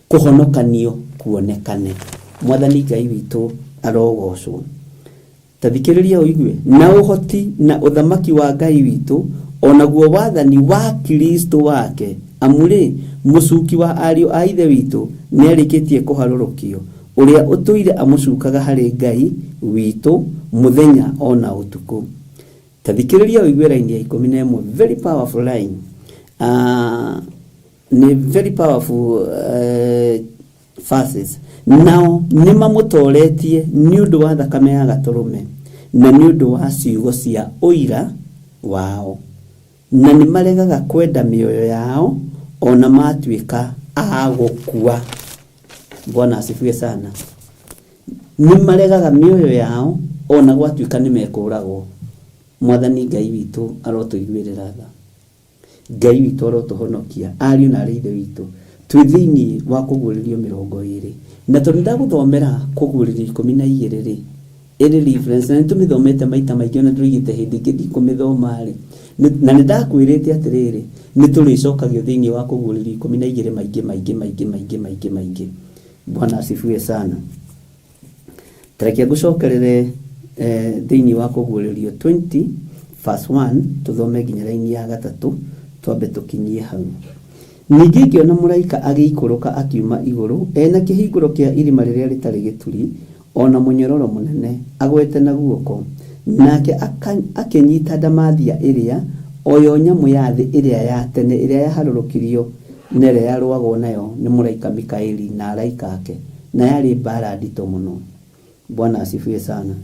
Kuhonokanio kuonekane. Mwathani Ngai witu arogocwo. Tathikiriria uigue na uhoti na uthamaki wa Ngai witu onaguo wathani wa Kristo wake amuri mucuki wa ario a ithe witu nerikitie kuharurukio uria utuire amucukaga hari Ngai witu muthenya ona utuku. Tathikiriria uigue line ya 11, very powerful line. Ni very powerful verses. Nao nima mutoretie ni undu wa thakame ya gaturume na ni undu wa ciugo cia uira wao, na ni maregaga kwenda mioyo yao ona matuika agukua. Bwana asifiwe sana. Ni maregaga mioyo yao ona gwatuika ni mekuragwo. Mwathani Ngai witu arotuiguirira tha. Ngai witu arotuhonokia ariu na arithe witu twi thiini wa kuguririo 20. Na tonda guthomera kuguririo 12 ri iri reference na tumithomete maita maingĩ na turigite hindi ngĩthi kumithoma ri na nindakwirite atiriri ni turicokagio thiini wa kuguririo 12 maingĩ. Bwana asifiwe sana. Tarakia gucokerere thiini wa kuguririo 20 verse 1 tuthome nginya raini ya 3 twambe tukinyie hau. Ningĩ ngĩona mũraika agĩikũrũka akiuma igũrũ ena kĩhingũro kĩa irima rĩrĩa rĩtarĩ gĩturi ona mũnyororo mũnene agwete na guoko, nake akĩnyita ndamathia ĩrĩa oyo nyamũ ya thĩ ĩrĩa ya tene ĩrĩa yaharũrũkirio na ĩrĩa yarũagwo nayo nĩ mũraika Mikaeli na araika ake, na yarĩ mbara nditũ mũno. Bwana asifiwe sana.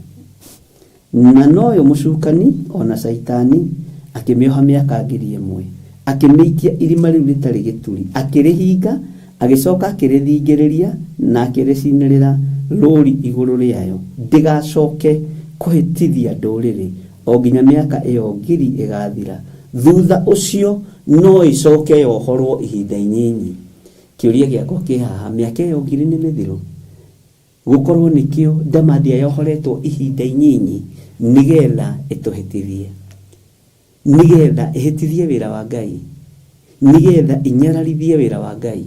Na noyo mũcukani ona Saitani akĩmĩoha mĩaka 1000 akĩmĩikia irima rĩu rĩtarĩ gĩturi, akĩrĩhinga, agĩcoka akĩrĩthingĩrĩria na akĩrĩcinĩrĩra rũri igũrũ rĩayo ndigacoke kũhĩtithia ndũrĩrĩ o nginya mĩaka ĩyo 1000 ĩgathira. Thutha ũcio no ĩcoke yohorwo ihinda inyinyi. Kĩũria gĩakwa kĩ haha, mĩaka ĩyo 1000 nĩ mĩthiru? Gũkorwo nĩkĩo ndamathia yohoretwo ihinda inyinyi nigetha ĩtũhĩtithie, nigetha ihitithie wira wa Ngai, nigetha inyararithie wira wa Ngai.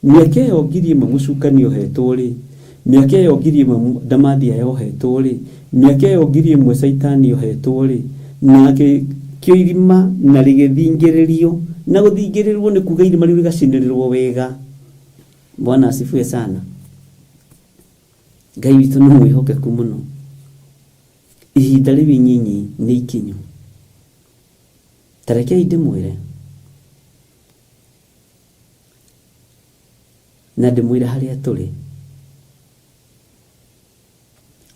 Miaka ĩyo 1000 mũcukani ohetwo ri, miaka ĩyo 1000 ndamathia yohetwo ri, miaka ĩyo 1000 Saitani ohetwo ri, nake kĩo irima na rĩgĩthingĩrĩrio, na gũthingĩrĩrwo nĩ kuga irima rĩu rĩgacinĩrĩrwo wega. Bwana asifiwe sana. Ngai witũ nĩ mwĩhokeku mũno. Ihinda rĩu inyinyi nĩ ikinyu. Tarekei ndĩmwĩre na ndĩmwĩre harĩa tũrĩ.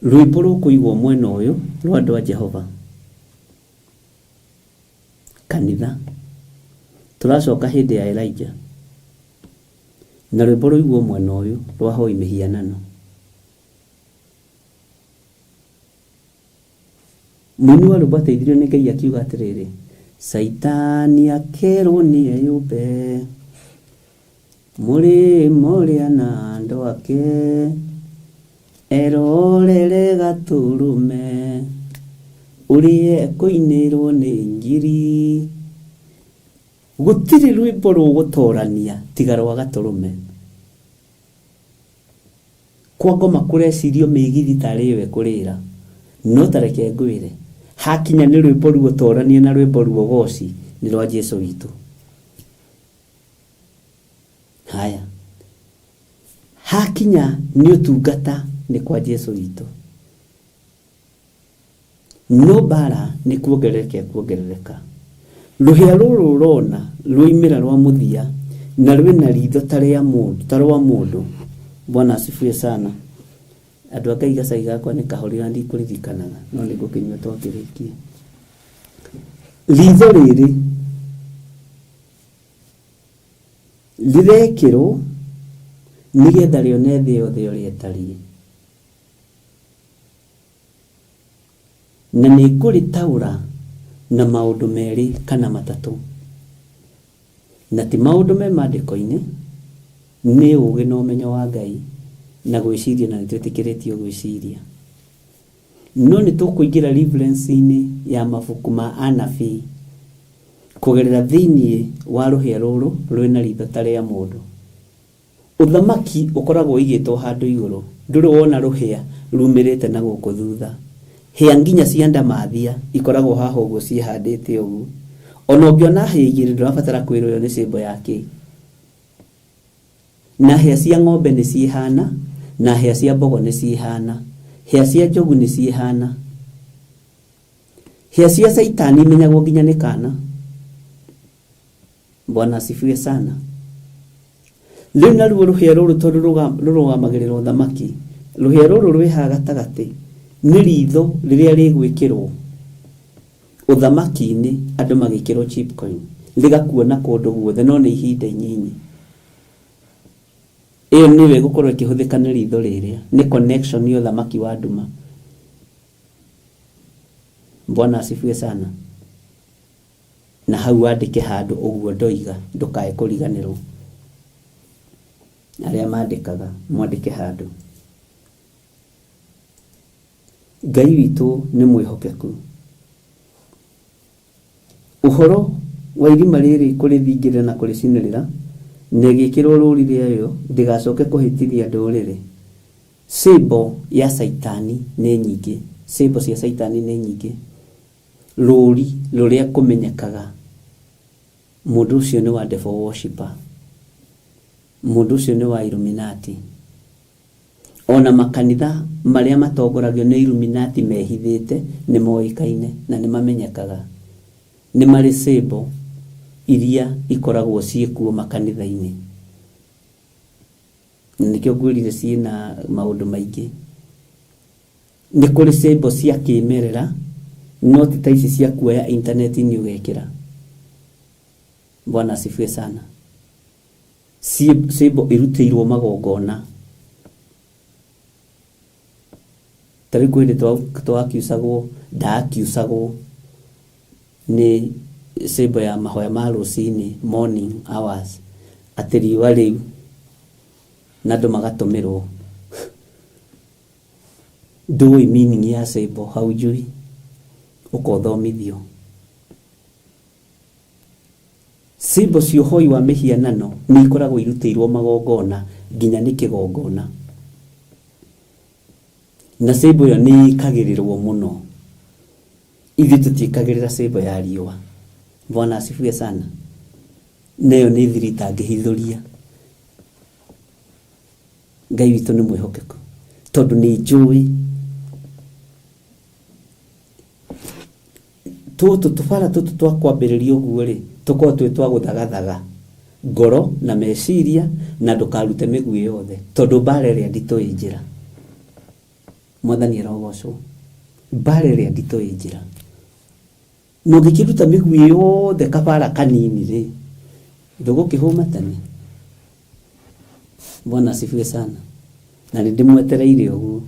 Rwĩmbo rũkũigwo mwena ũyũ rwa andũ a Jehova kanitha, tũracoka hĩndĩ ya Elijah, na rwĩmbo rũigwo mwena ũyũ rwa hoi mĩhianano. Mũini wa rwĩmbo ateithirio nĩ Ngai akiuga atĩrĩrĩ, Saitani akerwo nĩ eyũmbe mũrĩmo ũrĩa na andũ ake erorere gatũrũme ũrĩa kũinĩrwo nĩ ngiri. Gũtirĩ rwĩmbo rũgũtorania tiga rwa gatũrũme. Kwa ngoma kũrecirio mĩgithi tarĩ we kũrĩra, no tareke ngwĩre hakinya nĩ rwĩmbo rũgũtorania na rwĩmbo ruogoci nĩ rwa Jesu witũ. Haya, hakinya nĩ ũtungata nĩ kwa Jesu witũ. No bara nĩ kuongerereka. Rũhĩa rũrũ rũrona rũimĩra rwa mũthia na rwina ritho taria mundu tarwa mundu. Bwana asifiwe sana. Andu Ngai gacai gakwa ni kahorira ndi kuririkanaga no ni gukinywa twakirikie. Ritho riri rirekirwo nigetha rione thĩ yothe ũrĩa ĩtariĩ, na nĩ ngũrĩtaũra na maũndũ merĩ kana matatũ, na ti maũndũ me maandĩko-inĩ, nĩ ũũgĩ na ũmenyo wa Ngai na gwĩciria na nĩtwĩtĩkĩrĩtio gwĩciria. No nĩ tũkũingĩra reference-inĩ ya mabuku ma anabii kũgerera thĩinĩ wa rũhĩa rũrũ rwĩna ritho ta rĩa mũndũ. Ũthamaki ũkoragwo igĩtwo handũ igũrũ, ndũrĩ wona rũhĩa rumĩrĩte na gũkũ thutha. Hĩa nginya cia ndamathia ikoragwo haha ũguo ciĩhandĩte ũguo. Ona ũngĩona hĩa igĩrĩ ndũrabatara kwĩrwo ĩyo nĩ symbol ya kĩ. Na hĩa cia ng'ombe nĩ ciĩhana, na hĩa cia mbogo nĩ ciĩhana, hĩa cia njogu nĩ ciĩhana. Hĩa cia Saitani imenyagwo nginya nĩ kana. Bwana asifiwe sana. Rĩu naruo rũhĩa rũrũ tondũ rũrũgamagĩrĩra ũthamaki, rũhĩa rũrũ rwĩ haha gatagatĩ nĩ ritho rĩrĩa rĩgwĩkĩrwo ũthamaki-inĩ andũ magĩkĩrwo chip coin, rĩgakuona kũndũ guothe no nĩ ihinda inyinyi. Ĩyo nĩwe gũkorwo ĩkĩhũthĩka nĩ ritho rĩrĩa, nĩ connection ya ũthamaki wa nduma. Bwana asifiwe sana. Na hau wandĩke handũ ũguo ndoiga ndũkae kũriganĩrwo. Arĩa mandĩkaga mwandĩke handũ. Ngai witũ nĩ mwĩhokeku. Ũhoro wa irima rĩrĩ kũrĩthingĩrĩra na kũrĩcinĩrĩra na gĩkĩrwo rũri rĩayo ndĩgacoke kũhĩtithia ndũrĩrĩ. Symbol ya Saitani nĩ nyingĩ, symbol cia Saitani nĩ nyingĩ. Rũri rũrĩa kũmenyekaga mũndũ ũcio nĩ wa devil worshipper, mũndũ ũcio nĩ wa Illuminati. Ona makanitha marĩa matongoragio nĩ Illuminati mehithĩte nĩ moĩkaine na nĩ mamenyekaga. Nĩ marĩ symbol iria ikoragwo ciĩkuo makanitha-inĩ. Nĩkĩo ngwĩrire ciĩna maũndũ maingĩ. Nĩ kũrĩ symbol cia kĩmerera, no ti ta ici cia kuoya internet-inĩ ũgekĩra. Bwana asifiwe sana. Symbol irutĩirwo magongona. Tarĩ kwĩrĩ twakiusagwo, ndakiusagwo nĩ symbol ya mahoya ma rũcinĩ, morning hours, atĩ riũa rĩu na andũ magatũmĩrwo. Ndũĩ meaning ya symbol, haujui ũkothomithio. Symbol cia ũhoi wa mĩhianano nĩ ikoragwo irutĩirwo magongona nginya nĩ kĩgongona. Na symbol ĩyo nĩ ikagĩrĩrwo mũno. Ithuĩ tũtiĩkagĩrĩra symbol ya riũa. Bwana asifiwe sana. Nayo nĩ thiri itangĩhithũria. Ngai witũ nĩ mwĩhokeku tondũ nĩ njũĩ tũbara tũtũ twa kwambĩrĩria ũguo rĩ, tũkorwo twĩ twa gũthagathaga ngoro na meciria na ndũkarute mĩguĩ yothe tondũ mbara ĩrĩa nditũ ĩ njĩra. Mwathani arogocwo. Mbara ĩrĩa nditũ ĩ njĩra. Na ũngĩkĩruta mĩguĩ yothe kabara kanini rĩ, ndũgũkĩhũma tene. Bwana asifiwe sana. Na nĩndĩmwetereire ũguo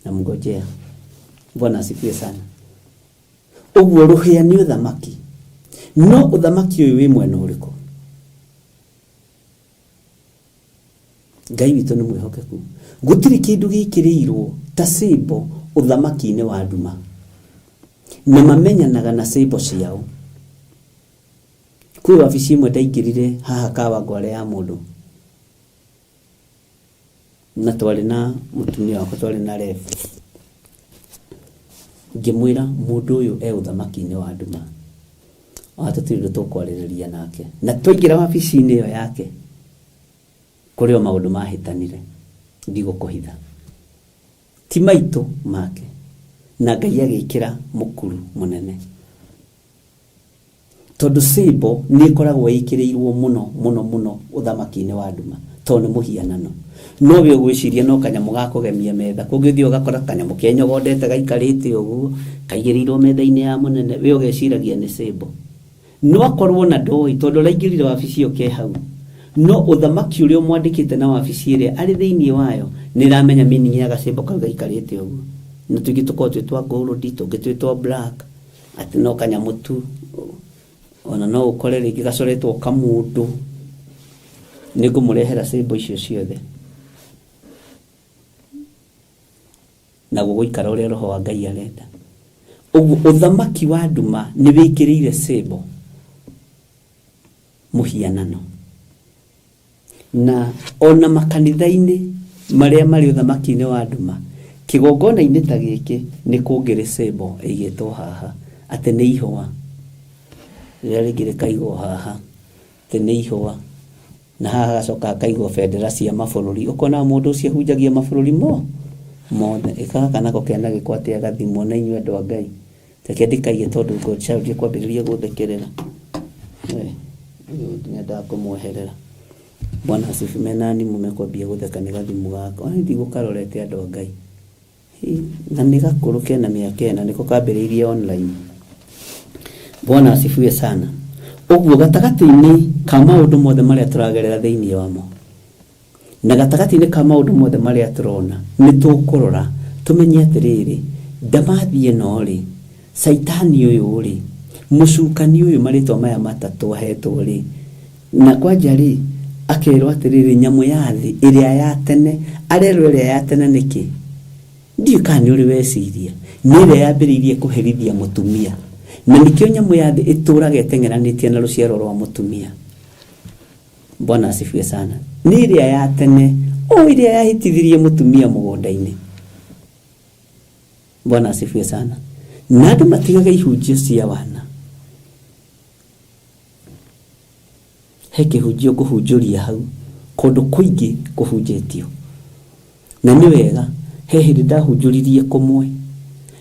na mngojea. Bwana asifiwe sana. Ũguo rũhĩa nĩ ũthamaki. No ũthamaki ũyũ wĩ mwena ũrĩkũ? Ngai witũ nĩ mwĩhokeku. Gũtirĩ kĩndũ gĩkĩrĩirwo ta symbol ũthamaki-inĩ wa nduma. Na mamenyanaga na symbol ciao. Kwĩ wabici ĩmwe ndaingĩrire haha Kawangware ya mũndũ. Na twarĩ na mũtumia wakwa, twarĩ na rep. Ngĩmwĩra mũndũ ũyũ ũthamaki-inĩ wa nduma. Tũtirĩ tũkwarĩrĩria nake. Na twaingĩra wabici-inĩ ĩyo yake, kũrĩ o maũndũ mahĩtanire. Ndigũkũhitha. Ti maitũ make. Na Ngai agĩkĩra mũkuru mũnene. tondu Sable ni ikoragwo ikireirwo muno uthamaki-ini wa nduma tondu ni muhianano no we gwiciria no kanyamu ga kugemia metha kungithi ugakora kanyamu kenyogodete gaikarite uguo kaigirirwo metha-ini ya munene we ugeciragia ni Sable no akorwo na ndoi tondu raingirire wabici ke hau no uthamaki uria mwandikite na wabici iria ari thiini wayo ni ramenya meaning ya Sable kau gaikarite uguo no tugituko twitwa gold tugitwitwa black ati no kanyamu tu ona no ukore ringi gacoretwo kamundu ni ngumurehera Sable icio ciothe na guguikara uria roho wa Ngai arenda uguo uthamaki wa nduma ni wikiriire Sable muhianano na ona makanitha-ini maria mari uthamaki-ini wa nduma kigongona-ini ta giki ni kungire Sable igitwo haha ati ni ihwa riria ringire kaigwo haha ati ni ihwa na haha gacoka kaigwo bendera cia mabururi ukona mundu ucio hunjagia mabururi mothe ikaka nako kena gikwate agathimwo na inywe andu a Ngai teke ndikaige tondu God child kwambiriria guthekerera nenda kumweherera Bwana asifiwe nani mumekwambia gutheka ni gathimu gako ani ndigukarorete andu a Ngai na nigakuru kena miaka ena niko kambiriria online Bwana asifiwe sana uguo gatagati-ini ka maundu mothe maria turagerera thiini wamo na gatagati-ini ka maundu mothe maria turona ni tukurora tumenye atiriri ndamathie no ri saitani uyu ri mucukani uyu maritwa maya matatu ahetwo ri na kwanja ri akerwo atiriri nyamu ya thi iria ya tene arerwo iria ya tene niki ndiukani uri weciria ni iria yambiririe kuherithia mutumia na nikio nyamu ya thi iturage itengeranitie na ruciaro rwa mutumia Bwana asifiwe sana ni iria ya tene iria yahitithirie mutumia mugunda-ini Bwana asifiwe sana na andu matigaga ihunjio cia wana he kihunjio kuhunjuria hau kundu kuingi kuhunjitio na ni wega he hindi ndahunjuririe kumwe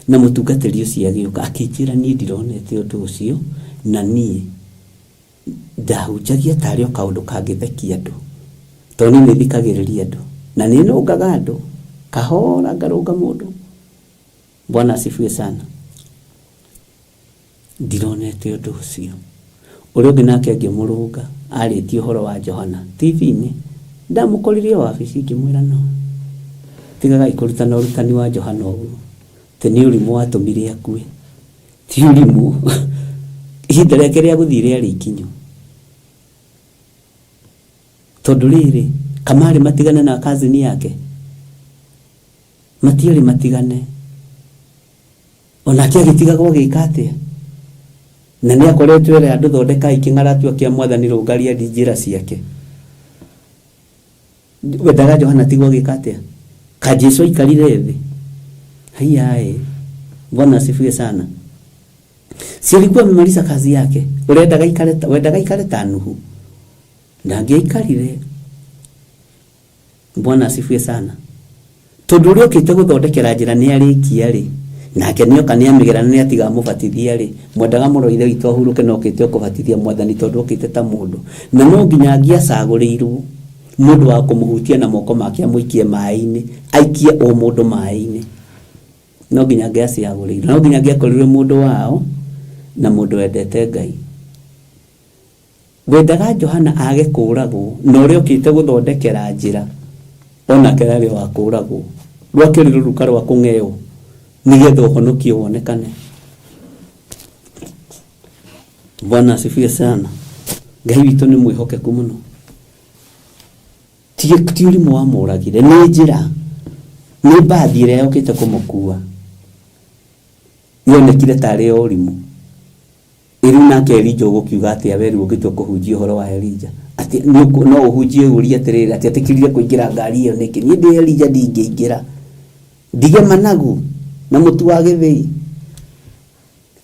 na mutungatiri ucio agiuka akinjira ni ndironete undu ucio na ni ndahunjagia tario kaundu kangithekia andu toni ni thikagiriria andu na ni nungaga andu kahora ngarunga mundu Bwana asifiwe sana ndironete undu ucio uria ungi nake ngimurunga aritie uhoro wa Johana TV-ini ndamukoririe wabici ngimwira no tigaga ikurutana urutani wa Johana uguo teni urimu watumire akue ti urimu ihinda riake ria guthire ari ikinyu tondu riri kamari matigane na kazini yake matiori matigane ona kia gitigagwo gikatia na ni akoretwo ere andu thondeka iking'aratwa kia mwathani rungaria njira ciake wendaga Johana tigwo gikatia ka Jesu ikarire thi haiyae Bwana asifiwe sana si alikuwa amemaliza kazi yake wendaga ikale tanuhu na angeikarire Bwana asifiwe sana tondu uri ukite guthondekera njira ni arikia ri nake nioka ni amigerana ni atiga mubatithia ri mwendaga muroithe witu ahuruke no ukite kubatithia mwathani tondu ukite ta mundu na no nginya angiacaguriirwo mundu wa kumuhutia na moko make amuikie mai-ini aikie o mundu mai-ini no nginya angiacaguriirwo no nginya angiakorirwe mundu wao na mundu wendete Ngai wendaga Johana age kuragwo no uri ukite guthondekera njira ona kerari wa kuragwo rwakiri ruruka rwa kung'eo nigetha uhonokio wonekane Bwana asifiwe sana Ngai witu ni mwihokeku muno ti urimu wa muragire ni njira ni bathi iria yokite kumukua yonekire tari urimu iriu nake Elija gukiuga ati aweru ugitwo kuhunjia uhoro wa Elija ati no uhunjie uria atiriri ati atikirire kuingira ngari iyo niki ni ndi Elija ndingiingira ndige managu na mutu wa githii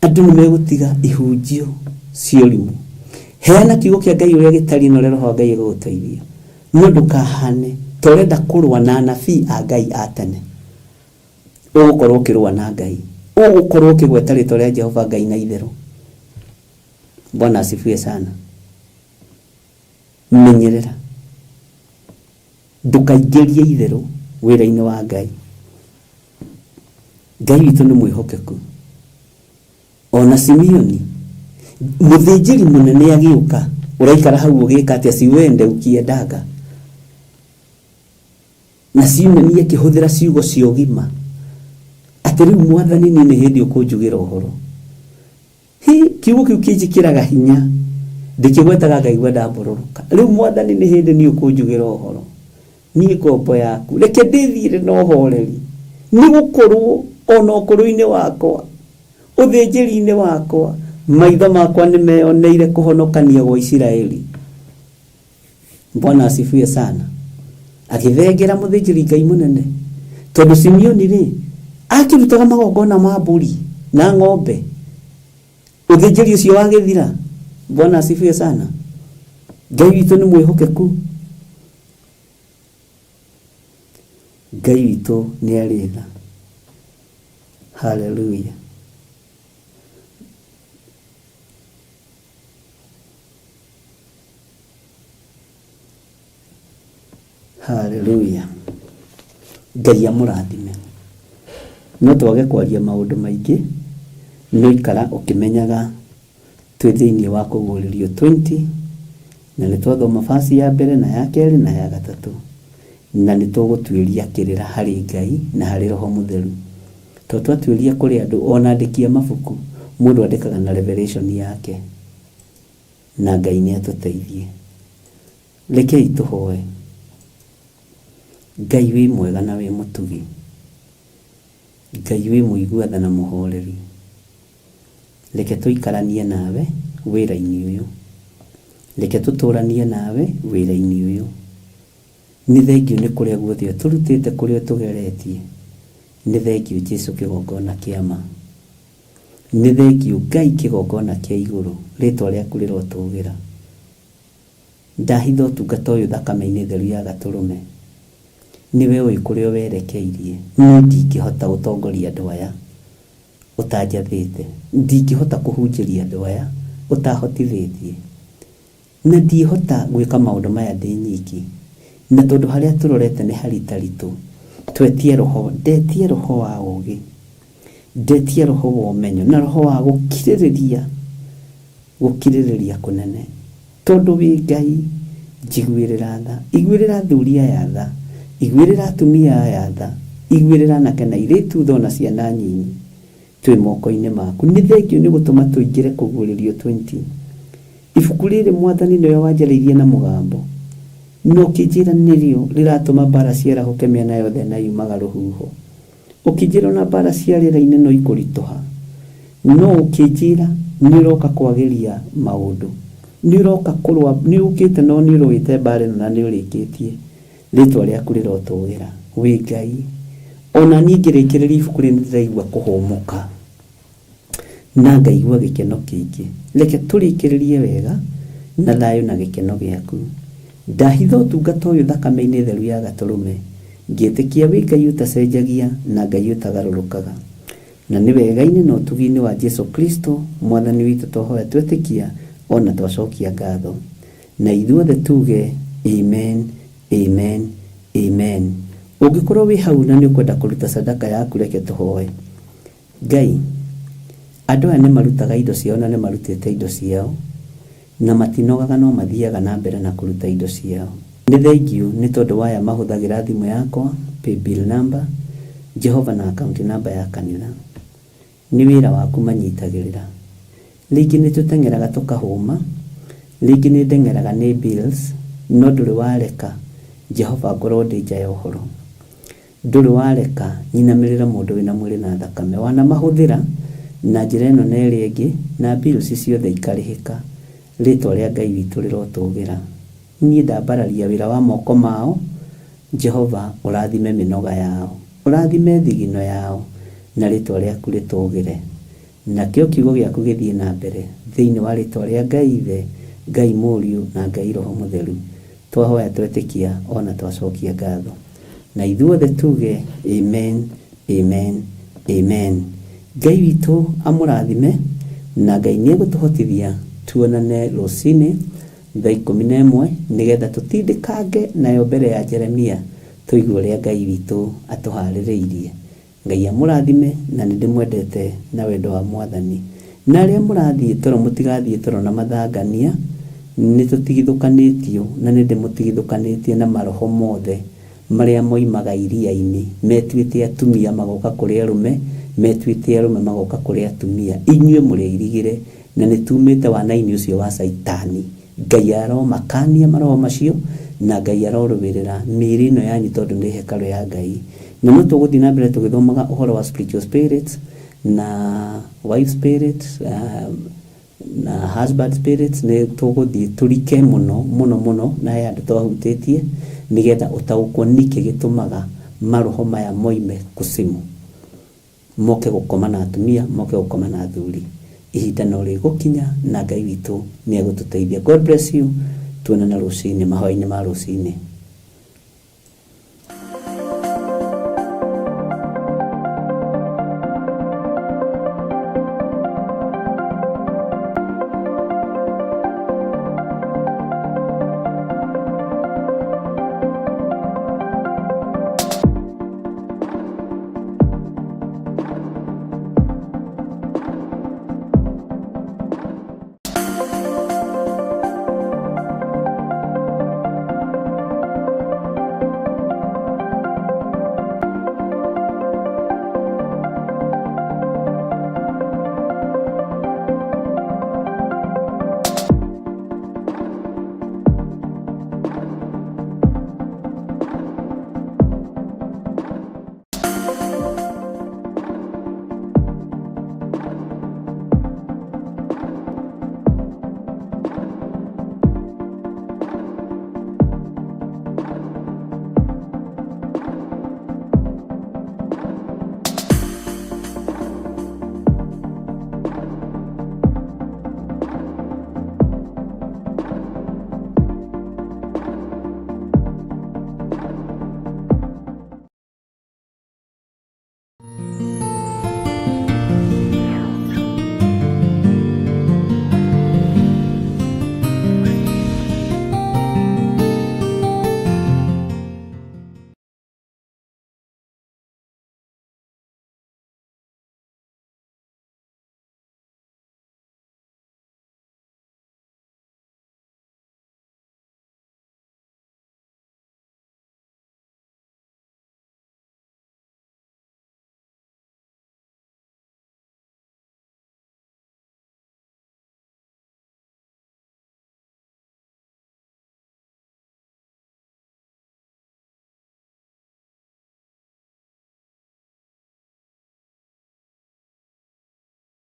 andu ni megutiga ihunjio ciorimu heana kiugo kia Ngai uria gitari no roho Ngai guteithia no ndukahane torenda kurwa na anabii a Ngai atene ugukorwo kirwa na Ngai ugukorwo kigweta ritwa ria Jehova Ngai na itheru Bwana asifiwe sana. Menyerera ndukaingĩrie itherũ wĩra-inĩ wa Ngai. Ngai witũ nĩ mwĩhokeku. Ona Simeoni mũthĩnjĩri mũnene agĩũka, ũraikara hau ũgĩka atĩa si wende ukiendaga. Na Simeoni akĩhũthĩra ciugo cia ũgima atĩ rĩu Mwathani nĩ hĩndĩ ũkũnjugĩra ũhoro. Kiugo kĩu kĩnjĩkĩraga hinya, ndĩkĩgwetaga ngaigua ndambũrũrũka. Rĩu Mwathani nĩ hĩndĩ nĩ ũkũnjugĩra ũhoro. Niĩ ngombo yaku reke ndĩthiĩre na ũhoreri, nĩ gũkorwo ona ũkũrũ-inĩ wakwa, ũthĩnjĩri-inĩ wakwa, maitho makwa nĩ meyoneire kũhonokania gwa Isiraeli. Bwana asifiwe sana. Akĩthengera mũthĩnjĩri Ngai mũnene, tondũ Simeoni rĩ akĩrutaga magongona ma mbũri na ng'ombe, ũthĩnjĩri ũcio wagĩthira. Bwana asifiwe sana. Ngai witũ nĩ mwĩhokeku. Ngai witũ nĩ arĩ tha. Hallelujah. Hallelujah. Ngai amũrathime. No twage kwaria maũndũ maingĩ, no ikara ũkĩmenyaga twĩ thĩinĩ wa kũguũrĩrio 20, na nĩ twathoma basi ya mbere na ya kerĩ na ya gatatũ, na nĩ tũgũtuĩria kĩrĩra harĩ Ngai na harĩ Roho Mũtheru. To twatuĩria kũrĩ andũ, ona andĩki a mabuku mũndũ andĩkaga na revelation yake, na Ngai nĩ atũteithie. Rekei tũhoe. Ngai wĩ mwega na wĩ mũtugi. Ngai wĩ mũigua-tha na mũhoreri. Reke tũikaranie nawe wĩra-inĩ ũyũ. Reke tũtũranie nawe wĩra-inĩ ũyũ. Nĩ thengiũ nĩ kũrĩa guothe tũrutĩte, kũrĩa tũgeretie. Nĩ thengiũ Jesũ kĩgongona kĩa ma. Nĩ thengiũ Ngai kĩgongona kĩa igũrũ, rĩtwa rĩaku rĩrotũgĩra. Ndahitha ũtungata ũyũ thakame-inĩ theru ya Gatũrũme. Niwe ũĩ kũrĩa werekeirie. Niĩ ndingĩhota gũtongoria andũ aya ũtanjathĩte. Ndingĩhota kũhunjĩria andũ aya ũtahotithĩtie. Na ndihota gwĩka maũndũ maya ndĩ nyiki. Na tondũ harĩa tũrorete nĩ haritaritũ, twetie roho, ndetie roho wa ũũgĩ, ndetie roho wa ũmenyo, na roho wa gũkirĩrĩria kũnene. Tondũ wĩ Ngai, njiguĩrĩra tha, iguĩrĩra athuri aya tha, iguĩrĩra atumia aya tha, iguĩrĩra anake na airĩtu tha na ciana nyinyi, twĩ moko-inĩ maku. Nĩ thengiũ nĩ gũtũma tũingĩre kũguũrĩrio 20. Ibuku rĩrĩ Mwathani nĩwe wanjarĩirie na mũgambo, no ũkĩnjĩra nĩrĩo rĩratũma mbara ciarahũke mĩena yothe na yumaga rũhuho. Ũkĩnjĩra na mbara cia rĩera-inĩ no ikũritũha. No ũkĩnjĩra nĩ ũroka kwagĩria maũndũ, nĩ ũroka kũrũa, nĩ ũkĩte no nĩ ũrũĩte mbara na nĩ ũrĩkĩtie. Rĩtwa rĩaku rĩrotũgĩra. Wĩ Ngai. Ona niĩ ngĩrĩkĩrĩria ibuku rĩrĩ ndĩraigua kũhũmũka na ngaigua gĩkeno kĩingĩ. Reke tũrĩkĩrĩrie wega na thayũ na gĩkeno gĩaku. Ndahitha ũtungata ũyũ thakame-inĩ theru ya Gatũrũme, ngĩtĩkia wĩ Ngai ũtacenjagia na Ngai ũtagarũrũkaga. Na nĩ wega-inĩ na ũtugi-inĩ wa Jesũ Kristo Mwathani witũ twahoya twetĩkia ona twacokia ngatho. Na ithuothe tuge amen, amen, amen. Ũngĩkorwo wĩ hau na nĩ ũkwenda kũruta sadaka yaku, reke tũhoe. Ngai, andũ aya nĩ marutaga indo ciao na nĩ marutĩte indo ciao, na matinogaga no mathiaga na mbere na kũruta indo ciao. Nĩ thengiũ nĩ tondũ waya mahũthagĩra thimũ yakwa, paybill number, Jehova na account number ya kanitha. Nĩ wĩra waku manyitagĩrĩra. Rĩngĩ nĩ tũteng'eraga tũkahũma, rĩngĩ nĩ ndeng'eraga nĩ bills, no ndũrĩ wareka Jehova ngorwo ndĩ nja ya ũhoro. Ndũrĩ wareka nyinamĩrĩra mũndũ wĩna mwĩrĩ na thakame, wanamahũthĩra na njĩra ĩno na ĩrĩa ĩngĩ, na bills ciothe ikarĩhĩka. Rĩtwa rĩa Ngai witũ rĩrotũgĩra. Niĩ ndambararia wĩra wa moko mao. Jehova ũrathime mĩnoga yao, ũrathime thigino yao, na rĩtwa rĩaku rĩtũgĩre. Nakĩo kiugo gĩaku gĩthiĩ na mbere thĩinĩ wa rĩtwa rĩa Ngai Ithe, Ngai Mũriũ na Ngai Roho Mũtheru. Twahoya twetĩkia ona twacokia ngatho. Na ithuothe tuge amen, amen, amen. Ngai witũ amũrathime, na Ngai nĩ egũtũhotithia tuonane rũcinĩ thaa 11 nigetha tũtindĩkange nayo mbere ya Jeremia tũigue ũrĩa Ngai witũ atũharĩrĩirie. Ngai amũrathime na nĩndĩmwendete na wendo wa Mwathani. Na arĩa mũrathiĩ toro mũtigathiĩ toro na mathangania, nĩtũtigithũkanĩtio na nĩndĩmũtigithũkanĩtie na maroho mothe marĩa moimaga iria-inĩ metuĩte atumia magoka kũrĩ arũme, metuĩte arũme magoka kũrĩ atumia. Inyuĩ mũrĩ irigire na nĩtumĩte wana-inĩ ũcio wa Saitani. Ngai aromakania maroho macio na Ngai arorũwĩrĩra mĩĩrĩ ĩno yanyu tondũ nĩ hekarũ ya Ngai. Na no tũgũthiĩ na mbere tũgĩthomaga ũhoro wa spiritual spirits na wife spirits na husband spirits. Nĩ tũgũthiĩ tũrike mũno na aya andũ twahutĩtie nĩgetha ũtaũkwo nĩkĩ gĩtũmaga maroho maya moime kusimu, moke gũkoma na atumia, moke gũkoma na athuri. Ihinda no rĩgũkinya na Ngai witũ nĩ egũtũteithia. God bless you. Tuonana rũcinĩ, mahoya-inĩ ma rũcinĩ.